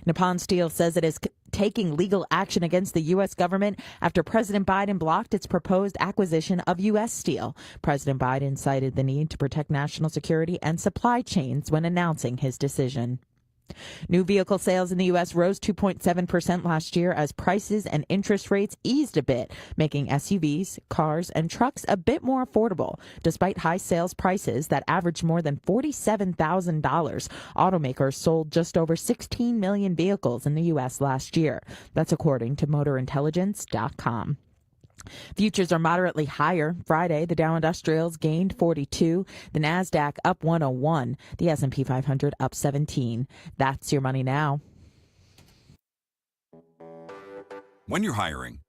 Nippon Steel says it is taking legal action against the U.S. government after President Biden blocked its proposed acquisition of U.S. Steel. President Biden cited the need to protect national security and supply chains when announcing his decision. New vehicle sales in the U.S. rose 2.7% last year as prices and interest rates eased a bit, making SUVs, cars, and trucks a bit more affordable. Despite high sales prices that averaged more than $47,000, automakers sold just over 16 million vehicles in the U.S. last year. That's according to MotorIntelligence.com. Futures are moderately higher. Friday, the Dow Industrials gained 42, the Nasdaq up 101, the S&P 500 up 17. That's Your Money Now. When you're hiring,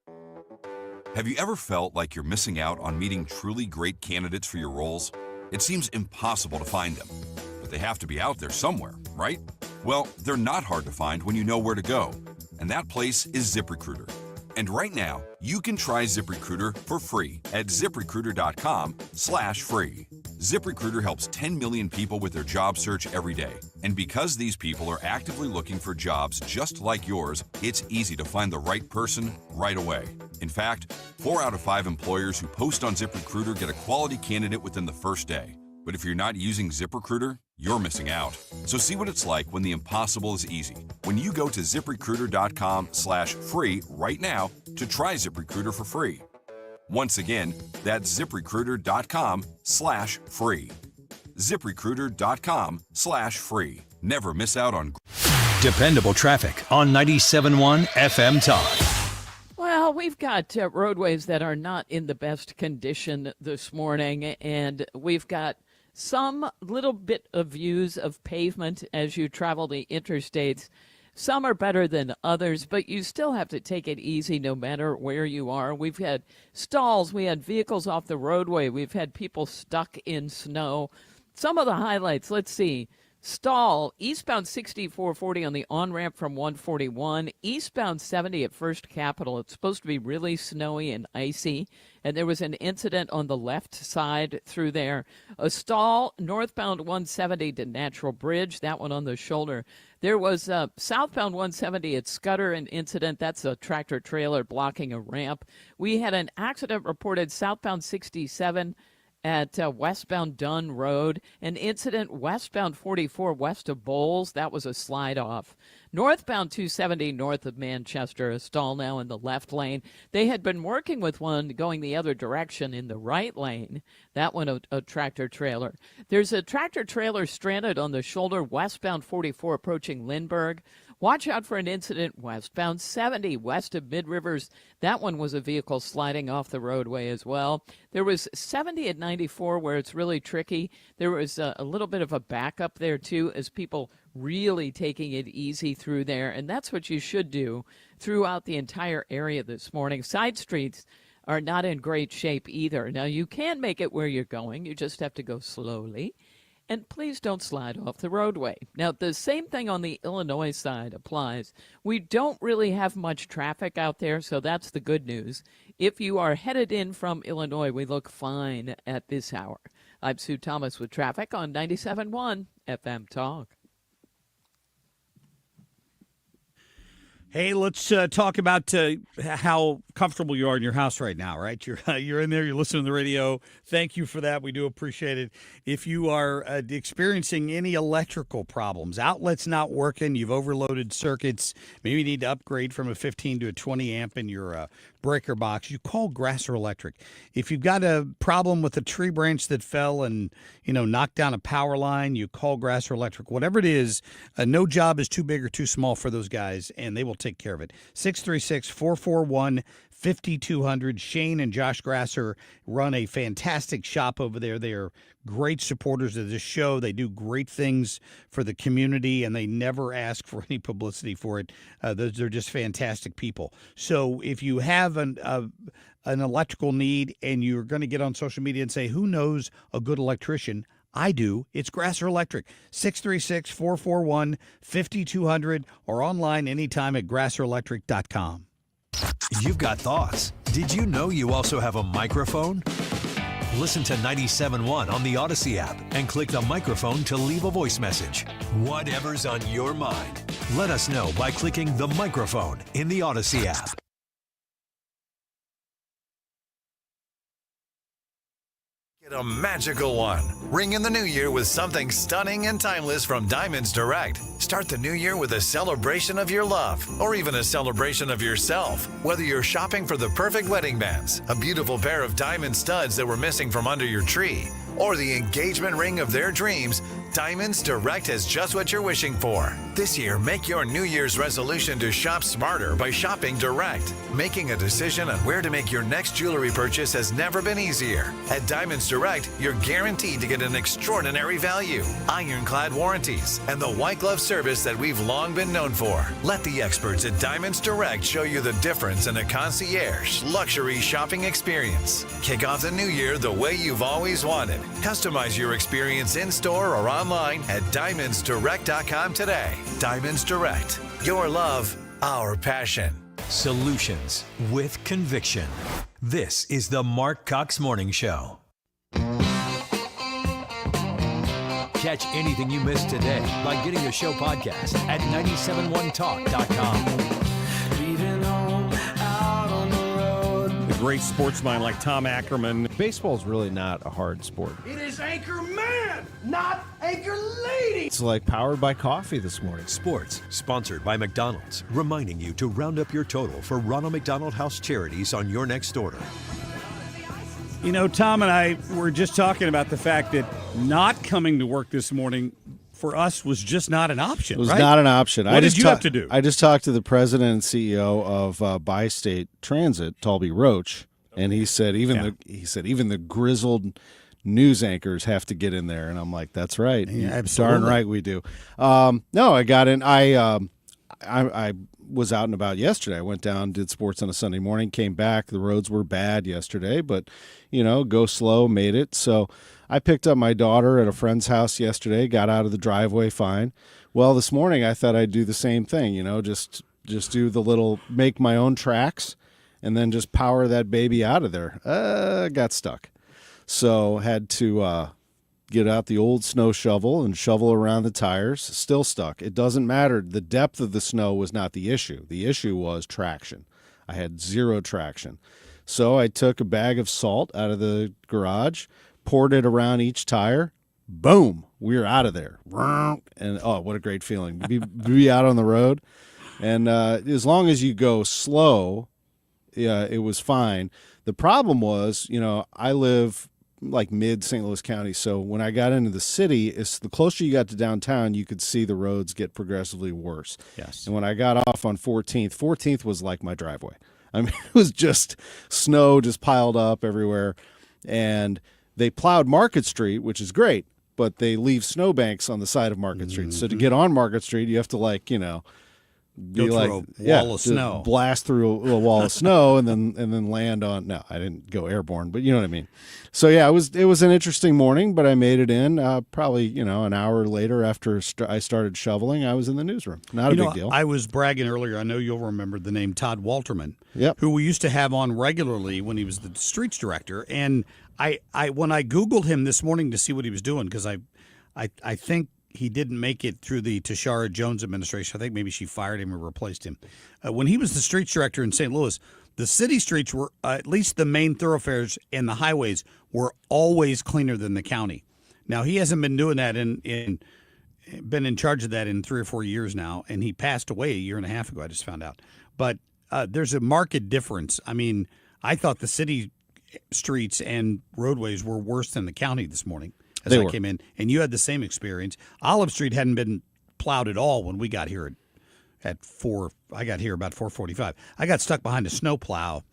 have you ever felt like you're missing out on meeting truly great candidates for your roles? It seems impossible to find them, but they have to be out there somewhere, right? Well, they're not hard to find when you know where to go, and that place is ZipRecruiter. And right now, you can try ZipRecruiter for free at ZipRecruiter.com/free. ZipRecruiter helps 10 million people with their job search every day. And because these people are actively looking for jobs just like yours, it's easy to find the right person right away. In fact, 4 out of 5 employers who post on ZipRecruiter get a quality candidate within the first day. But if you're not using ZipRecruiter, you're missing out. So see what it's like when the impossible is easy. When you go to ZipRecruiter.com/free right now to try ZipRecruiter for free. Once again, that's ZipRecruiter.com/free. ZipRecruiter.com/free. Never miss out on Dependable traffic on 97.1 FM Talk. Well, we've got roadways that are not in the best condition this morning, and we've got some little bit of views of pavement as you travel the interstates. Some are better than others, but you still have to take it easy no matter where you are. We've had stalls. We had vehicles off the roadway. We've had people stuck in snow. Some of the highlights, let's see. Stall, eastbound 6440 on the on-ramp from 141, eastbound 70 at First Capitol. It's supposed to be really snowy and icy, and there was an incident on the left side through there. A stall, northbound 170 to Natural Bridge, that one on the shoulder. There was southbound 170 at Scudder, an incident. That's a tractor-trailer blocking a ramp. We had an accident reported southbound 67 at westbound Dunn Road, an incident westbound 44 west of Bowles. That was a slide-off. Northbound 270 north of Manchester, a stall now in the left lane. They had been working with one going the other direction in the right lane. That one, a tractor-trailer. There's a tractor-trailer stranded on the shoulder westbound 44 approaching Lindbergh. Watch out for an incident westbound 70 west of Mid-Rivers. That one was a vehicle sliding off the roadway as well. There was 70 at 94 where it's really tricky. There was a little bit of a backup there, too, as people really taking it easy through there. And that's what you should do throughout the entire area this morning. Side streets are not in great shape either. Now, you can make it where you're going. You just have to go slowly. And please don't slide off the roadway. Now, the same thing on the Illinois side applies. We don't really have much traffic out there, so that's the good news. If you are headed in from Illinois, we look fine at this hour. I'm Sue Thomas with traffic on 97.1 FM Talk. Hey, let's talk about how comfortable you are in your house right now, right? You're in there, you're listening to the radio. Thank you for that. We do appreciate it. If you are experiencing any electrical problems, outlets not working, you've overloaded circuits, maybe you need to upgrade from a 15 to a 20 amp in your breaker box, you call Grasser Electric. If you've got a problem with a tree branch that fell and, knocked down a power line, you call Grasser Electric. Whatever it is, no job is too big or too small for those guys, and they will take care of it. 636-441-5200. Shane and Josh Grasser run a fantastic shop over there. They are great supporters of this show. They do great things for the community, and they never ask for any publicity for it. They're just fantastic people. So if you have an electrical need and you're going to get on social media and say, who knows a good electrician? I do. It's Grasser Electric. 636-441-5200 or online anytime at grasserelectric.com. You've got thoughts. Did you know you also have a microphone? Listen to 97.1 on the Odyssey app and click the microphone to leave a voice message. Whatever's on your mind, let us know by clicking the microphone in the Odyssey app. Get a magical one. Ring in the new year with something stunning and timeless from Diamonds Direct. Start the new year with a celebration of your love, or even a celebration of yourself. Whether you're shopping for the perfect wedding bands, a beautiful pair of diamond studs that were missing from under your tree, or the engagement ring of their dreams, Diamonds Direct has just what you're wishing for. This year, make your New Year's resolution to shop smarter by shopping direct. Making a decision on where to make your next jewelry purchase has never been easier. At Diamonds Direct, you're guaranteed to get an extraordinary value, ironclad warranties, and the white glove service that we've long been known for. Let the experts at Diamonds Direct show you the difference in a concierge luxury shopping experience. Kick off the new year the way you've always wanted. Customize your experience in-store or online at diamondsdirect.com today. Diamonds Direct. Your love, our passion. Solutions with conviction. This is the Marc Cox Morning Show. Catch anything you missed today by getting the show podcast at 971talk.com. The great sportsman like Tom Ackerman. Baseball is really not a hard sport. It is Anchor Man, not Anchor Lady. It's like powered by coffee this morning. Sports, sponsored by McDonald's, reminding you to round up your total for Ronald McDonald House charities on your next order. Tom and I were just talking about the fact that not coming to work this morning for us was just not an option. It was not an option. What did you have to do? I just talked to the president and CEO of Bi-State Transit, Talby Roach, and he said even the grizzled news anchors have to get in there, and I'm like, that's right. Yeah, absolutely. Darn right we do. No, I got in. I was out and about yesterday. I went down, did sports on a Sunday morning, came back. The roads were bad yesterday, but, go slow, made it. So I picked up my daughter at a friend's house yesterday, got out of the driveway fine. Well, this morning I thought I'd do the same thing, just do the little, make my own tracks and then just power that baby out of there. Got stuck. So had to get out the old snow shovel and shovel around the tires. Still stuck. It doesn't matter. The depth of the snow was not the issue. The issue was traction. I had zero traction. So I took a bag of salt out of the garage, poured it around each tire. Boom. We were out of there. And oh, what a great feeling. Be out on the road. And as long as you go slow, yeah, it was fine. The problem was, I live like mid St. Louis County. So when I got into the city, the closer you got to downtown, you could see the roads get progressively worse. Yes. And when I got off on 14th was like my driveway. I mean, it was just snow just piled up everywhere. And they plowed Market Street, which is great, but they leave snowbanks on the side of Market Street. So to get on Market Street, you have to go through a wall of snow, blast through a wall of snow, and then land on. No, I didn't go airborne, but you know what I mean. So yeah, it was an interesting morning, but I made it in. Probably an hour later after I started shoveling, I was in the newsroom. Not a big deal. I was bragging earlier. I know you'll remember the name Todd Walterman, who we used to have on regularly when he was the streets director. And I when I Googled him this morning to see what he was doing, because I think he didn't make it through the Tashara Jones administration. I think maybe she fired him or replaced him. When he was the streets director in St. Louis, the city streets were, at least the main thoroughfares and the highways, were always cleaner than the county. Now, he hasn't been doing that been in charge of that in 3 or 4 years now, and he passed away a year and a half ago, I just found out. But there's a marked difference. I mean, I thought the city streets and roadways were worse than the county this morning. As I came in, and you had the same experience. Olive Street hadn't been plowed at all when we got here at 4. I got here about 4:45. I got stuck behind a snow plow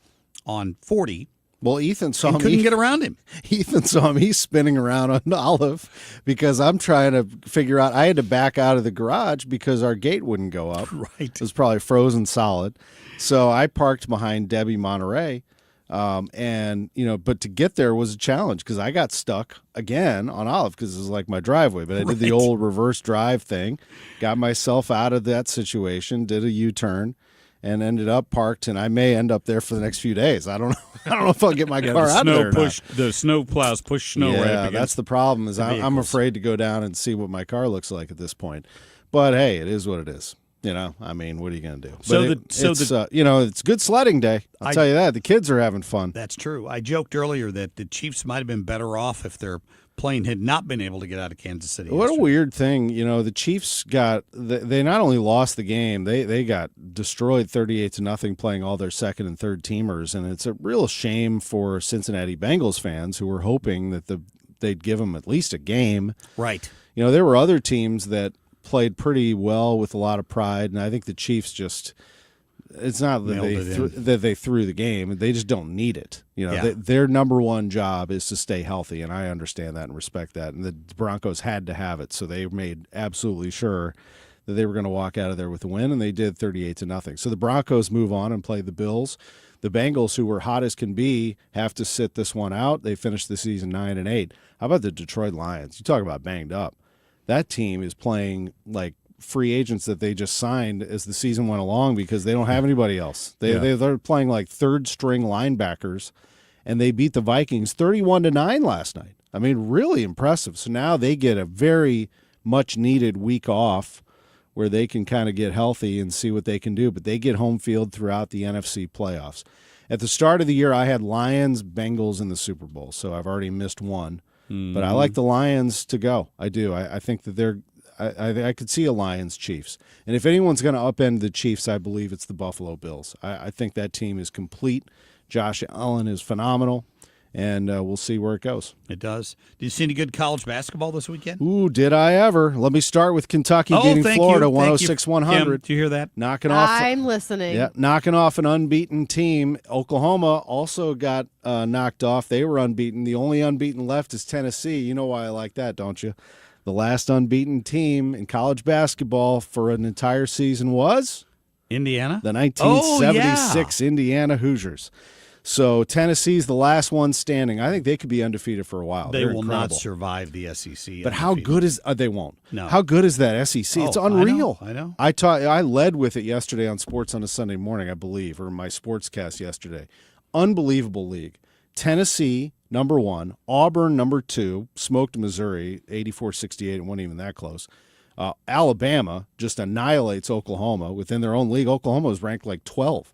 on 40. Well, Ethan saw me. Couldn't get around him. Ethan saw me spinning around on Olive because I'm trying to figure out. I had to back out of the garage because our gate wouldn't go up. Right. It was probably frozen solid. So I parked behind Debbie Monterey. But to get there was a challenge because I got stuck again on Olive because it was like my driveway. But I did the old reverse drive thing, got myself out of that situation, did a U-turn, and ended up parked. And I may end up there for the next few days. I don't know. I don't know if I'll get my car out of there. The snow plows push snow right up against that's the problem. Is I'm afraid to go down and see what my car looks like at this point. But hey, it is what it is. I mean, what are you going to do? It's good sledding day. I'll tell you that. The kids are having fun. That's true. I joked earlier that the Chiefs might have been better off if their plane had not been able to get out of Kansas City. What a weird thing. The Chiefs they not only lost the game, they got destroyed 38-0 playing all their second and third teamers. And it's a real shame for Cincinnati Bengals fans who were hoping that they'd give them at least a game. Right. There were other teams that played pretty well with a lot of pride, and I think the Chiefs it's not that they threw the game. They just don't need it. Their number one job is to stay healthy, and I understand that and respect that. And the Broncos had to have it, so they made absolutely sure that they were going to walk out of there with a win, and they did 38-0. So the Broncos move on and play the Bills. The Bengals, who were hot as can be, have to sit this one out. They finished the season 9-8. How about the Detroit Lions? You talk about banged up. That team is playing like free agents that they just signed as the season went along because they don't have anybody else. They're playing like third-string linebackers, and they beat the Vikings 31-9 last night. I mean, really impressive. So now they get a very much-needed week off where they can kind of get healthy and see what they can do, but they get home field throughout the NFC playoffs. At the start of the year, I had Lions, Bengals in the Super Bowl, so I've already missed one. But I like the Lions to go. I do. I think that I could see a Lions-Chiefs. And if anyone's going to upend the Chiefs, I believe it's the Buffalo Bills. I think that team is complete. Josh Allen is phenomenal. And we'll see where it goes. It does. Did you see any good college basketball this weekend? Ooh, did I ever? Let me start with Kentucky beating Florida 106-100. Did you hear that? Knocking off. I'm listening. Yeah, knocking off an unbeaten team. Oklahoma also got knocked off. They were unbeaten. The only unbeaten left is Tennessee. You know why I like that, don't you? The last unbeaten team in college basketball for an entire season was Indiana, the 1976 Indiana Hoosiers. So Tennessee's the last one standing. I think they could be undefeated for a while. They They're will incredible. not survive the SEC. But how good is they won't? No. How good is that SEC? It's unreal. I know. I led with it yesterday on Sports on a Sunday Morning, I believe, or my sportscast yesterday. Unbelievable league. Tennessee, number 1. Auburn, number 2. Smoked Missouri, 84-68. It wasn't even that close. Alabama just annihilates Oklahoma within their own league. Oklahoma is ranked like 12.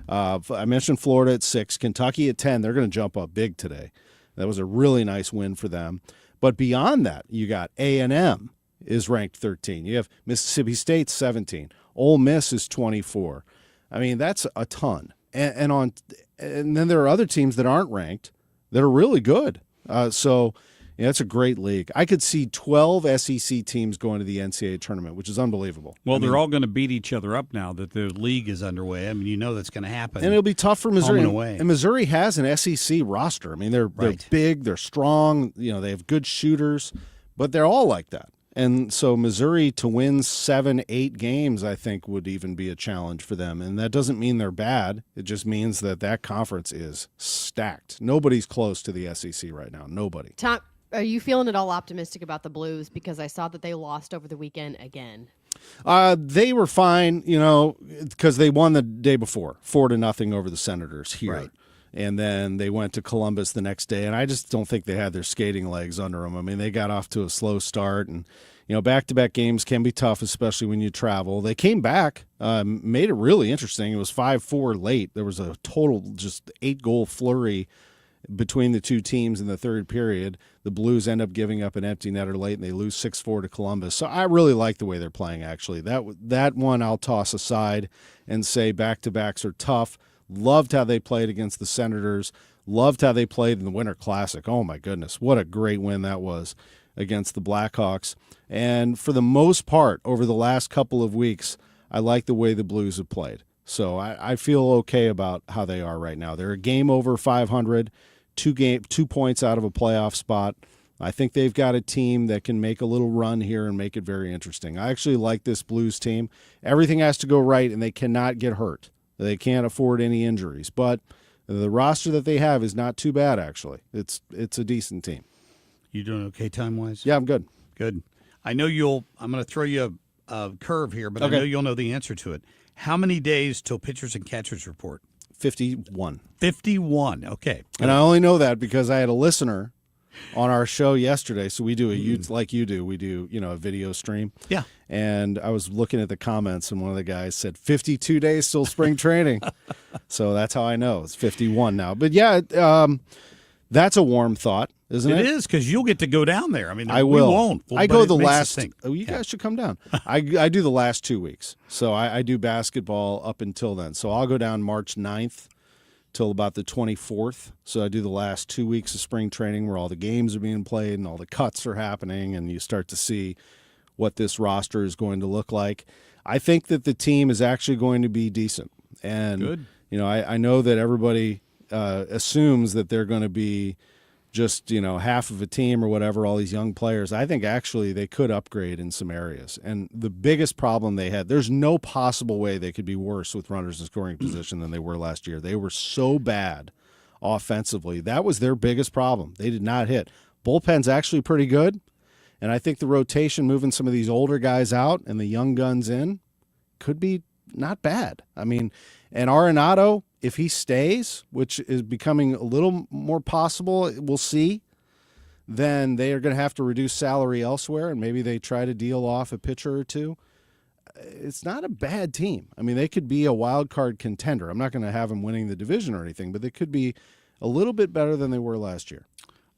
I mentioned Florida at 6, Kentucky at 10. They're going to jump up big today. That was a really nice win for them. But beyond that, you got A&M is ranked 13. You have Mississippi State 17. Ole Miss is 24. I mean, that's a ton. And then there are other teams that aren't ranked that are really good. So it's a great league. I could see 12 SEC teams going to the NCAA tournament, which is unbelievable. Well, they're all going to beat each other up now that the league is underway. I mean, you know that's going to happen. And it'll be tough for Missouri. Home and away. And Missouri has an SEC roster. I mean, they're big, they're strong, they have good shooters, but they're all like that. And so Missouri to win 7-8 games, I think, would even be a challenge for them. And that doesn't mean they're bad. It just means that conference is stacked. Nobody's close to the SEC right now. Nobody. Tom, are you feeling at all optimistic about the Blues? Because I saw that they lost over the weekend again. They were fine, because they won the day before, 4-0 over the Senators here. Right. And then they went to Columbus the next day, and I just don't think they had their skating legs under them. I mean, they got off to a slow start, and back-to-back games can be tough, especially when you travel. They came back, made it really interesting. It was 5-4 late. There was a total just 8-goal flurry between the two teams in the third period. The Blues end up giving up an empty netter late, and they lose 6-4 to Columbus. So I really like the way they're playing, actually. That one I'll toss aside and say back-to-backs are tough. Loved how they played against the Senators. Loved how they played in the Winter Classic. Oh, my goodness. What a great win that was against the Blackhawks. And for the most part, over the last couple of weeks, I like the way the Blues have played. So I feel okay about how they are right now. They're a game over 500, 2 points out of a playoff spot. I think they've got a team that can make a little run here and make it very interesting. I actually like this Blues team. Everything has to go right, and they cannot get hurt. They can't afford any injuries, but the roster that they have is not too bad, actually. It's a decent team. You doing okay time-wise? Yeah, I'm good. Good. I'm going to throw you a curve here, but Okay. I know you'll know the answer to it. How many days till pitchers and catchers report? 51. 51, okay. And I only know that because I had a listener on our show yesterday. So we do like you do. We do, a video stream. Yeah. And I was looking at the comments, and one of the guys said 52 days till spring training. So that's how I know it's 51 now. But yeah, that's a warm thought, isn't it? It is, because you'll get to go down there. I mean, I will. We won't. I but go it the makes us last. think. Oh, you guys should come down. I do the last 2 weeks. So I do basketball up until then. So I'll go down March 9th till about the 24th. So I do the last 2 weeks of spring training where all the games are being played and all the cuts are happening, and you start to see what this roster is going to look like. I think that the team is actually going to be decent. And, Good. I know that everybody assumes that they're going to be just, half of a team or whatever, all these young players. I think actually they could upgrade in some areas. And the biggest problem they had, there's no possible way they could be worse with runners in scoring position than they were last year. They were so bad offensively. That was their biggest problem. They did not hit. Bullpen's actually pretty good. And I think the rotation, moving some of these older guys out and the young guns in, could be not bad. I mean, and Arenado, if he stays, which is becoming a little more possible, we'll see, then they are going to have to reduce salary elsewhere, and maybe they try to deal off a pitcher or two. It's not a bad team. I mean, they could be a wild card contender. I'm not going to have them winning the division or anything, but they could be a little bit better than they were last year.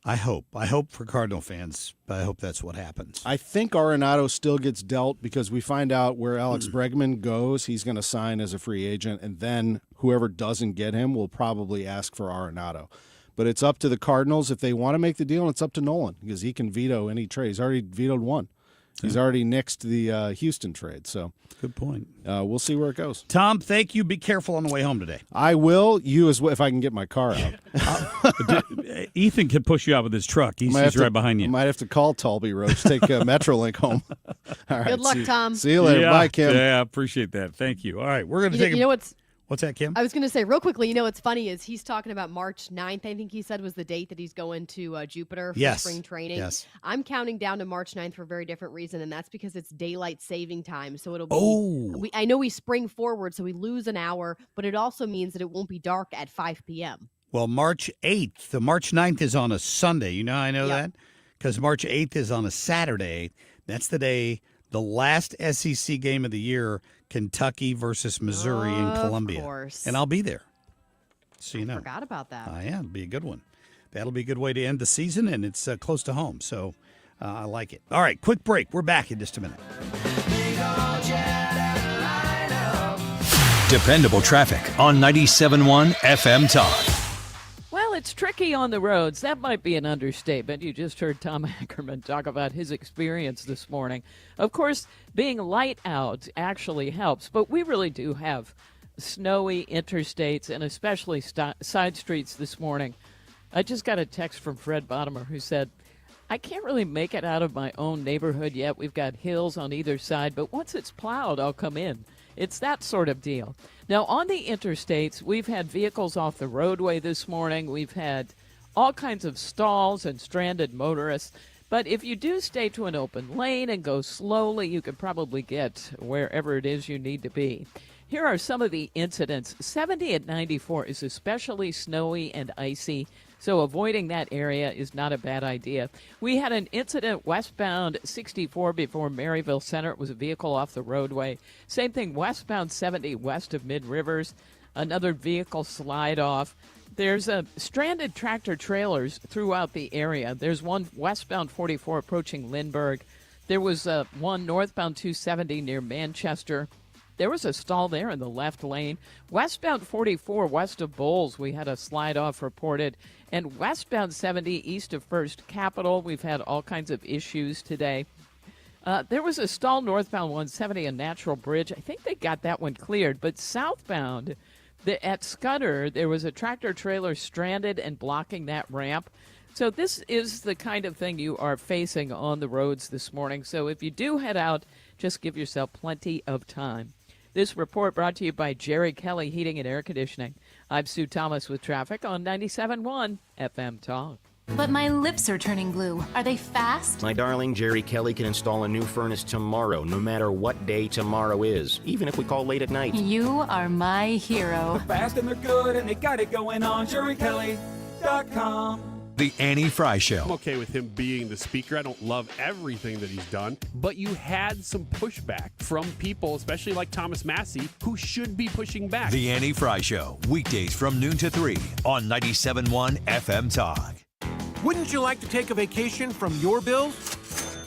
I hope for Cardinal fans, I hope that's what happens. I think Arenado still gets dealt because we find out where Alex Bregman goes. He's going to sign as a free agent, and then whoever doesn't get him will probably ask for Arenado. But it's up to the Cardinals if they want to make the deal, and it's up to Nolan because he can veto any trade. He's already vetoed one, He's already nixed the Houston trade. So good point. We'll see where it goes. Tom, thank you. Be careful on the way home today. I will. You as well, if I can get my car out. Ethan can push you out with his truck. He's right behind you. I might have to call Talby Roach, take Metrolink home. All right, Good luck, Tom. See you later. Bye, Kim. Yeah, appreciate that. Thank you. All right, we're going to take What's that, Kim? I was going to say real quickly, what's funny is he's talking about March 9th, I think he said was the date that he's going to Jupiter for spring training. Yes. I'm counting down to March 9th for a very different reason, and that's because it's daylight saving time. So it'll be, I know we spring forward, so we lose an hour, but it also means that it won't be dark at 5 p.m. Well, March 8th, the March 9th is on a Sunday. You know how I know that? Because March 8th is on a Saturday. That's the day, the last SEC game of the year, Kentucky versus Missouri in Columbia. Of course. And I'll be there. So you know. Forgot about that. Yeah, it'll be a good one. That'll be a good way to end the season, and it's close to home. So I like it. All right, quick break. We're back in just a minute. Dependable traffic on 97.1 FM Talk. Well, it's tricky on the roads. That might be an understatement. You just heard Tom Ackerman talk about his experience this morning. Of course, being light out actually helps, but we really do have snowy interstates and especially side streets this morning. I just got a text from Fred Bottomer who said, I can't really make it out of my own neighborhood yet. We've got hills on either side, but once it's plowed, I'll come in. It's that sort of deal. Now, on the interstates, we've had vehicles off the roadway this morning. We've had all kinds of stalls and stranded motorists. But if you do stay to an open lane and go slowly, you can probably get wherever it is you need to be. Here are some of the incidents. 70 at 94 is especially snowy and icy, so avoiding that area is not a bad idea. We had an incident westbound 64 before Maryville Center. It was a vehicle off the roadway. Same thing westbound 70 west of Mid Rivers. Another vehicle slide off. There's stranded tractor trailers throughout the area. There's one westbound 44 approaching Lindbergh. There was one northbound 270 near Manchester. There was a stall there in the left lane. Westbound 44 west of Bowles, we had a slide-off reported. And westbound 70 east of First Capitol, we've had all kinds of issues today. There was a stall northbound 170 and Natural Bridge. I think they got that one cleared. But southbound at Scudder, there was a tractor-trailer stranded and blocking that ramp. So this is the kind of thing you are facing on the roads this morning. So if you do head out, just give yourself plenty of time. This report brought to you by Jerry Kelly Heating and Air Conditioning. I'm Sue Thomas with traffic on 97.1 FM Talk. But my lips are turning blue. Are they fast? My darling, Jerry Kelly can install a new furnace tomorrow, no matter what day tomorrow is, even if we call late at night. You are my hero. They're fast and they're good and they got it going on. JerryKelly.com. The Annie Fry Show. I'm okay with him being the speaker. I don't love everything that he's done, but you had some pushback from people, especially like Thomas Massey, who should be pushing back. The Annie Fry Show, weekdays from noon to 3 on 97.1 FM Talk. Wouldn't you like to take a vacation from your bills?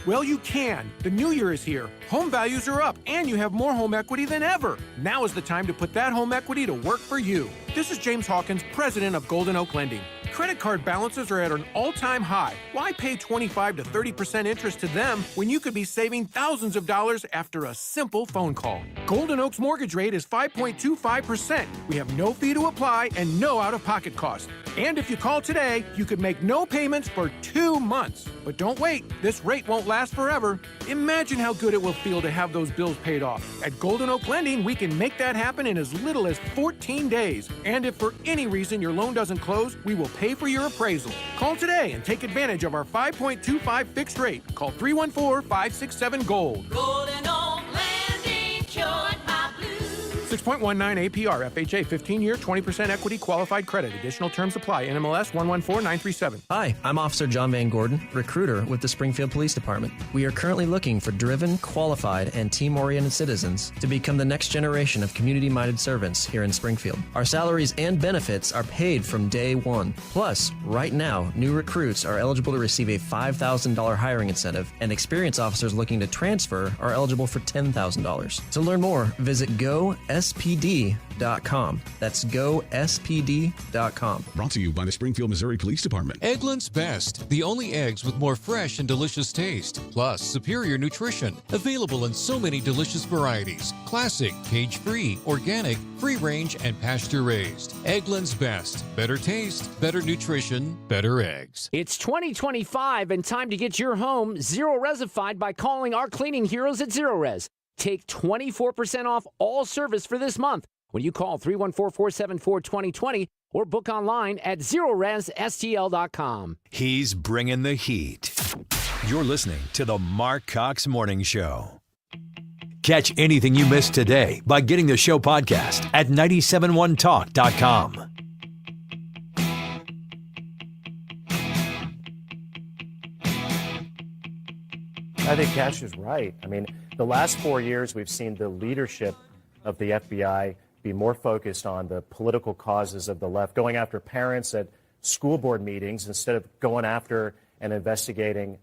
Well, you can. The new year is here. Home values are up, and you have more home equity than ever. Now is the time to put that home equity to work for you. This is James Hawkins, president of Golden Oak Lending. Credit card balances are at an all-time high. Why pay 25 to 30% interest to them when you could be saving thousands of dollars after a simple phone call? Golden Oak's mortgage rate is 5.25%. We have no fee to apply and no out-of-pocket cost. And if you call today, you could make no payments for 2 months. But don't wait. This rate won't last forever. Imagine how good it will feel to have those bills paid off. At Golden Oak Lending, we can make that happen in as little as 14 days. And if for any reason your loan doesn't close, we will pay for your appraisal. Call today and take advantage of our 5.25 fixed rate. Call 314-567-GOLD. Golden Oak Lending cured my blues. 6.19 APR, FHA, 15-year, 20% equity, qualified credit. Additional terms apply. NMLS 114937. Hi, I'm Officer John Van Gordon, recruiter with the Springfield Police Department. We are currently looking for driven, qualified, and team-oriented citizens to become the next generation of community-minded servants here in Springfield. Our salaries and benefits are paid from day one. Plus, right now, new recruits are eligible to receive a $5,000 hiring incentive, and experienced officers looking to transfer are eligible for $10,000. To learn more, visit GoSPPD.com. gospd.com. That's gospd.com. Brought to you by the Springfield, Missouri Police Department. Eggland's Best, the only eggs with more fresh and delicious taste, plus superior nutrition. Available in so many delicious varieties. Classic, cage-free, organic, free-range, and pasture-raised. Eggland's Best. Better taste, better nutrition, better eggs. It's 2025 and time to get your home zero-resified by calling our cleaning heroes at Zero Res. Take 24% off all service for this month when you call 314-474-2020 or book online at ZeroResSTL.com. He's bringing the heat. You're listening to the Marc Cox Morning Show. Catch anything you missed today by getting the show podcast at 971talk.com. I think Cash is right. I mean, the last 4 years, we've seen the leadership of the FBI be more focused on the political causes of the left, going after parents at school board meetings instead of going after and investigating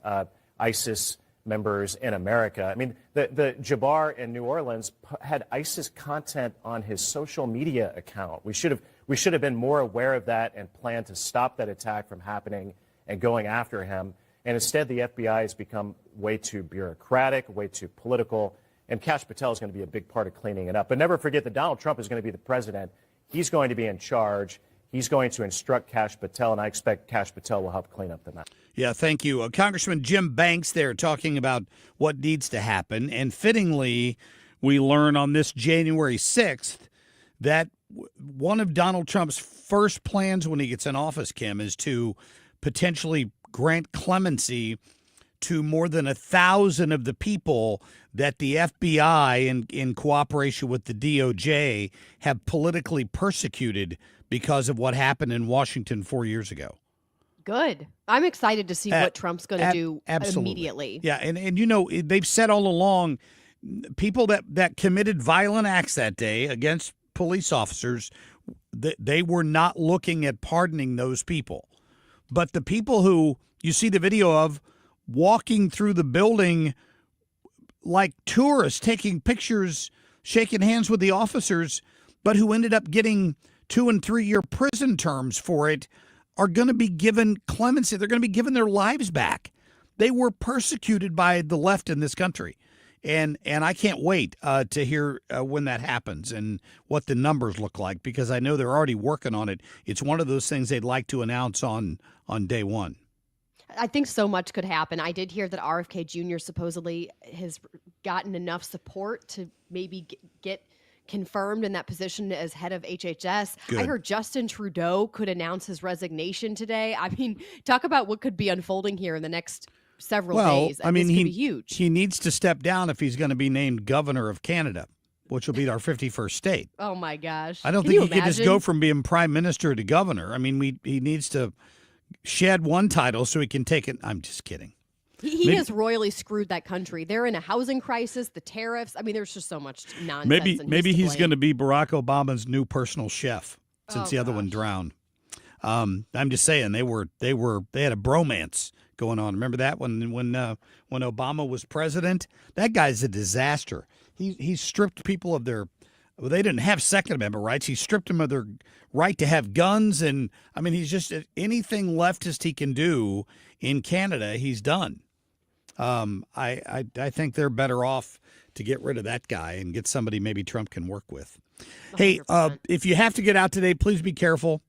ISIS members in America. I mean, the Jabbar in New Orleans had ISIS content on his social media account. We should have been more aware of that and planned to stop that attack from happening and going after him. And instead, the FBI has become way too bureaucratic, way too political, and Kash Patel is going to be a big part of cleaning it up. But never forget that Donald Trump is going to be the president. He's going to be in charge. He's going to instruct Kash Patel, and I expect Kash Patel will help clean up the mess. Yeah, thank you. Congressman Jim Banks there talking about what needs to happen. And fittingly, we learn on this January 6th that one of Donald Trump's first plans when he gets in office, Kim, is to potentially grant clemency to more than 1,000 of the people that the FBI, in cooperation with the DOJ, have politically persecuted because of what happened in Washington 4 years ago. Good. I'm excited to see what Trump's going to do immediately. Yeah, and you know, they've said all along, people that committed violent acts that day against police officers, they were not looking at pardoning those people. But the people who you see the video of walking through the building like tourists, taking pictures, shaking hands with the officers, but who ended up getting 2 and 3 year prison terms for it, are going to be given clemency. They're going to be given their lives back. They were persecuted by the left in this country. And I can't wait to hear when that happens and what the numbers look like, because I know they're already working on it. It's one of those things they'd like to announce on day one. I think so much could happen. I did hear that RFK Jr. supposedly has gotten enough support to maybe get confirmed in that position as head of HHS. Good. I heard Justin Trudeau could announce his resignation today. I mean, talk about what could be unfolding here in the next several days. I mean, this could be huge. He needs to step down if he's going to be named governor of Canada, which will be our 51st state. Oh, my gosh. I don't think he could just go from being prime minister to governor. I mean, he needs to shed one title so he can take it. I'm just kidding. He has royally screwed that country. They're in a housing crisis, the tariffs. I mean, there's just so much nonsense. Maybe he's going to be Barack Obama's new personal chef since the other one drowned. I'm just saying they had a bromance going on. Remember that when Obama was president? That guy's a disaster. He stripped people of their. Well, they didn't have Second Amendment rights. He stripped them of their right to have guns, and I mean, he's just anything leftist he can do in Canada, he's done. I think they're better off to get rid of that guy and get somebody maybe Trump can work with. 100%. Hey, if you have to get out today, please be careful.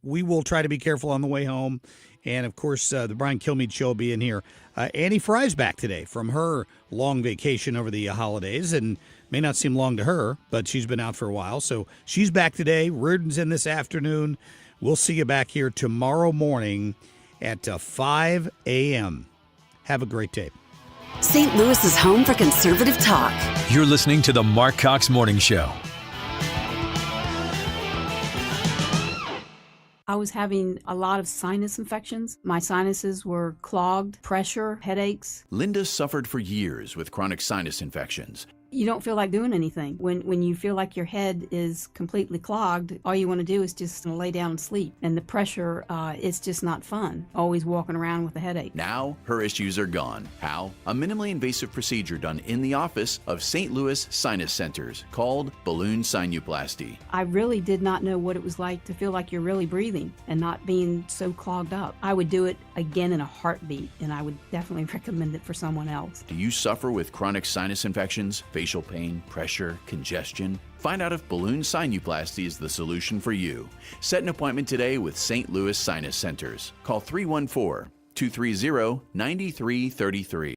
We will try to be careful on the way home. And, of course, the Brian Kilmeade Show will be in here. Annie Fry's back today from her long vacation over the holidays, and may not seem long to her, but she's been out for a while. So she's back today. Reardon's in this afternoon. We'll see you back here tomorrow morning at 5 a.m. Have a great day. St. Louis is home for conservative talk. You're listening to the Marc Cox Morning Show. I was having a lot of sinus infections. My sinuses were clogged, pressure, headaches. Linda suffered for years with chronic sinus infections. You don't feel like doing anything. When you feel like your head is completely clogged, all you want to do is just lay down and sleep. And the pressure, it's just not fun, always walking around with a headache. Now, her issues are gone. How? A minimally invasive procedure done in the office of St. Louis Sinus Centers called balloon sinuplasty. I really did not know what it was like to feel like you're really breathing and not being so clogged up. I would do it again in a heartbeat, and I would definitely recommend it for someone else. Do you suffer with chronic sinus infections, facial pain, pressure, congestion? Find out if balloon sinuplasty is the solution for you. Set an appointment today with St. Louis Sinus Centers. Call 314-230-9333.